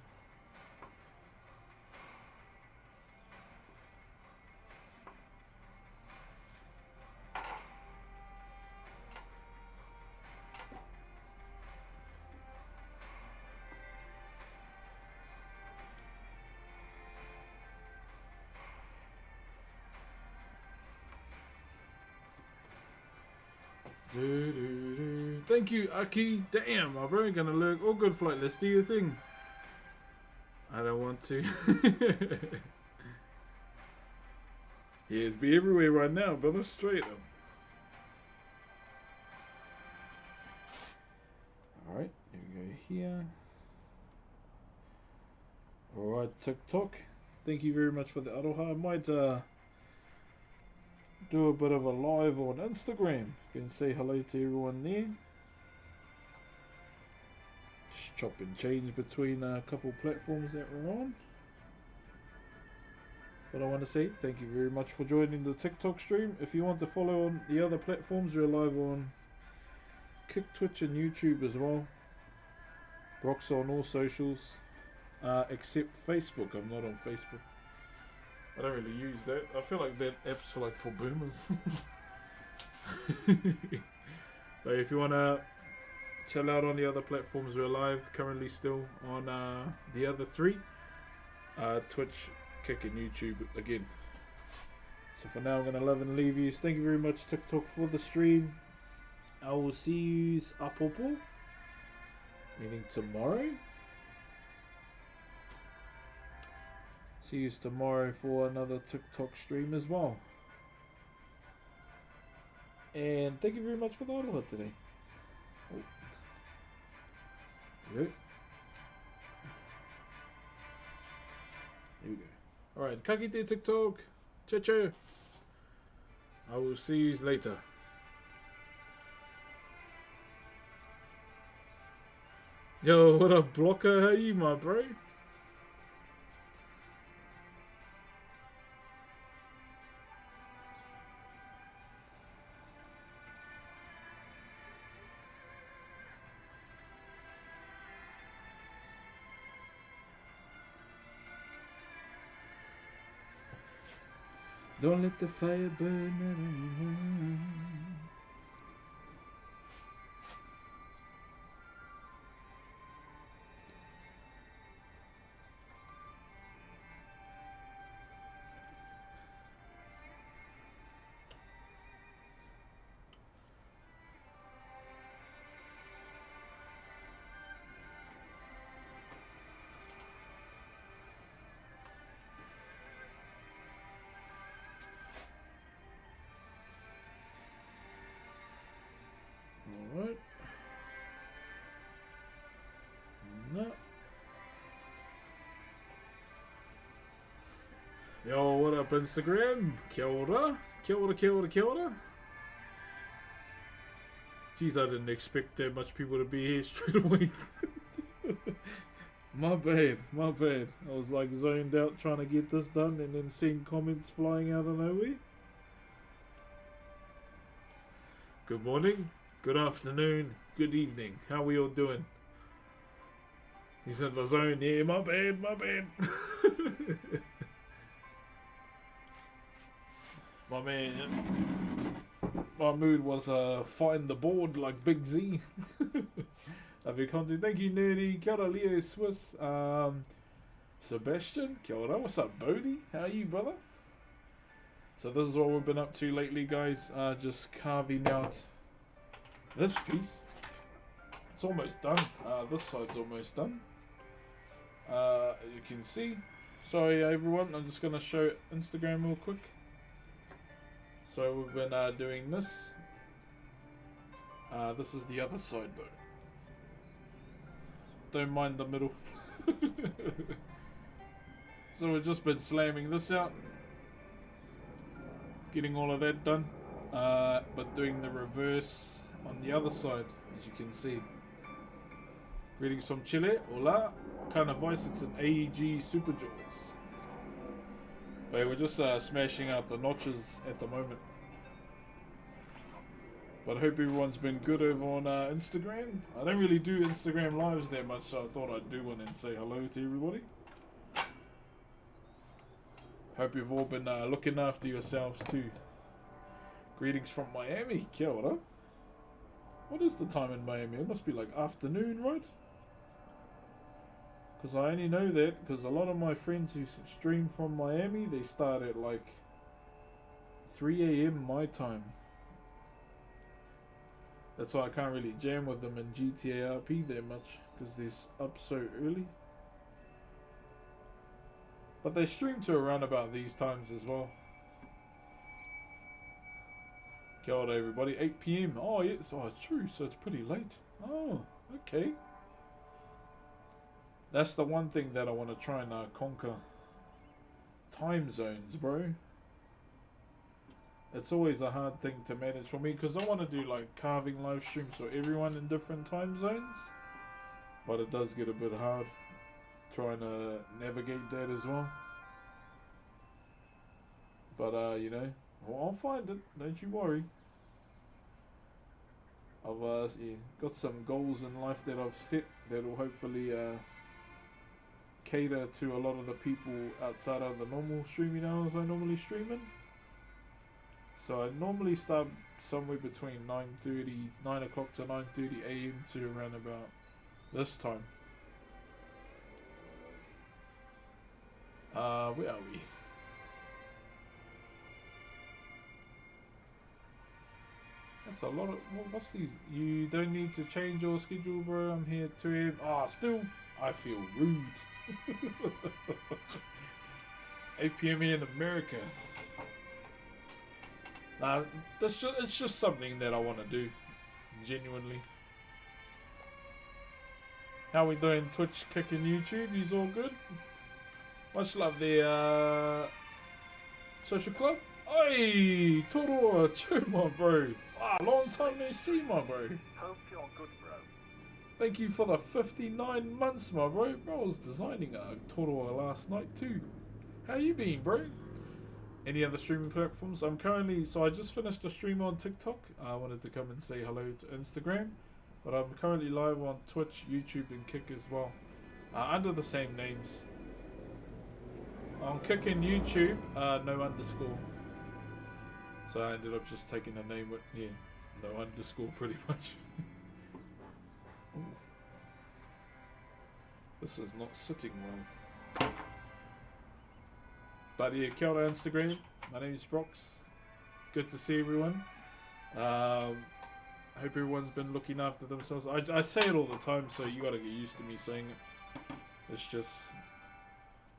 Thank you, Aki. Damn, I'm probably gonna look. All good, flight. Let's do your thing. I don't want to. Yeah, it's be everywhere right now, brother. Straight up. Alright, here we go here. Alright, TikTok. Thank you very much for the aroha. I might do a bit of a live on Instagram. You can say hello to everyone there. Just chop and change between a couple platforms that we're on. But I want to say thank you very much for joining the TikTok stream. If you want to follow on the other platforms, we're live on Kick, Twitch and YouTube as well. Brock's on all socials, except Facebook. I'm not on Facebook. I don't really use that. I feel like that app's like for boomers. But if you want to chill out on the other platforms, we're live currently still on the other 3. Twitch, Kick and YouTube again. So for now I'm going to love and leave you. Thank you very much TikTok for the stream. I will see you apopo, meaning tomorrow. See you tomorrow for another TikTok stream as well. And thank you very much for the aroha today. Oh. Good. Here we go. Alright, kakite TikTok. Ciao. I will see you later. Yo, what up, Blocker? How you, my bro? Don't let the fire burn. Alright. No. Yo, what up, Instagram? Kia ora. Kia ora, kia ora, kia ora. Jeez, I didn't expect that much people to be here straight away. My bad, my bad. I was like zoned out trying to get this done and then seeing comments flying out of nowhere. Good morning, good afternoon, good evening. How we all doing? He's in the zone. Yeah, my bad, my bad. My man, my mood was fighting the board like Big Z. Love your content. Thank you, Nerdy. Kia ora, Leo Swiss. Sebastian, kia ora. What's up, Bodie? How are you, brother? So this is what we've been up to lately, guys. Just carving out this piece. It's almost done. This side's almost done. As you can see. Sorry, everyone. I'm just going to show Instagram real quick. So we've been doing this. This is the other side, though. Don't mind the middle. So we've just been slamming this out. Getting all of that done. But doing the reverse on the other side, as you can see. Greetings from Chile. Hola. What kind of voice? It's an AEG Super Jaws. But we're just smashing out the notches at the moment. But I hope everyone's been good over on Instagram. I don't really do Instagram lives that much, so I thought I'd do one and say hello to everybody. Hope you've all been looking after yourselves too. Greetings from Miami. Kia ora. What is the time in Miami? It must be like afternoon, right? Because I only know that because a lot of my friends who stream from Miami, they start at like 3 a.m. my time. That's why I can't really jam with them in GTA RP that much because they're up so early. But they stream to around about these times as well. Kia ora, everybody. 8 p.m. Oh, yes. Oh, true. So it's pretty late. Oh, okay. That's the one thing that I want to try and conquer. Time zones, bro. It's always a hard thing to manage for me because I want to do like carving live streams for everyone in different time zones. But it does get a bit hard trying to navigate that as well. But you know, well, I'll find it. Don't you worry. I've yeah, got some goals in life that I've set that will hopefully cater to a lot of the people outside of the normal streaming hours I normally stream in. So I normally start somewhere between 9 o'clock to 9:30 a.m. to around about this time. Where are we? That's a lot of... What's these? You don't need to change your schedule, bro. I'm here at 2 a.m. Ah, still, I feel rude. 8 p.m. in America. Nah, it's just something that I want to do. Genuinely. How we doing? Twitch, kicking YouTube? You's all good? Much love there, Social Club. Oi, Toro, chill, my bro. Long time no see, my bro. Hope you're good, bro. Thank you for the 59 months, my bro. Bro, I was designing a Toro last night too. How you been, bro? Any other streaming platforms? I'm currently... So I just finished a stream on TikTok. I wanted to come and say hello to Instagram. But I'm currently live on Twitch, YouTube and Kick as well. Under the same names. On Kick and YouTube, no underscore. So I ended up just taking a name with, yeah, no underscore pretty much. Ooh. This is not sitting well. But yeah, kia ora Instagram. My name is Brox. Good to see everyone. Hope everyone's been looking after themselves. I say it all the time, so you gotta get used to me saying it. It's just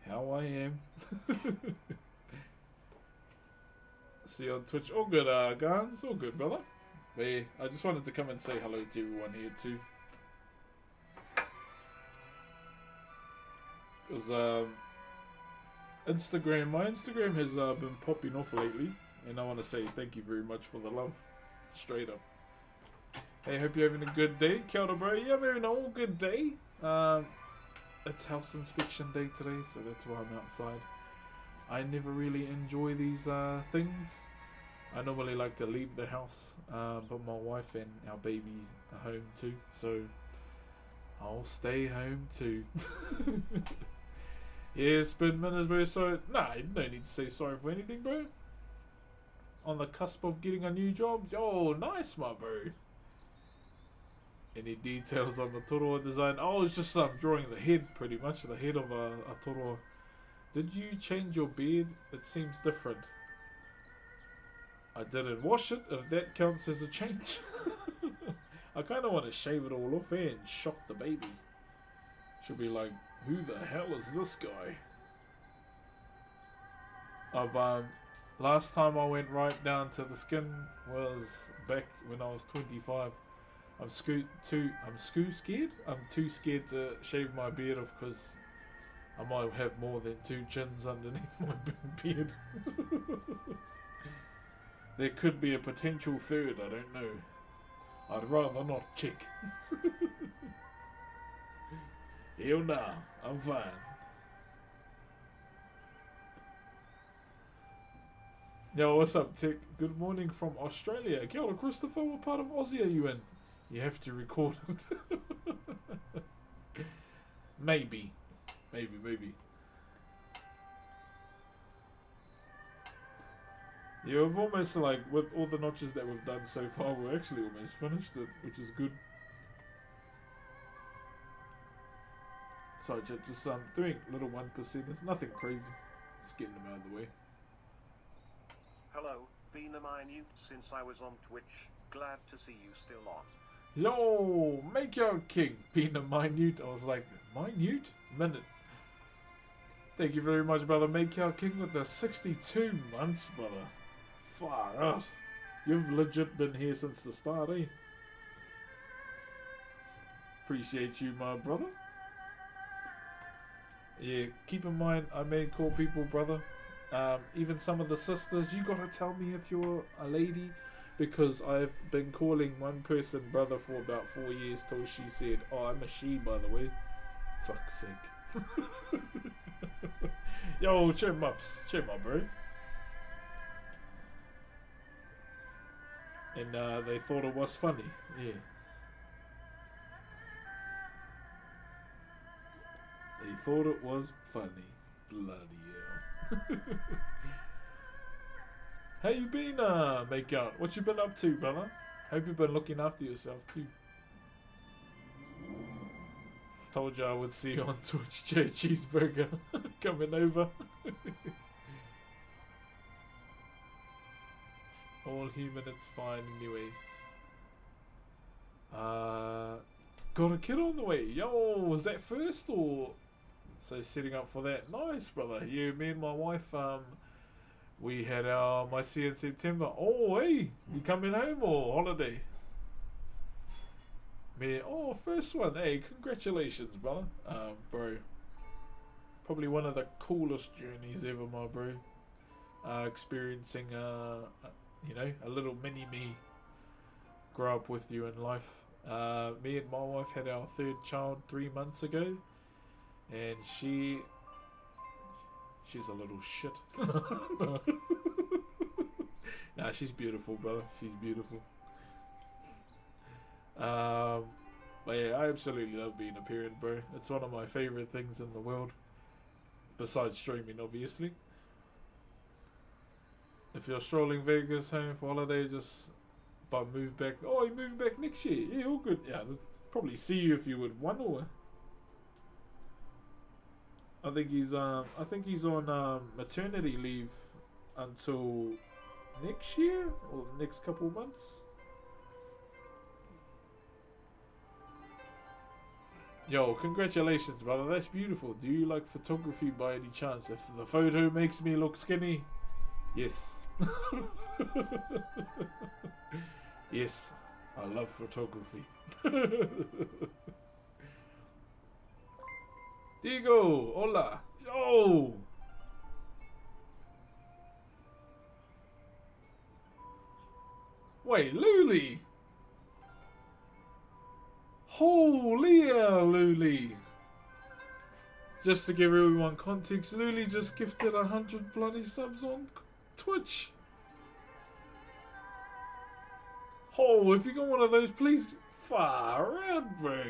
how I am. See you on Twitch. All good, guys. All good, brother. But yeah, I just wanted to come and say hello to everyone here too. Because my Instagram has been popping off lately, and I want to say thank you very much for the love. Straight up. Hey, hope you're having a good day. Kia ora, bro. Yeah, I'm having an all good day. It's house inspection day today, so that's why I'm outside. I never really enjoy these things. I normally like to leave the house, but my wife and our baby are home too, so I'll stay home too. Yeah, Spin Minutes, bro. So, nah, no need to say sorry for anything, bro. On the cusp of getting a new job. Oh, nice, my bro. Any details on the toroa design? Oh, it's just drawing the head, pretty much. The head of a toroa. Did you change your beard? It seems different. I didn't wash it, if that counts as a change. I kind of want to shave it all off and shock the baby. She'll be like, who the hell is this guy? Last time I went right down to the skin was back when I was 25. I'm too scared to shave my beard off because I might have more than 2 chins underneath my beard. There could be a potential third, I don't know. I'd rather not check. Hell nah, I'm fine. Yo, what's up, Tick? Good morning from Australia. Kia ora, Christopher. What part of Aussie are you in? You have to record it. Maybe. Yeah, we've almost, like, with all the notches that we've done so far, we're actually almost finished it, which is good. Sorry, chat, just doing little 1%. It's nothing crazy. Just getting them out of the way. Hello, been a minute since I was on Twitch. Glad to see you still on. Yo, make your king. Being a minute. I was like, minute? Minute. Thank you very much, brother. Make your king with the 62 months, brother. Far out. You've legit been here since the start, eh? Appreciate you, my brother. Yeah, keep in mind, I may call people brother. Even some of the sisters, you gotta tell me if you're a lady, because I've been calling one person brother for about 4 years till she said, oh, I'm a she, by the way. Fuck's sake. Yo, cheer him up, bro. And they thought it was funny, yeah. They thought it was funny. Bloody hell. How you been, make out? What you been up to, brother? Hope you've been looking after yourself too. Told you I would see you on Twitch, Cheeseburger. Coming over. All human, it's fine anyway. Got a kid on the way. Yo, was that first or? So setting up for that. Nice, brother. You, me and my wife, we had our my in September. Oh, hey, you coming home or holiday? Me, oh, first one. Hey, congratulations, brother. Bro, probably one of the coolest journeys ever, my bro. Experiencing, you know, a little mini me grow up with you in life. Me and my wife had our 3rd child 3 months ago, and she's a little shit. Nah, she's beautiful, brother. She's beautiful. But yeah, I absolutely love being a parent, bro. It's one of my favorite things in the world, besides streaming, obviously. If you're strolling Vegas home for holiday, just but move back. Oh, you moving back next year? Yeah, all good. Yeah, I'll probably see you if you would one or. I think he's on maternity leave until next year or the next couple of months. Yo, congratulations, brother. That's beautiful. Do you like photography by any chance? If the photo makes me look skinny, yes. Yes, I love photography. Diego, hola. Yo. Wait, Luli. Holy hell, Luli. Just to give everyone context, Luli just gifted 100 bloody subs on Twitch. Oh, if you got one of those, please, far out, bro.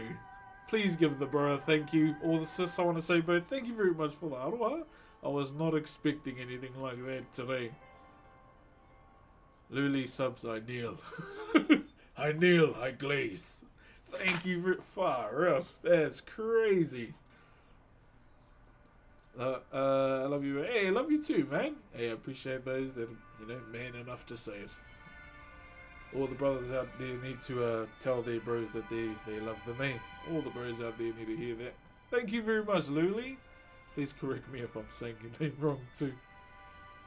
Please give the bro a thank you. Or the sis, I want to say, bro, thank you very much for the aroha. I was not expecting anything like that today. Luli subs, I kneel. I kneel, I glaze. Thank you for far out. That's crazy. I love you. Hey, I love you too, man. Hey, I appreciate those that man enough to say it. All the brothers out there need to tell their bros that they love them. Hey, all the bros out there need to hear that. Thank you very much, Luli. Please correct me if I'm saying your name wrong too.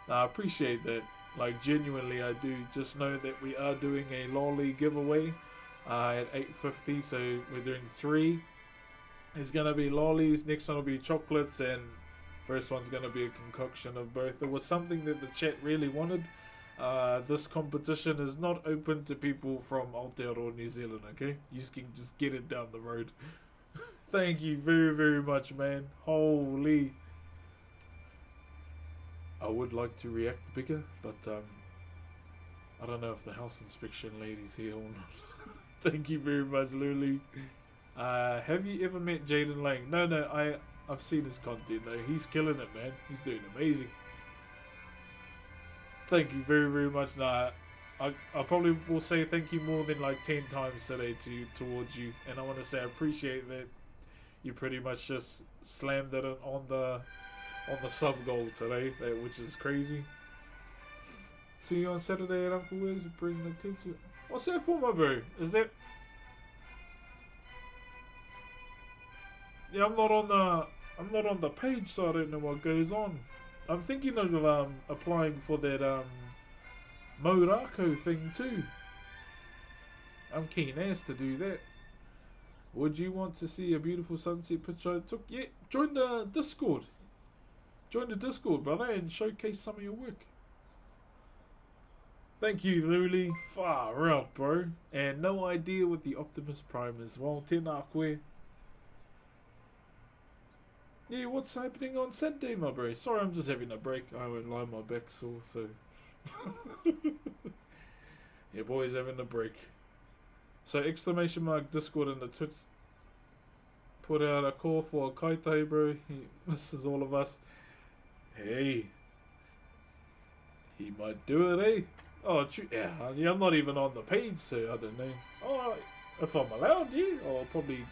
I appreciate that. Like, genuinely, I do. Just know that we are doing a lolly giveaway at 8:50, so we're doing 3. It's gonna be lollies. Next one will be chocolates, and first one's gonna be a concoction of both. It was something that the chat really wanted. This competition is not open to people from Aotearoa, New Zealand, okay? You can just get it down the road. Thank you very, very much, man. Holy. I would like to react bigger, but I don't know if the house inspection lady's here or not. Thank you very much, Luli. Have you ever met Jaden Lang? No, I've seen his content though. He's killing it, man. He's doing amazing. Thank you very, very much. Nah, I probably will say thank you more than like 10 times today towards you, and I want to say I appreciate that you pretty much just slammed it on the sub goal today, which is crazy. See you on Saturday at Uncle Wes. Bring the kids. What's that for, my bro? Is that? Yeah, I'm not on the page, so I don't know what goes on. I'm thinking of applying for that Morako thing too. I'm keen as to do that. Would you want to see a beautiful sunset picture I took? Yeah, join the Discord. Join the Discord, brother, and showcase some of your work. Thank you, Luli. Far out, bro. And no idea with the Optimus Prime as well. Tēnā koe. Yeah, what's happening on Saturday, my bro? Sorry, I'm just having a break. I won't lie, my back's sore, so... yeah, boys having a break. So, exclamation mark Discord in the Twitch. Put out a call for a Kaitai, bro. He misses all of us. Hey. He might do it, eh? Oh, yeah, I'm not even on the page, so I don't know. Oh, if I'm allowed, yeah, I'll probably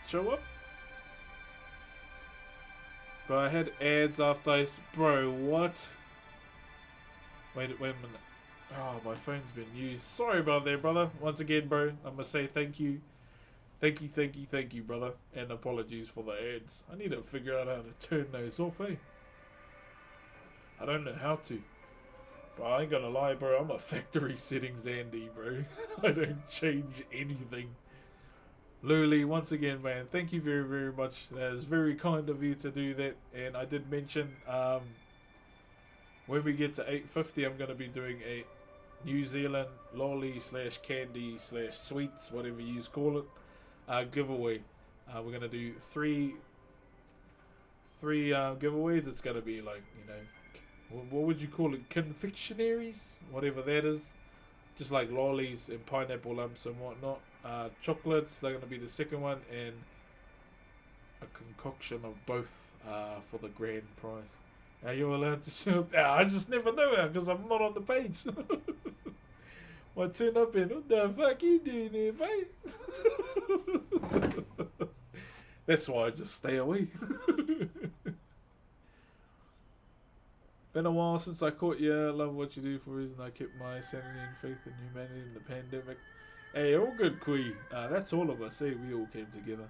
show up. But I had ads after I... Bro, what? Wait a minute. Oh, my phone's been used. Sorry about that, brother. Once again, bro, I'm going to say thank you. Thank you, brother. And apologies for the ads. I need to figure out how to turn those off, eh? I don't know how to. But I ain't gonna lie, bro. I'm a factory settings Andy, bro. I don't change anything. Luli, once again, man, thank you very, very much. That is very kind of you to do that. And I did mention, when we get to 8:50, I'm going to be doing a New Zealand lolly / candy / sweets, whatever you call it, giveaway. We're going to do three giveaways. It's going to be like, what would you call it? Confectionaries? Whatever that is. Just like lollies and pineapple lumps and whatnot. Chocolates, they're going to be the second one, and a concoction of both for the grand prize. Are you allowed to show up? I just never know because I'm not on the page. I turn up and what the fuck you doing there, mate? That's why I just stay away. Been a while since I caught you. Love what you do for reason I kept my sanity and faith in humanity in the pandemic. Hey, all good, Kui. That's all of us. Hey, we all came together.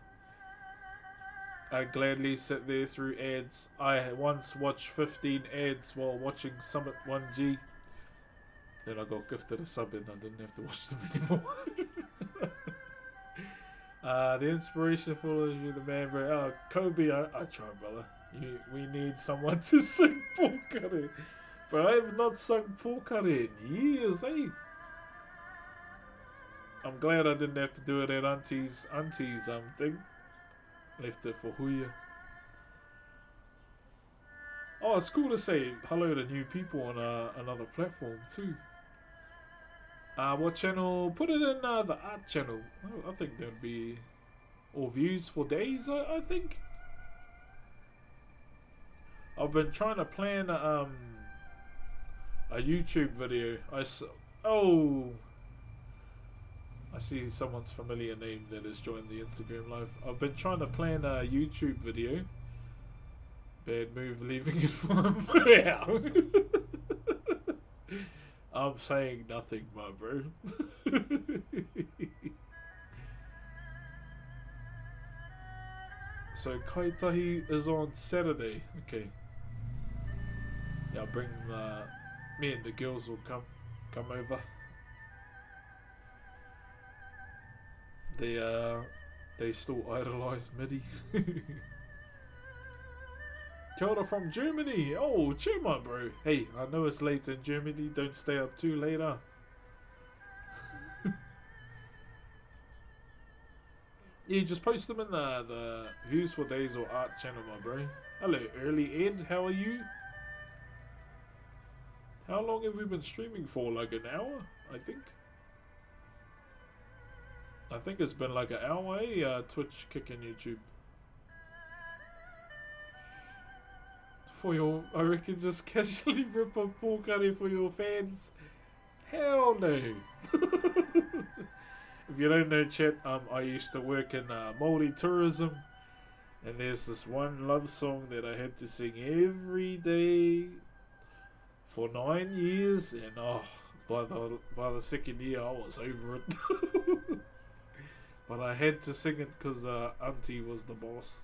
I gladly sit there through ads. I once watched 15 ads while watching Summit 1G. Then I got gifted a sub and I didn't have to watch them anymore. The inspiration follows you, the man, bro. Oh, Kobe, I try, brother. We need someone to sing Pokare. But I have not sung Pokare in years, eh? I'm glad I didn't have to do it at Auntie's thing. Left it for Huya. Oh, it's cool to say hello to new people on another platform too. What channel? Put it in the art channel. I think there'd be all views for days. I think. I've been trying to plan a YouTube video. I see someone's familiar name that has joined the Instagram live. I've been trying to plan a YouTube video. Bad move leaving it for him. I'm saying nothing, my bro. So Kaitahi is on Saturday. Okay. Yeah, I'll bring me and the girls will come over. They still idolise MIDI. Kia ora from Germany. Oh, chill, my bro. Hey, I know it's late in Germany. Don't stay up too late, huh? Yeah, just post them in the Views for Days or Art channel, my bro. Hello, Early Ed. How are you? How long have we been streaming for? Like an hour, I think. I think it's been like an hour, eh? Twitch kicking YouTube. For your, I reckon just casually rip up Pokare for your fans. Hell no. If you don't know, chat, I used to work in Maori tourism, and there's this one love song that I had to sing every day for 9 years, and by the second year I was over it. But I had to sing it because Auntie was the boss.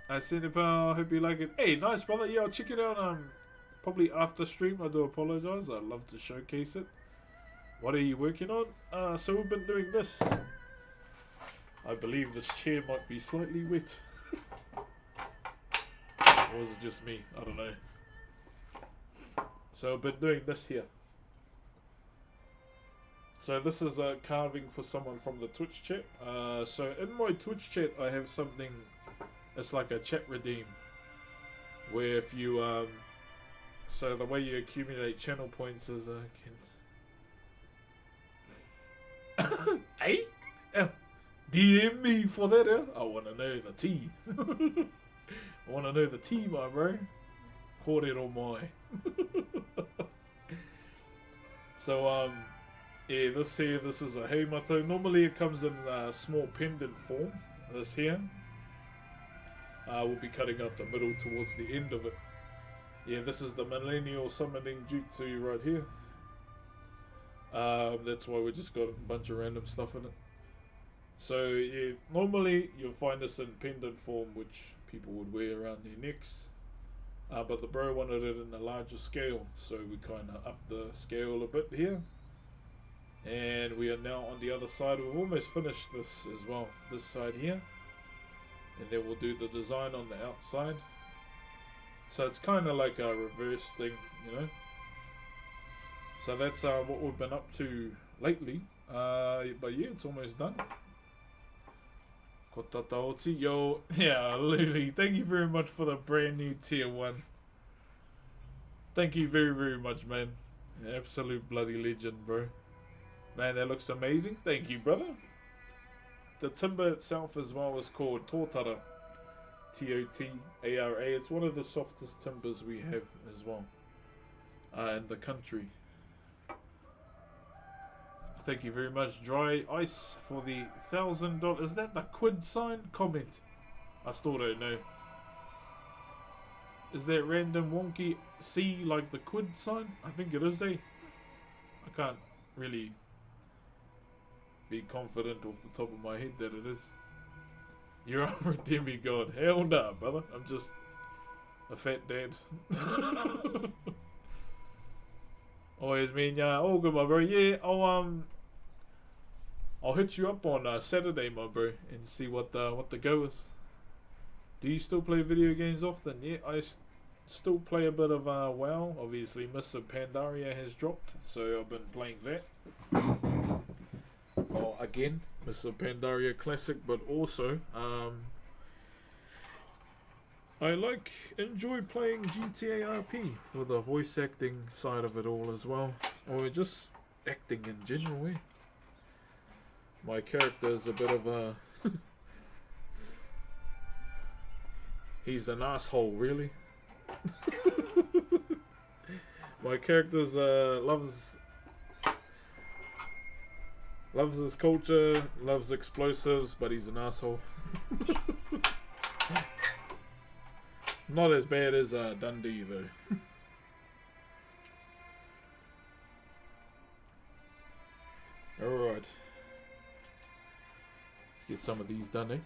I sent it, pal. Hope you like it. Hey, nice, brother. Yeah, I'll check it out. Probably after stream. I do apologize. I'd love to showcase it. What are you working on? So we've been doing this. I believe this chair might be slightly wet. Or was it just me? I don't know. So I've been doing this here. So this is a carving for someone from the Twitch chat. So in my Twitch chat, I have something. It's like a chat redeem, where if you so the way you accumulate channel points is hey, DM me for that. I want to know the tea. I want to know the tea, my bro. Kōrero mai. So yeah, this is a heimato. Normally it comes in a small pendant form. This here. We'll be cutting out the middle towards the end of it. Yeah, this is the millennial summoning jutsu right here. That's why we just got a bunch of random stuff in it. So yeah, normally you'll find this in pendant form, which people would wear around their necks. But the bro wanted it in a larger scale, so we kind of upped the scale a bit here. And we are now on the other side. We've almost finished this as well, this side here. And then we'll do the design on the outside. So it's kind of like a reverse thing, you know. So that's what we've been up to lately. But yeah, it's almost done. Kotata oti. Yo, yeah, Lily, thank you very much for the brand new tier 1. Thank you very, very much, man. Absolute bloody legend, bro. Man, that looks amazing. Thank you, brother. The timber itself as well is called tōtara. Totara. It's one of the softest timbers we have as well in the country. Thank you very much, Dry Ice, for the $1,000. Is that the quid sign? Comment. I still don't know. Is that random wonky C like the quid sign? I think it is, eh? I can't really be confident off the top of my head that it is. You're a demigod. Hell nah, brother. I'm just a fat dad. Always mean, yeah. All good, my bro. Yeah, I'll hit you up on Saturday, my bro, and see what the go is. Do you still play video games often? Yeah, I still play a bit of WoW. Obviously, Mr. Pandaria has dropped, so I've been playing that. Well, again, Mr. Pandaria Classic, but also I enjoy playing GTA RP for the voice acting side of it all as well, or just acting in general. Eh? My character is a bit of a he's an asshole, really. My character's loves his culture, loves explosives, but he's an asshole. Not as bad as Dundee though. Alright. Let's get some of these done, eh?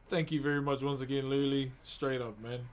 Thank you very much once again, Luli. Straight up, man.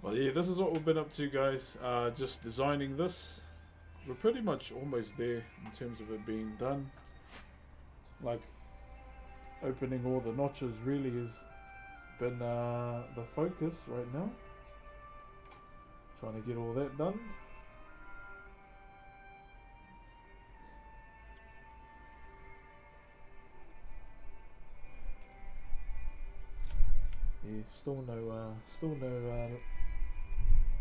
But yeah, this is what we've been up to, guys. Just designing this. We're pretty much almost there in terms of it being done. Like, opening all the notches really has been the focus right now. Trying to get all that done. Yeah, still no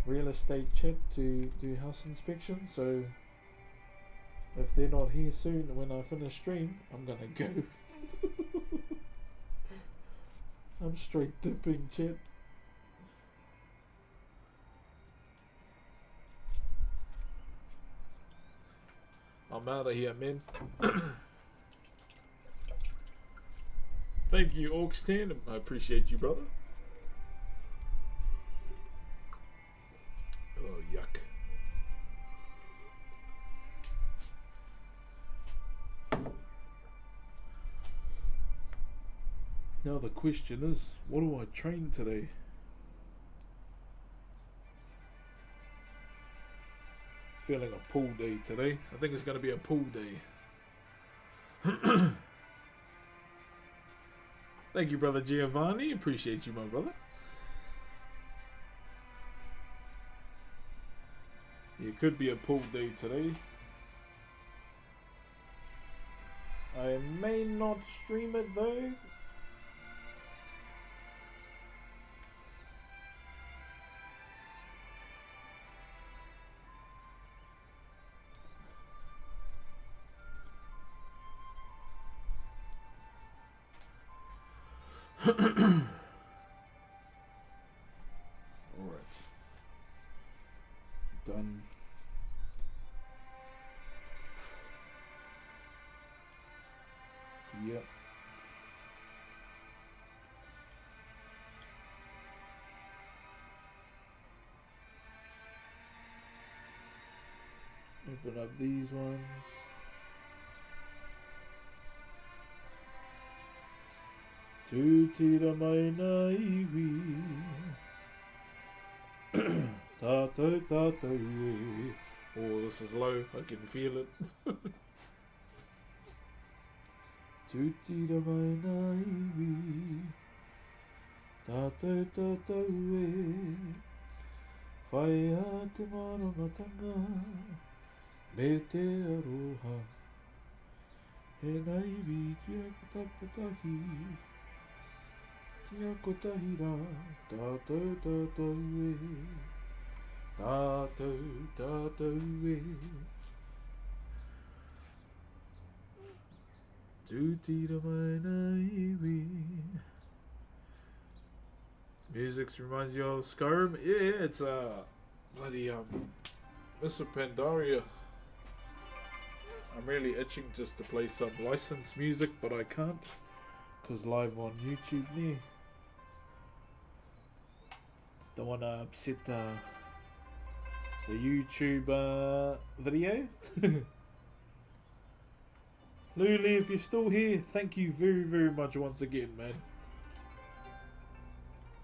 real estate chat to do house inspection, so if they're not here soon when I finish stream, I'm gonna go. I'm straight dipping, chat. I'm out of here, man. Thank you, Orcs10. I appreciate you, brother. Oh, yuck. Now the question is, what do I train today? Feeling a pool day today. I think it's going to be a pool day. Thank you, brother Giovanni. Appreciate you, my brother. It could be a pool day today. I may not stream it though. Alright. Done. Yep. Open up these ones. Tūtira mai nā iwi. Tātou tātou e. Oh, this is low. I can feel it. Tūtira mai nā iwi, tātou tātou e, whai a te marangatanga, me te aroha. He nā iwi kia kotapatahi, kia kotahi rā, tātou tātou e, tātou tātou e. Tūtira mai nā iwi. Music reminds you of Skyrim? Yeah, it's bloody Mr. Pandaria. I'm really itching just to play some licensed music, but I can't, cause live on YouTube near. Don't wanna upset the YouTube video. Luli, if you're still here, thank you very, very much once again, man.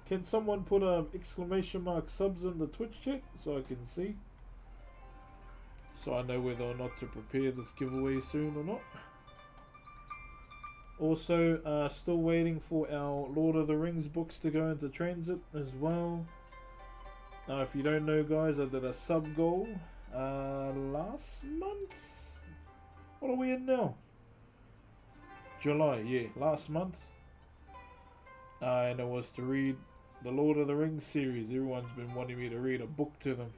Can someone put exclamation mark subs in the Twitch chat so I can see? So I know whether or not to prepare this giveaway soon or not. Also, still waiting for our Lord of the Rings books to go into transit as well. Now, if you don't know, guys, I did a sub goal last month. What are we in now? July, yeah, last month. And it was to read the Lord of the Rings series. Everyone's been wanting me to read a book to them.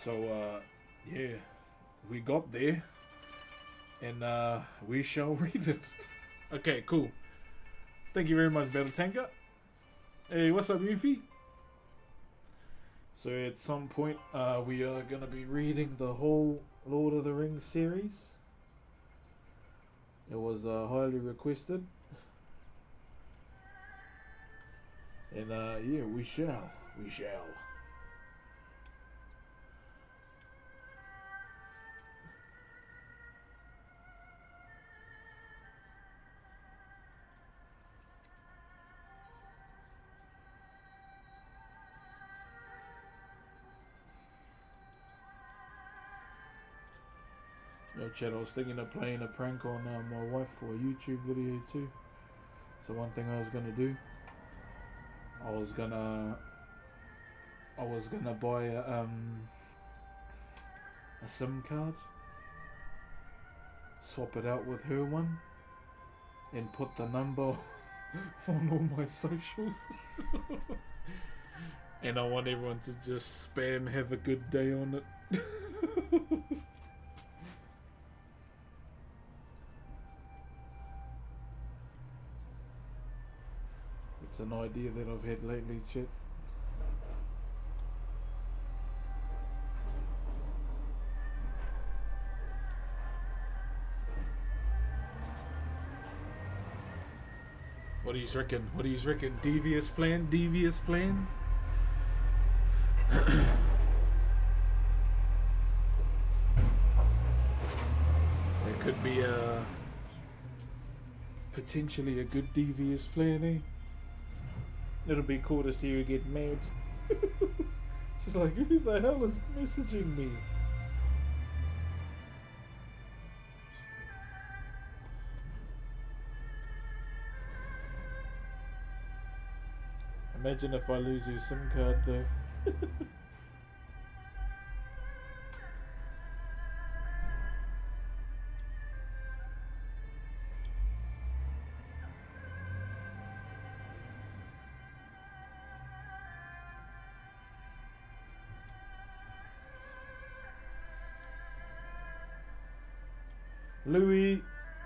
So, yeah, we got there. And we shall read it. Okay, cool. Thank you very much, Battle Tanker. Hey, what's up, Yuffie? So at some point, we are going to be reading the whole Lord of the Rings series. It was highly requested. And yeah, we shall. Yo, chat, I was thinking of playing a prank on my wife for a YouTube video too. So one thing I was gonna do, I was gonna buy a SIM card, swap it out with her one, and put the number on all my socials. And I want everyone to just spam "have a good day" on it. It's an idea that I've had lately, chat. What do you reckon? What do you reckon? Devious plan? Devious plan? There could be potentially a good devious plan, eh? It'll be cool to see her get mad. She's like, who the hell is messaging me? Imagine if I lose your SIM card though.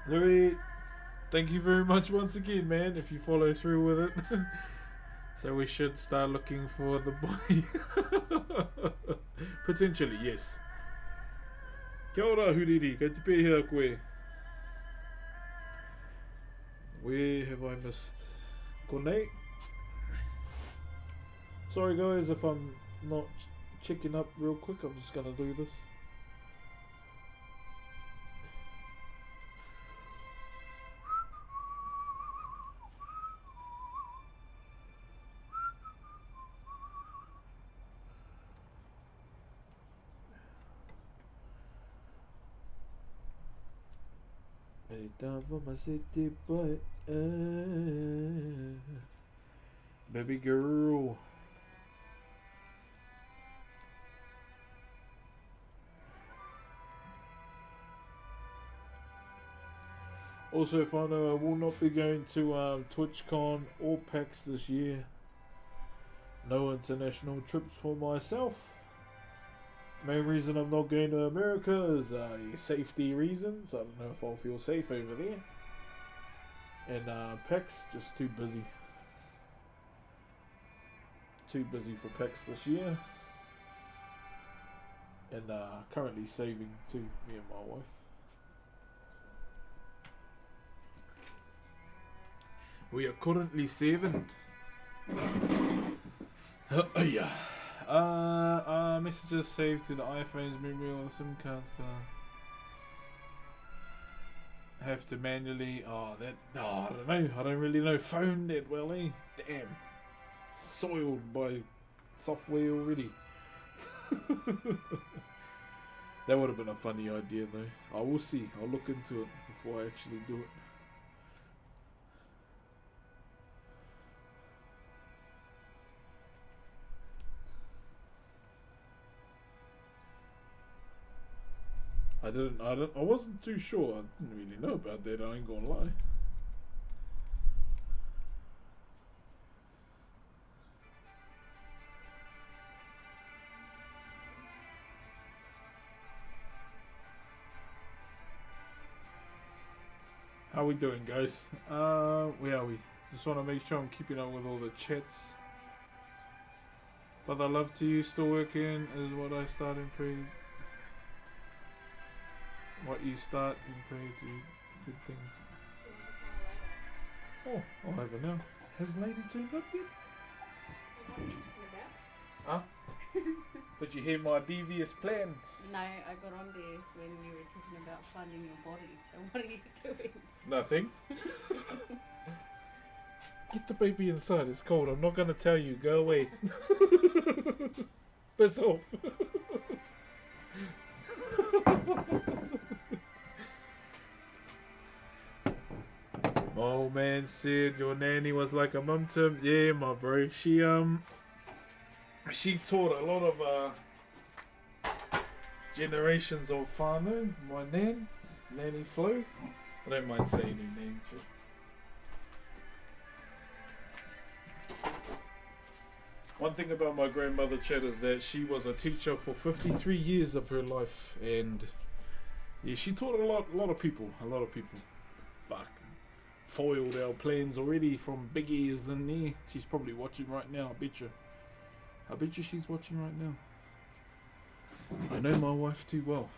Louis, thank you very much once again, man, if you follow through with it. So we should start looking for the boy. Potentially, yes. Kia ora, Huriri, kei te pēhea koe. Where have I missed? Konei? Sorry guys if I'm not checking up real quick, I'm just gonna do this. Anytime for my city boy. Baby girl. Also, if I know I will not be going to TwitchCon or PAX this year. No international trips for myself. Main reason I'm not going to America is safety reasons. I don't know if I'll feel safe over there. And PAX, just too busy. Too busy for PAX this year. And currently saving too, me and my wife. We are currently saving. Yeah. Messages saved to the iPhone's memory or the SIM card. Have to manually. I don't know. I don't really know phone that well, eh? Damn. Soiled by software already. That would have been a funny idea though. I will see. I'll look into it before I actually do it. I wasn't too sure. I didn't really know about that, I ain't gonna lie. How we doing, guys? Where are we? Just want to make sure I'm keeping up with all the chats. But I love to you still working is what I start and pray. What you start and pray to good things. Oh, I'll have it now. Has lady turned up yet? Huh? Did you hear my devious plan? No, I got on there when you were talking about finding your body. So what are you doing? Nothing. Get the baby inside. It's cold. I'm not gonna tell you. Go away. Piss off. My old man said your nanny was like a mum to him. Yeah, my bro. She taught a lot of generations of whānau. My nanny Flo. I don't mind saying her name. One thing about my grandmother, Chet, is that she was a teacher for 53 years of her life, and yeah, she taught a lot of people. Fuck. Foiled our plans already from big ears in there. She's probably watching right now, I bet you. I bet you she's watching right now. I know my wife too well.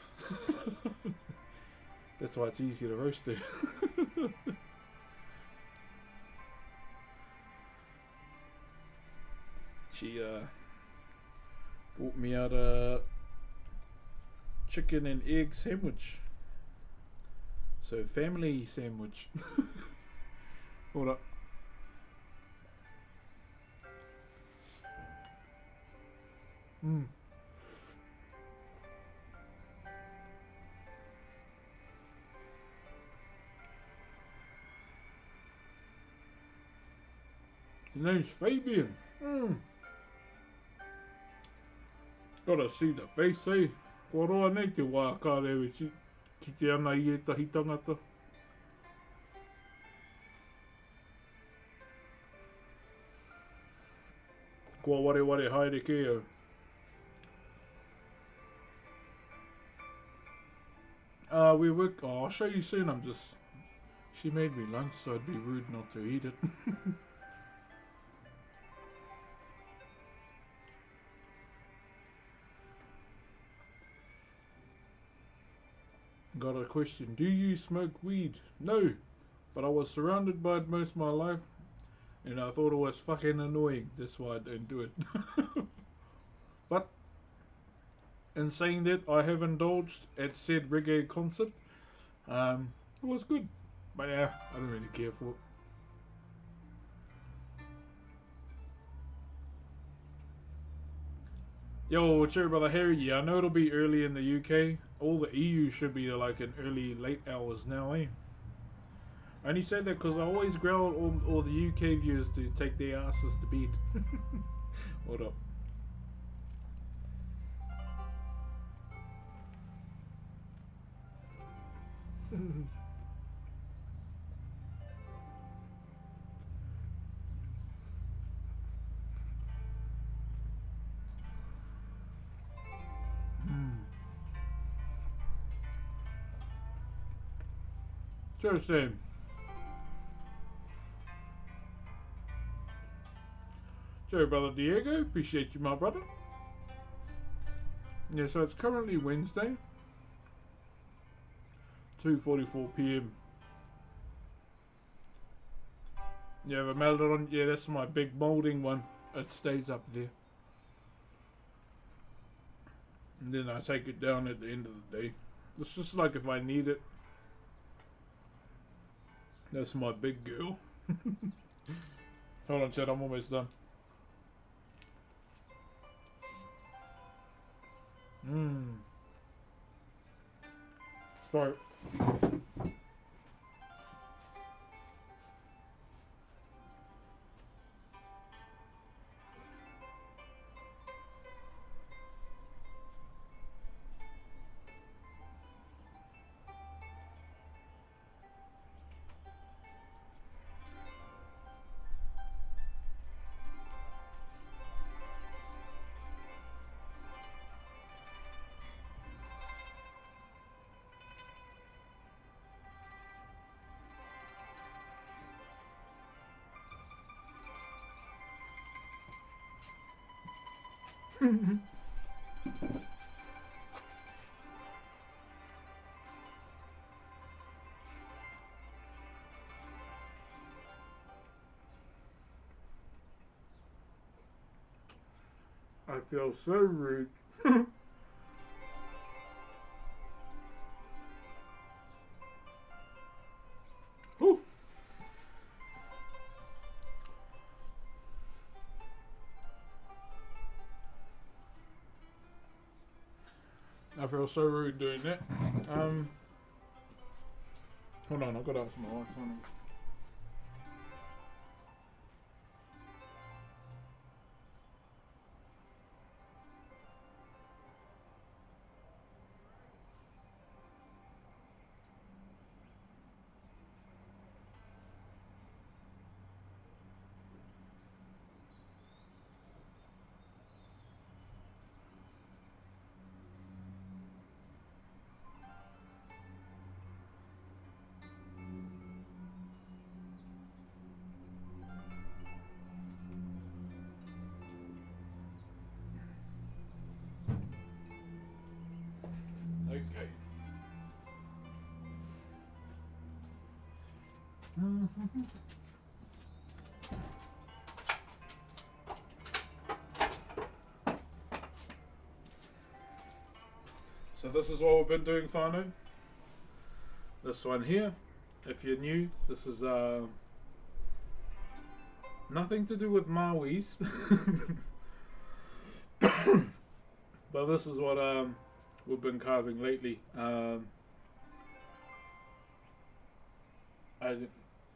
That's why it's easier to roast her. She bought me out a chicken and egg sandwich. So family sandwich. Hold up. His name's Fabian. Gotta see the face, eh? Ko roa nei te wā ka rewe ki te ana I e tahi tangata. Kua ware haere ke au. We work. Oh, I'll show you soon. She made me lunch, so it'd be rude not to eat it. Got a question. Do you smoke weed? No, but I was surrounded by it most of my life, and I thought it was fucking annoying. That's why I don't do it. But in saying that, I have indulged at said reggae concert. It was good, but yeah, I don't really care for it. Yo, cheer brother Harry. Yeah, I know it'll be early in the UK. All the EU should be like in late hours now, eh? I only say that because I always growl all the UK viewers to take their asses to bed. Hold up. Sure, Sam. Sure, brother Diego. Appreciate you, my brother. Yeah, so it's currently Wednesday, 2:44 p.m. Yeah, the Meldon. Yeah, that's my big molding one. It stays up there. And then I take it down at the end of the day. It's just like if I need it. That's my big girl. Hold on, Chad, I'm almost done. Sorry. I feel so rude. Whew. I feel so rude doing that. Hold on, I've got to ask my wife something. Okay. So this is what we've been doing, whānau. This one here, if you're new, this is nothing to do with Maoris. But this is what we've been carving lately. I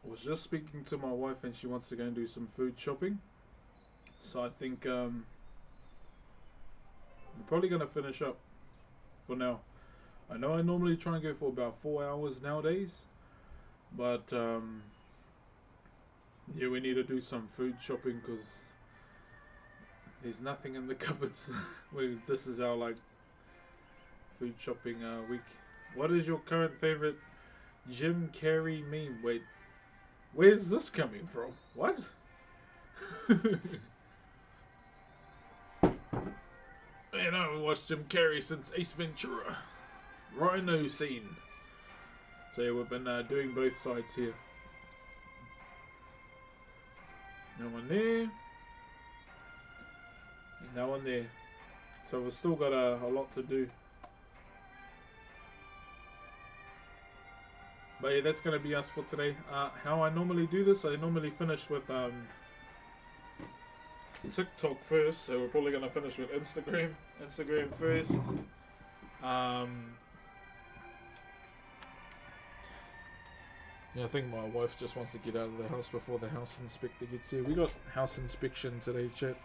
was just speaking to my wife and she wants to go and do some food shopping. So I think I'm probably going to finish up for now. I know I normally try and go for about 4 hours nowadays. But yeah, we need to do some food shopping because there's nothing in the cupboards. This is our like food shopping week. What is your current favorite Jim Carrey meme? Wait, where's this coming from? What? Man, I haven't watched Jim Carrey since Ace Ventura. Rhino scene. So yeah, we've been doing both sides here. No one there. And no one there. So we've still got a lot to do. But yeah, that's going to be us for today. How I normally do this, I normally finish with TikTok first. So we're probably going to finish with Instagram. Instagram first. Yeah, I think my wife just wants to get out of the house before the house inspector gets here. We got house inspection today, chat.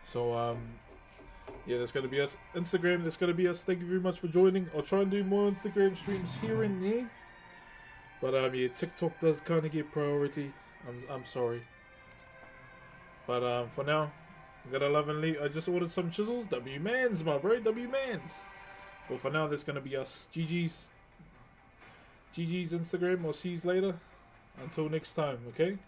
So, yeah, that's going to be us. Instagram, that's going to be us. Thank you very much for joining. I'll try and do more Instagram streams here and there. But, yeah, TikTok does kind of get priority. I'm sorry. But, for now, I gotta love and leave. I just ordered some chisels. W-Mans, my bro. W-Mans. But for now, that's going to be us. GG's Instagram. I'll see you later. Until next time, okay?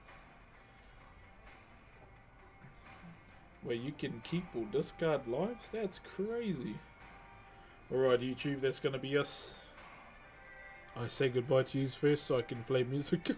Where you can keep or discard lives? That's crazy. Alright, YouTube, that's going to be us. I say goodbye to you first so I can play music.